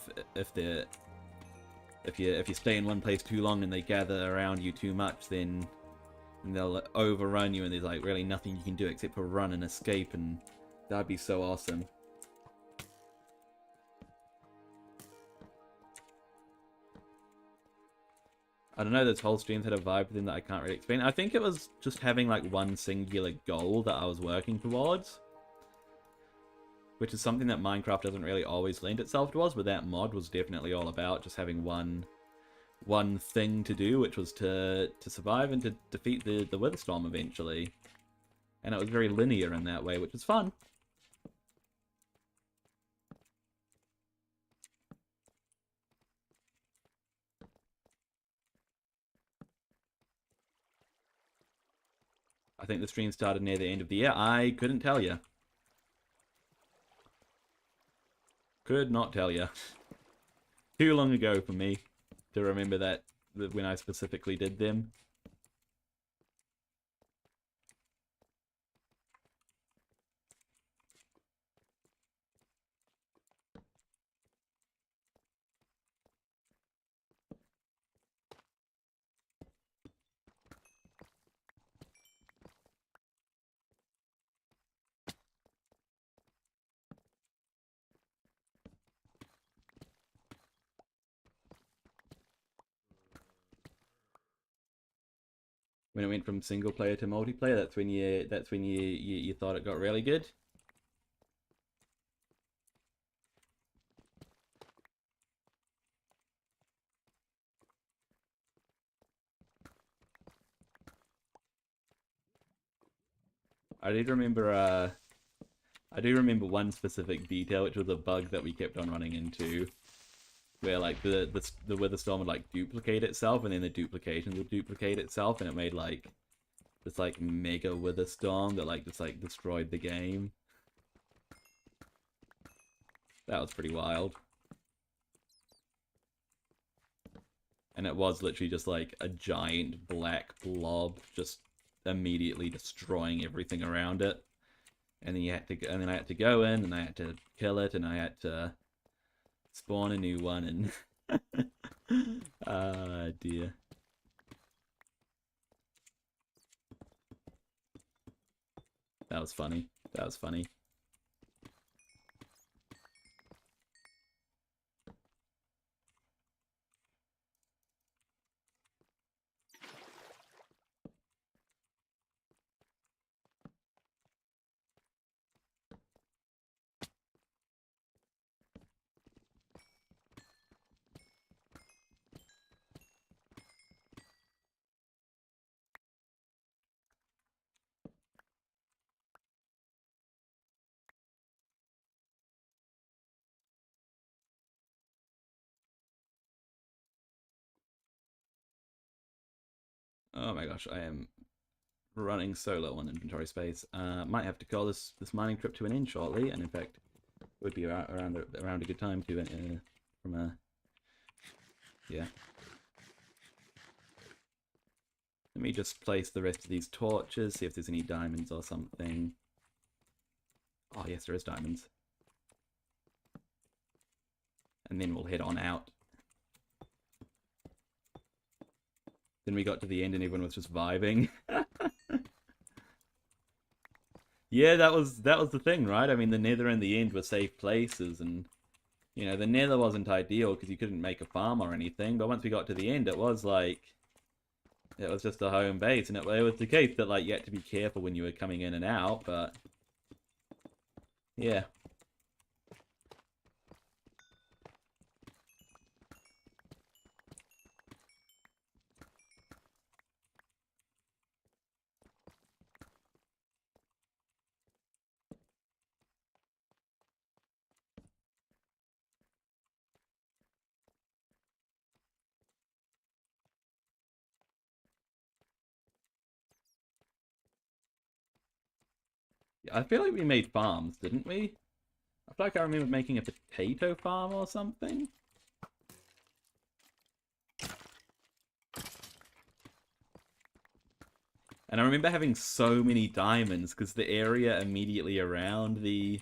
you stay in one place too long and they gather around you too much, then they'll overrun you and there's like really nothing you can do except for run and escape, and that'd be so awesome. I don't know, this whole stream had a vibe within that I can't really explain. I think it was just having like one singular goal that I was working towards, which is something that Minecraft doesn't really always lend itself towards, but that mod was definitely all about just having one thing to do, which was to survive and to defeat the Witherstorm eventually. And it was very linear in that way, which was fun. I think the stream started near the end of the year. I couldn't tell you. Could not tell you. Too long ago for me to remember that when I specifically did them. When it went from single player to multiplayer, that's when you thought it got really good. I do remember one specific detail, which was a bug that we kept on running into, where like the Witherstorm would like duplicate itself, and then the duplication would duplicate itself, and it made like this like mega Witherstorm that like just like destroyed the game. That was pretty wild. And it was literally just like a giant black blob just immediately destroying everything around it. And then I had to go in and I had to kill it and I had to spawn a new one, and ah dear. That was funny. That was funny. Oh my gosh, I am running so low on inventory space. Might have to call this mining trip to an end shortly, and in fact, would be around a good time to from a yeah. Let me just place the rest of these torches, see if there's any diamonds or something. Oh yes, there is diamonds. And then we'll head on out. Then we got to the end and everyone was just vibing. Yeah, that was the thing, right? I mean, the Nether and the End were safe places, and you know, the Nether wasn't ideal because you couldn't make a farm or anything. But once we got to the End, it was like it was just a home base, and it was the case that like you had to be careful when you were coming in and out. But yeah. I feel like we made farms, didn't we? I feel like I remember making a potato farm or something. And I remember having so many diamonds because the area immediately around the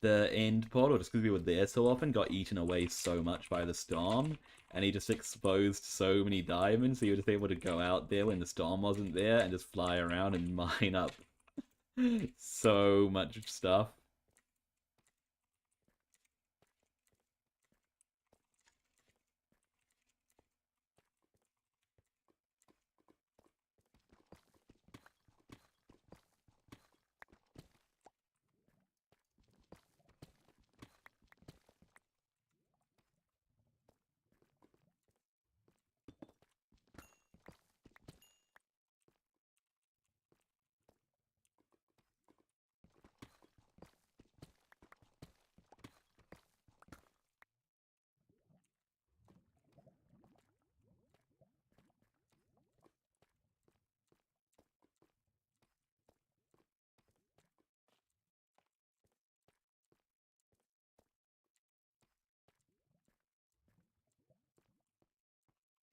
end portal, just because we were there so often, got eaten away so much by the storm. And he just exposed so many diamonds, so you were just able to go out there when the storm wasn't there and just fly around and mine up so much stuff.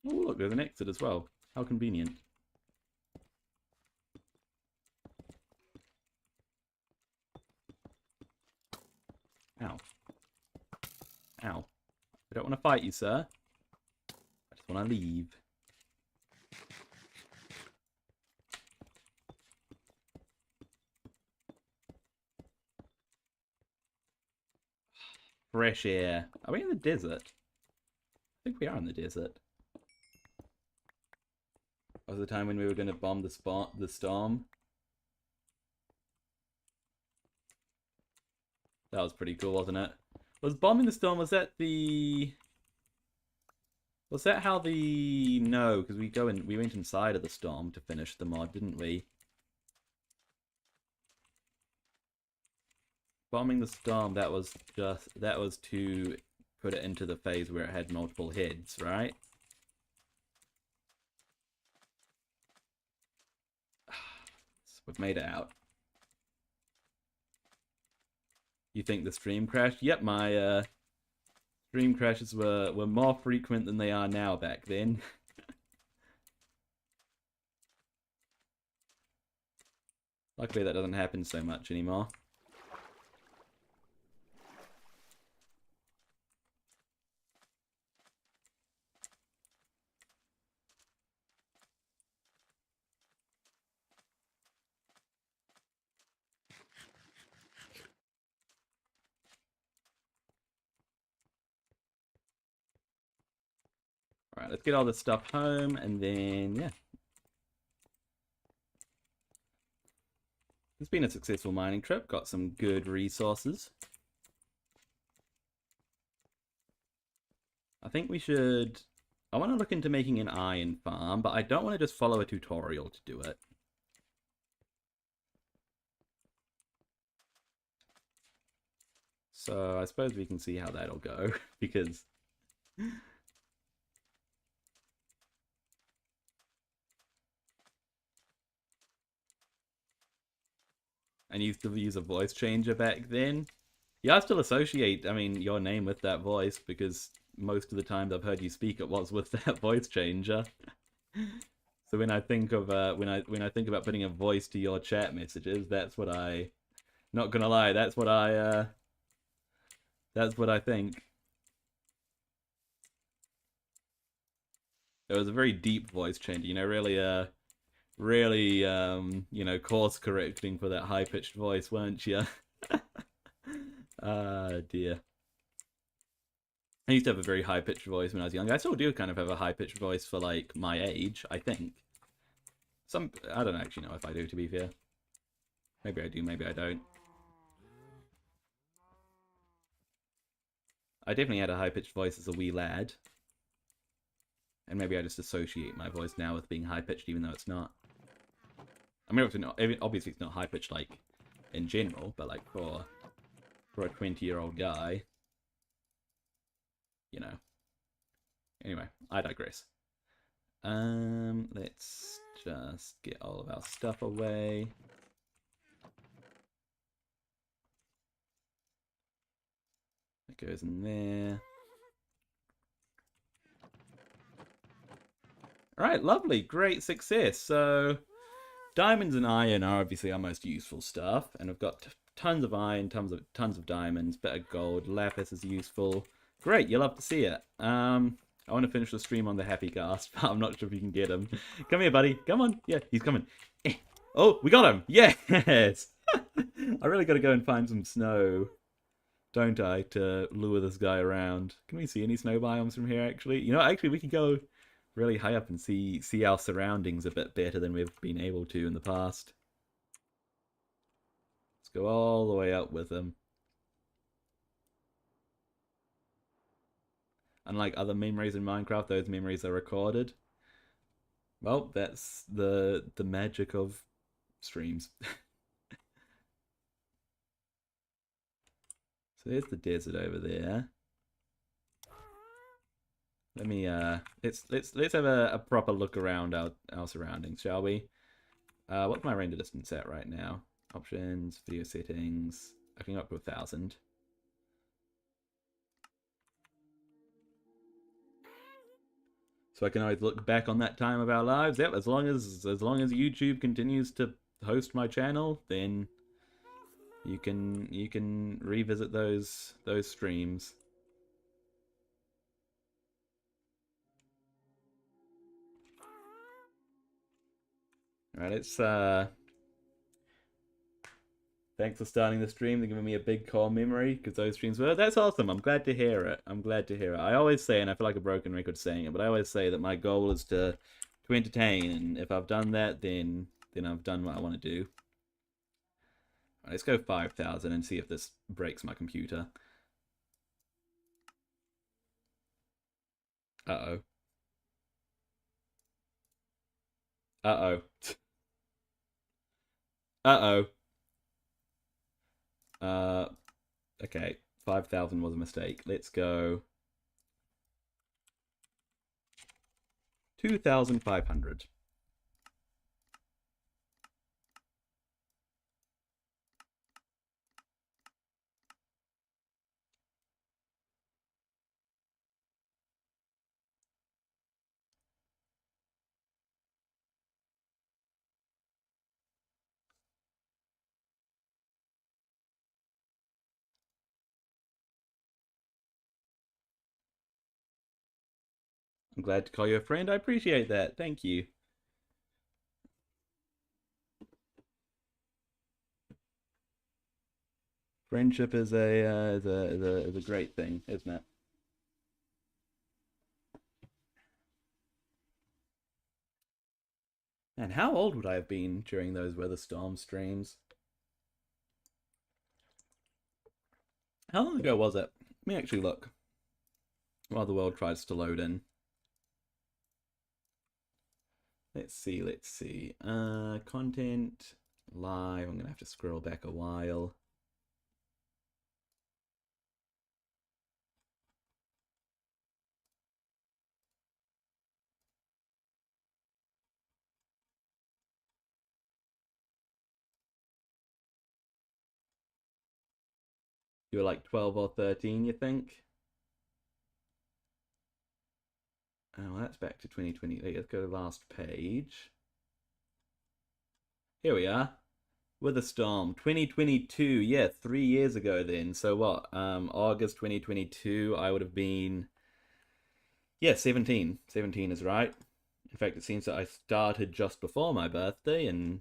Oh, look, there's an exit as well. How convenient. Ow. Ow. I don't want to fight you, sir. I just want to leave. Fresh air. Are we in the desert? I think we are in the desert. Was the time when we were going to bomb the storm? That was pretty cool, wasn't it? Was bombing the storm, was that the... Was that how the... No, because we went inside of the storm to finish the mod, didn't we? Bombing the storm, that was to put it into the phase where it had multiple heads, right? We've made it out. You think the stream crashed? Yep, my stream crashes were more frequent than they are now back then. Luckily that doesn't happen so much anymore. Alright, let's get all this stuff home, and then, yeah. It's been a successful mining trip, got some good resources. I think we should... I want to look into making an iron farm, but I don't want to just follow a tutorial to do it. So I suppose we can see how that'll go, because... and you used to use a voice changer back then. Yeah, I still associate, I mean, your name with that voice because most of the times I've heard you speak, it was with that voice changer. So when I think of when I think about putting a voice to your chat messages, that's what I, not gonna lie, that's what I think. It was a very deep voice changer, you know, really you know, course correcting for that high pitched voice, weren't you? Ah, dear. I used to have a very high pitched voice when I was younger. I still do kind of have a high pitched voice for like my age, I think. I don't actually know if I do, to be fair. Maybe I do, maybe I don't. I definitely had a high pitched voice as a wee lad. And maybe I just associate my voice now with being high pitched, even though it's not. I mean, obviously it's not high pitched like in general, but like for a 20-year-old guy, you know. Anyway, I digress. Let's just get all of our stuff away. It goes in there. Alright, lovely. Great success. So, diamonds and iron are obviously our most useful stuff. And we've got tons of iron, tons of diamonds, bit of gold. Lapis is useful. Great, you'll love to see it. I want to finish the stream on the happy cast, but I'm not sure if you can get him. Come here, buddy. Come on. Yeah, he's coming. Oh, we got him. Yes. I really got to go and find some snow, don't I, to lure this guy around. Can we see any snow biomes from here, actually? You know, actually, we could go really high up and see our surroundings a bit better than we've been able to in the past. Let's go all the way up with him. Unlike other memories in Minecraft, those memories are recorded. Well, that's the magic of streams. So there's the desert over there. Let me let's have a proper look around our surroundings, shall we? What's my render distance at right now? Options, video settings. I can go up to 1,000. So I can always look back on that time of our lives. Yep, as long as YouTube continues to host my channel, then you can revisit those streams. All right, it's thanks for starting the stream and giving me a big core memory, because those streams were... That's awesome. I'm glad to hear it. I'm glad to hear it. I always say, and I feel like a broken record saying it, but I always say that my goal is to entertain, and if I've done that, then I've done what I want to do. All right, let's go 5,000 and see if this breaks my computer. Uh-oh. Uh-oh. Uh-oh. Okay. 5,000 was a mistake. Let's go 2,500. I'm glad to call you a friend. I appreciate that. Thank you. Friendship is a great thing, isn't it? And how old would I have been during those Weather Storm streams? How long ago was it? Let me actually look while the world tries to load in. Let's see, let's see. Content, live. I'm going to have to scroll back a while. You were like 12 or 13, you think? Oh, that's back to 2020. Let's go to the last page. Here we are. Witherstorm 2022. Yeah, 3 years ago then. So what? August 2022, I would have been, yeah, 17. 17 is right. In fact, it seems that I started just before my birthday, and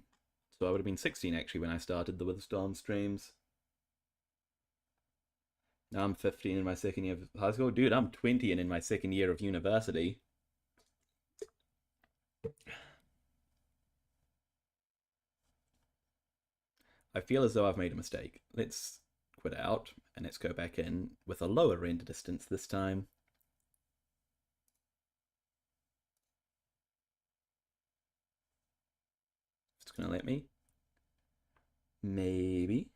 so I would have been 16 actually when I started the Witherstorm streams. Now I'm 15 in my second year of high school. Dude, I'm 20 and in my second year of university. I feel as though I've made a mistake. Let's quit out and let's go back in with a lower render distance this time. It's gonna let me. Maybe.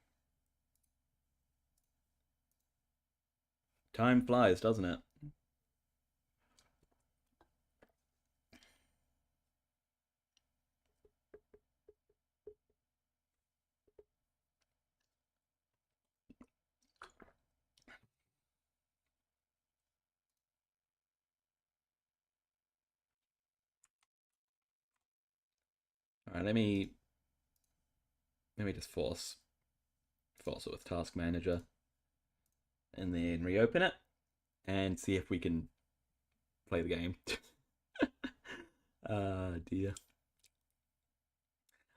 Time flies, doesn't it? All right, let me just force it with Task Manager, and then reopen it and see if we can play the game. Dear.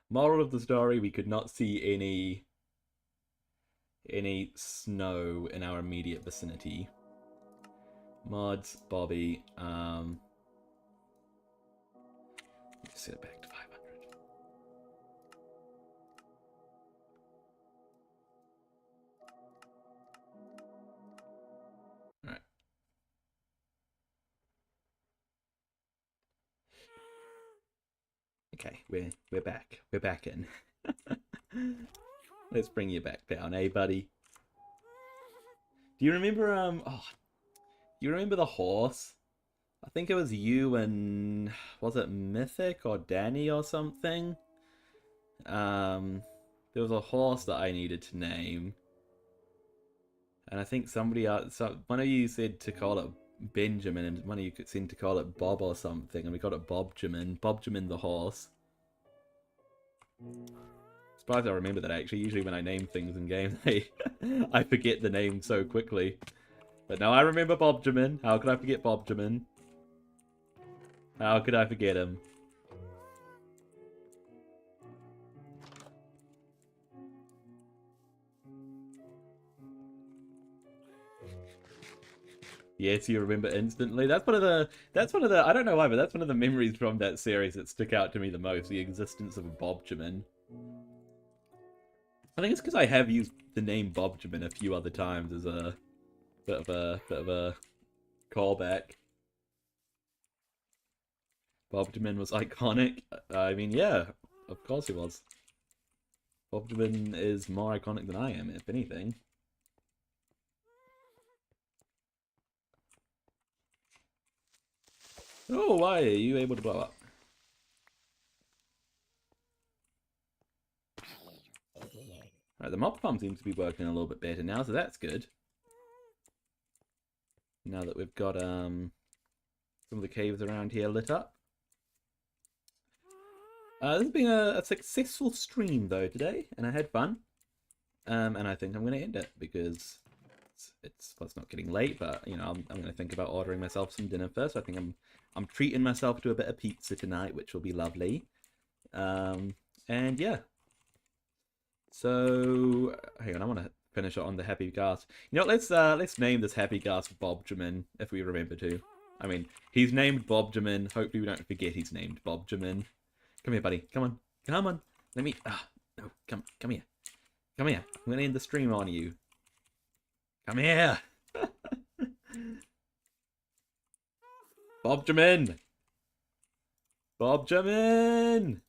Moral of the story: we could not see any snow in our immediate vicinity. Mods, Bobby. Set it back to 500. All right. Okay, we're back. We're back in. Let's bring you back down, eh, buddy? Do you remember you remember the horse? I think it was you and was it Mythic or Danny or something? There was a horse that I needed to name. And I think somebody else, one of you said to call it Benjamin, and one of you seemed to call it Bob or something, and we got it Bobjamin. Bobjamin the horse. Surprised I remember that actually. Usually when I name things in games, I forget the name so quickly. But now I remember Bobjamin. How could I forget Bobjamin? How could I forget him? Yes, you remember instantly. That's one of the I don't know why, but that's one of the memories from that series that stick out to me the most, the existence of a Bobjamin. I think it's because I have used the name Bobjamin a few other times as a bit of a callback. Bobjamin was iconic. I mean, yeah, of course he was. Bobjamin is more iconic than I am, if anything. Oh, why are you able to blow up? Alright, the mob farm seems to be working a little bit better now, so that's good. Now that we've got some of the caves around here lit up. This has been a successful stream though today, and I had fun. And I think I'm going to end it because well, it's not getting late, but you know I'm going to think about ordering myself some dinner first. I think I'm treating myself to a bit of pizza tonight, which will be lovely. And yeah. So hang on, I want to finish it on the Happy Gas. You know what, let's name this Happy Gas Bobjamin if we remember to. I mean, he's named Bobjamin. Hopefully we don't forget he's named Bobjamin. Come here, buddy. Come on. Come on. Let me... no. Come here. Come here. I'm going to end the stream on you. Come here. Bobjamin. Bobjamin.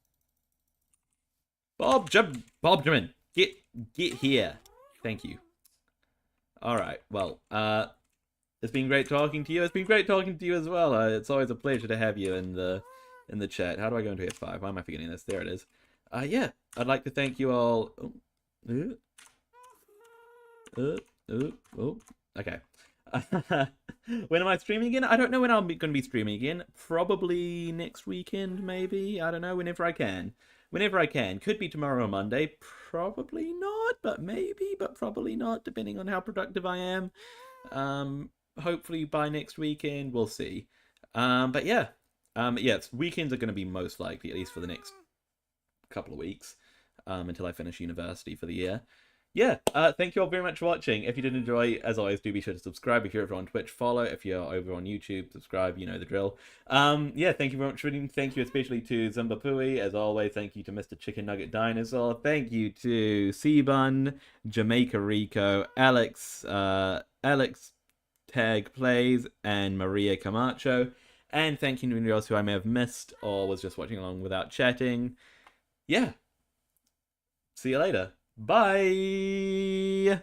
Bobjamin. Get here. Thank you. Alright, well, it's been great talking to you. It's been great talking to you as well. It's always a pleasure to have you in the chat. How do I go into F5? Why am I forgetting this? There it is. Yeah, I'd like to thank you all. Oh, okay. When am I streaming again? I don't know when I'm going to be streaming again. Probably next weekend, maybe. I don't know. Whenever I can. Whenever I can. Could be tomorrow or Monday. Probably not, but maybe. But probably not, depending on how productive I am. Hopefully by next weekend, we'll see. But yeah. Weekends are going to be most likely, at least for the next couple of weeks, until I finish university for the year. Yeah, thank you all very much for watching. If you did enjoy, as always, do be sure to subscribe. If you're over on Twitch, follow. If you're over on YouTube, subscribe. You know the drill. Yeah, thank you very much for watching. Thank you especially to Zimbapui. As always, thank you to Mr. Chicken Nugget Dinosaur. Thank you to Seabun, Jamaica Rico, Alex Tag Plays, and Maria Camacho. And thank you to anyone else who I may have missed or was just watching along without chatting. Yeah. See you later. Bye!